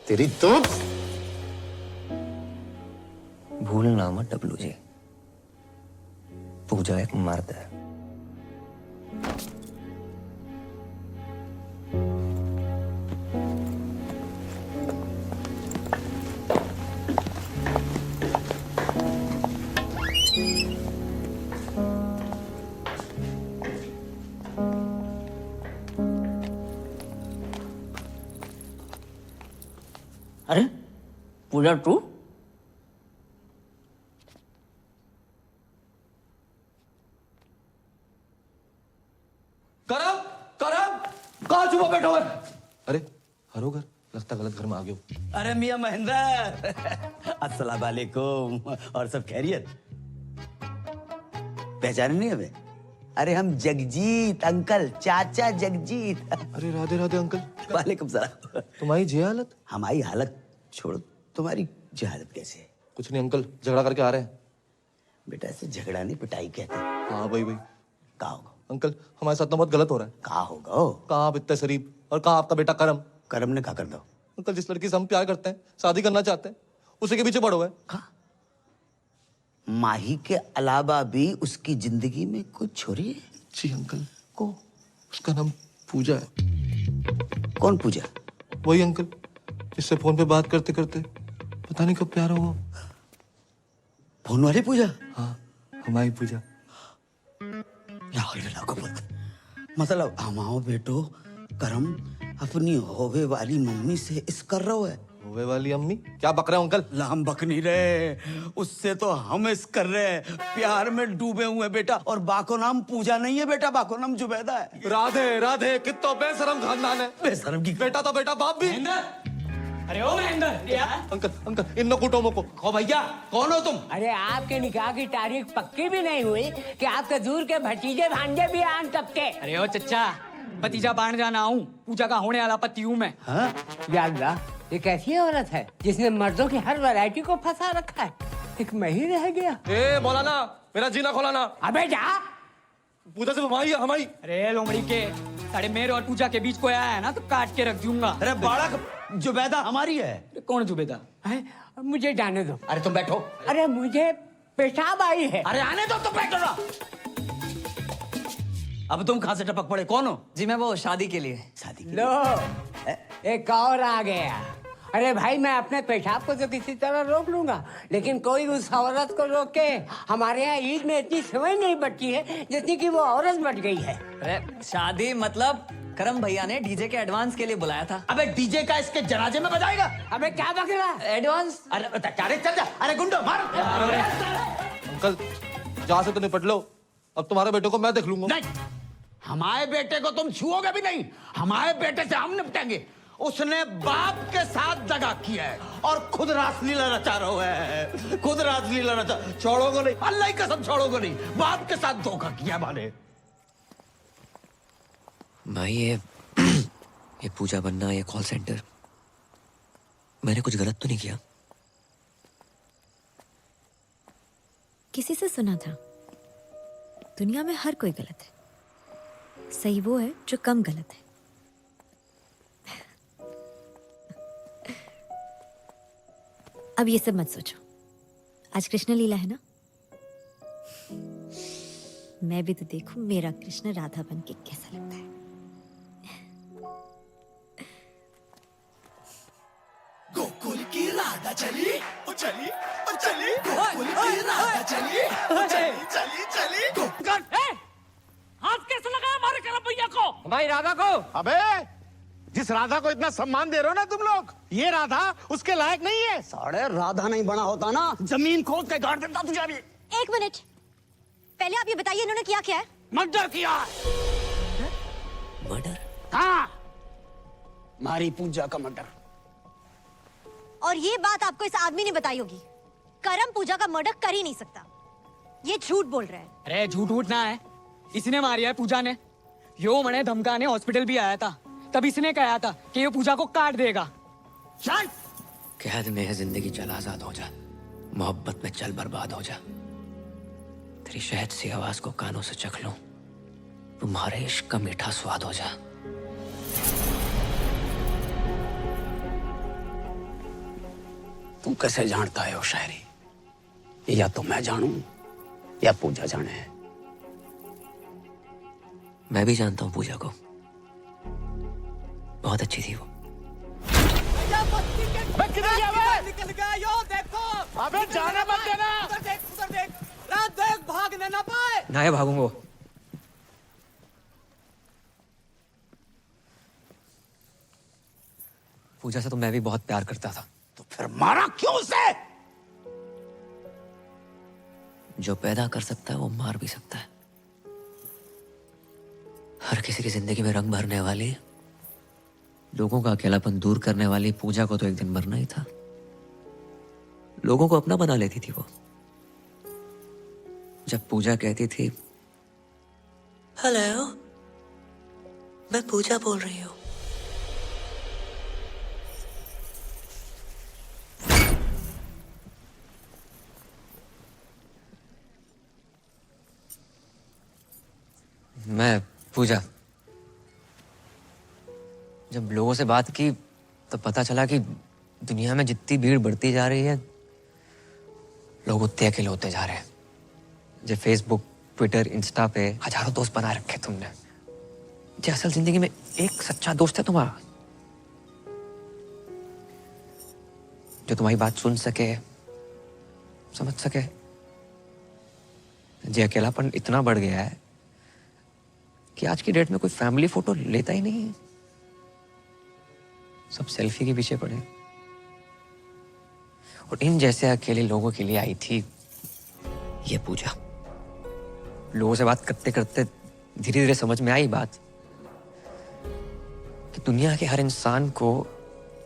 तेरी तो भूलना मत डब्लू जी, पूजा एक मर्द है। अरे पूजा तू? करम, करम, कहाँ छुपा बैठा हुआ है? अरे हरो घर, लगता गलत घर में आ गए हो। अरे मियां महेंद्र, अस्सलाम वालेकुम। और सब खैरियत? पहचाने नहीं हमें? अरे हम जगजीत अंकल, चाचा जगजीत। अरे राधे राधे अंकल। वालेकुम सलाम। तुम्हारी जी हालत? हमारी हालत छोड़ो, तुम्हारी जी हालत कैसे है? कुछ नहीं अंकल, झगड़ा करके आ रहे हैं। बेटा ऐसे झगड़ा नहीं पिटाई कहते हैं। हाँ भाई भाई। कहा होगा अंकल हमारे साथ तो बहुत गलत हो रहा है। कहा होगा? कहाँ आप इतने शरीफ और कहाँ आपका बेटा करम। करम ने कहा कर दो। अंकल जिस लड़की से हम प्यार करते हैं, शादी करना चाहते हैं, उसी के पीछे पड़ो है। माही के अलावा भी उसकी जिंदगी में कुछ छोरी है? जी अंकल। को उसका नाम पूजा है। कौन पूजा? वही अंकल जिससे फोन पे बात करते करते पता नहीं कब प्यार हुआ। फोन वाली पूजा? हाँ हमारी पूजा। मतलब हमाओ बेटो करम अपनी होवे वाली मम्मी से इस कर रहा है। होवे वाली अम्मी? क्या बक रहे हो अंकल? हम बक नहीं रहे, उससे तो हम इस कर रहे हैं। प्यार में डूबे हुए बेटा। और बाको नाम पूजा नहीं है बेटा, बाको नाम जुबैदा है। राधे राधे, कितना बेशरम खानदान है। बेशरम की बेटा तो बेटा, बाप भी। अरे ओ महेंद्र, अंकल अंकल इन कुटुंब को। ओ भैया कौन हो तुम? अरे आपके निकाह की तारीख पक्की भी नहीं हुई कि आपके दूर के भतीजे भांजे भी आन सकते। अरे ओ चच्चा, भतीजा बाण जाना हूँ, पूजा का होने वाला पति हूँ मैं। यार ये कैसी औरत है जिसने मर्दों की हर वैरायटी को फंसा रखा है? एक मैं ही रह गया। ए मौलाना, मेरा जीना खोलाना। अबे जा। पूजा से हमारी। अरे लोमड़ी के साढ़े मेरे और पूजा के बीच कोई आया है ना तो काट के रख दूंगा। अरे बालक, जुबैदा हमारी है। कौन जुबैदा? मुझे जाने दो। अरे तुम बैठो। अरे मुझे पेशाब आई है। अरे आने दो, तुम बैठो ना। अब तुम कहां से टपक पड़े? कौन हो? जी मैं वो शादी के लिए। शादी लो एक और आ गया। अरे भाई मैं अपने पेशाब को तो किसी तरह रोक लूंगा, लेकिन कोई उस औरत को रोके। हमारे यहाँ ईद में इतनी समय नहीं बची है जितनी कि वो औरत बच गई है। अरे शादी मतलब करम भैया ने डीजे के एडवांस के लिए बुलाया था। अबे डीजे का इसके जनाजे में बजाएगा? अबे क्या बक रहा? एडवांस? अरे चल जा। अरे गुंडो मार। अंकल जहाँ से तो निपट लो, अब तुम्हारे बेटे को मैं देख लूंगा। नहीं, हमारे बेटे को तुम छुओगे भी नहीं। हमारे बेटे से हम निपटेंगे। उसने बाप के साथ दगा किया है और खुद रासलीला रचा रहा है। खुद रासलीला रचा। छोड़ोगे नहीं, अल्लाह की कसम छोड़ोगे नहीं। बाप के साथ धोखा किया माने। भाई ये पूजा बनना, ये कॉल सेंटर, मैंने कुछ गलत तो नहीं किया? किसी से सुना था दुनिया में हर कोई गलत है, सही वो है जो कम गलत है। अब ये सब मत सोचो, आज कृष्ण लीला है ना। मैं भी तो देखूं मेरा कृष्ण राधा बन के कैसा लगता है। गोकुल की राधा चली ओ चली ओ चली, गोकुल की राधा चली ओ चली चली चली। गोकुल हाथ कैसे लगाया हमारे करम भैया को? हमारी राधा को? अबे जिस राधा को इतना सम्मान दे रहे हो ना तुम लोग, ये राधा उसके लायक नहीं है। साढ़े राधा नहीं बना होता ना, जमीन खोद के गाड़ देता तुझे भी। एक मिनट, पहले आप ये बताइए इन्होंने किया क्या है? मर्डर किया। मर्डर? हाँ, मारी पूजा का मर्डर। और ये बात आपको इस आदमी ने बताई होगी। करम पूजा का मर्डर कर ही नहीं सकता, ये झूठ बोल रहा है। अरे झूठ उठना है, इसने मारी है पूजा ने। यो मने धमकाने हॉस्पिटल भी आया था, तब इसने कहा था कि ये पूजा को काट देगा। कैद में है जिंदगी, चल आजाद हो जा। मोहब्बत में चल बर्बाद हो जा। तेरी शहद सी आवाज को कानों से चख लूं, तुम्हारे इश्क का मीठा स्वाद हो जा। तू कैसे जानता है वो शायरी? या तो मैं जानूं या पूजा जाने। मैं भी जानता हूँ पूजा को, बहुत अच्छी थी वो। निकल गया यो, देखो। अबे जाने मत देना। उधर देख, उधर देख। रात देख, भागने ना पाए। ना भागूंगा। पूजा से तो मैं भी बहुत प्यार करता था। तो फिर मारा क्यों उसे? जो पैदा कर सकता है वो मार भी सकता है। हर किसी की जिंदगी में रंग भरने वाली, लोगों का अकेलापन दूर करने वाली पूजा को तो एक दिन मरना ही था। लोगों को अपना बना लेती थी वो। जब पूजा कहती थी हेलो, मैं पूजा बोल रही हूँ। मैं पूजा, जब लोगों से बात की तो पता चला कि दुनिया में जितनी भीड़ बढ़ती जा रही है, लोग उतने अकेले होते जा रहे हैं। जो फेसबुक, ट्विटर, इंस्टा पे हजारों दोस्त बना रखे तुमने, जो असल जिंदगी में एक सच्चा दोस्त है तुम्हारा, जो तुम्हारी बात सुन सके, समझ सके। जो अकेलापन इतना बढ़ गया है कि आज की डेट में कोई फैमिली फोटो लेता ही नहीं है, सब सेल्फी के पीछे पड़े। और इन जैसे अकेले लोगों के लिए आई थी ये पूजा। लोगों से बात करते करते धीरे धीरे समझ में आई बात कि दुनिया के हर इंसान को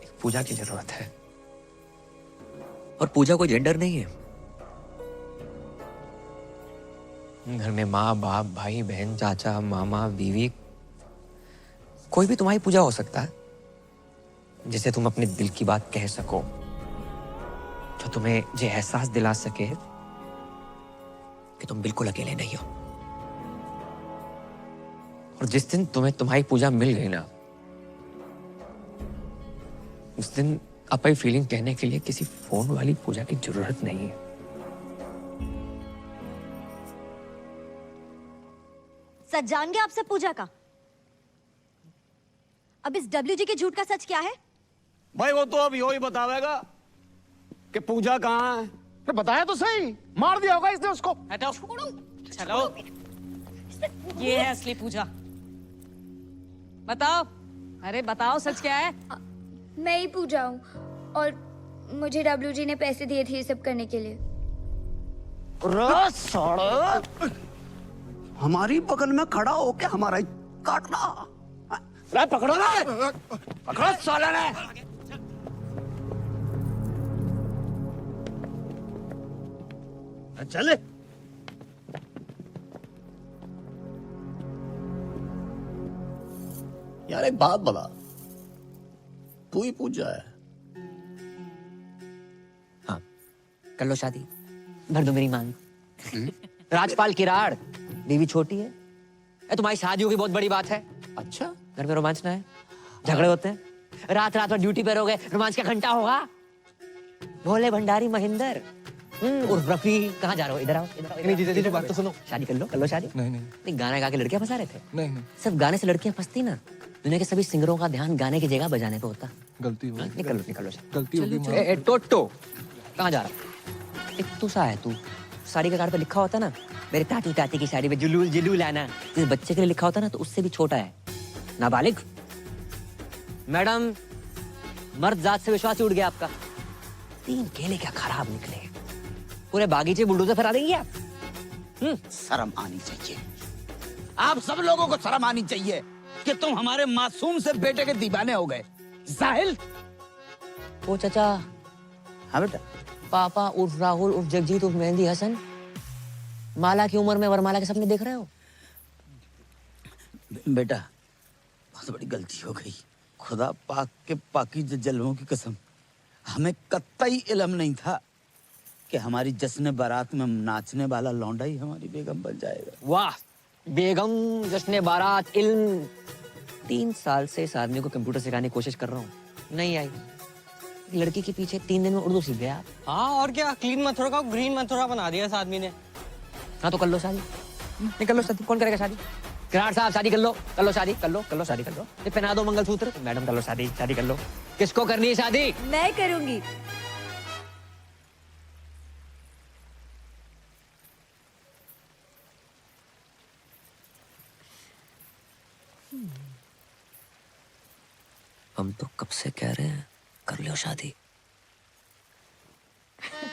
एक पूजा की जरूरत है। और पूजा कोई जेंडर नहीं है। घर में माँ बाप, भाई बहन, चाचा, मामा, बीवी, कोई भी तुम्हारी पूजा हो सकता है, जिसे तुम अपने दिल की बात कह सको, जो तुम्हें ये एहसास दिला सके कि तुम बिल्कुल अकेले नहीं हो। और जिस दिन तुम्हें तुम्हारी पूजा मिल गई ना, उस दिन अपनी फीलिंग कहने के लिए किसी फोन वाली पूजा की जरूरत नहीं है। सच जान गया आपसे पूजा का। अब इस WG के झूठ का सच क्या है? भाई वो तो अब यो ही बतावेगा कि पूजा कहाँ है। तो बताया तो सही, मार दिया होगा इसने उसको। हटाओ, चलो। ये है असली पूजा। बताओ, अरे बताओ सच क्या है? मैं ही पूजा हूँ और मुझे WG ने पैसे दिए थे ये सब करने के लिए। हमारी बगल में खड़ा होके हमारा ही काटना। अरे पकड़ो ना, पकड़ो साला ने। चले। यार एक बात बता, तू ही पूजा है? हाँ, कर लो शादी, भर दो मेरी मांग। राजपाल किराड़, बीवी छोटी है। तुम्हारी शादी होगी बहुत बड़ी बात है। अच्छा, घर में रोमांच ना है, झगड़े होते हैं, रात रात भर ड्यूटी पर हो गए, रोमांच का घंटा होगा। भोले भंडारी महेंद्र उर्फ रफी, कहाँ जा रहे हो? इधर आओ, इधर आओ। नहीं जीजा, बात तो सुनो। शादी कर लो शादी। नहीं, गाना गा के लड़कियां फंसा रहे थे। नहीं, सिर्फ गाने से लड़कियां फंसती ना, दुनिया के सभी सिंगरों का ध्यान गाने की जगह बजाने पे होता। गलती हो गई। निकलो गलती हो गई। टोटो कहाँ जा रहा? एक तू सा है, तू साड़ी के कार्ड पे लिखा होता ना, मेरे ताती ताती की साड़ी पे जुलूल जुलूल आना, जिस बच्चे के लिए लिखा होता ना, तो उससे भी छोटा है, नाबालिग। मैडम, मर्द जात से विश्वास उड़ गया आपका। 3 केले क्या खराब निकले, पूरे बागीचे बुलडोजर फरा देंगे आप। शर्म आनी चाहिए, आप सब लोगों को शर्म आनी चाहिए कि तुम हमारे मासूम से बेटे के दीवाने हो गए। जाहिल। ओ चाचा। हाँ बेटा। पापा उर्फ राहुल उर्फ जगजीत उर्फ मेहंदी हसन, माला की उम्र में वरमाला के सपने देख रहे हो? बेटा, बहुत बड़ी गलती हो गई। खुदा पाक के पाकीज़ जलवों की कसम, हमें कतई इल्म नहीं था कि हमारी जश्न बारात में नाचने वाला लौंडा ही हमारी बेगम बन जाएगा। वाह, बेगम, जश्न बारात, इल्म। 3 साल से इस आदमी को कंप्यूटर सिखाने की कोशिश कर रहा हूँ, नहीं आई। लड़की के पीछे 3 दिन में उर्दू सीख गया। हाँ और क्या, क्लीन मथुरा का ग्रीन मथुरा बना दिया इस आदमी ने। हाँ तो कर लो शादी, नहीं कर लो शादी, कौन करेगा शादी? किराड़ साहब शादी कर लो शादी, कर लो शादी कर लो। ये पहना दो मंगलसूत्र। मैडम कर लो शादी कर लो। किसको करनी है शादी? मैं करूंगी। हम तो कब से कह रहे हैं कर लो शादी।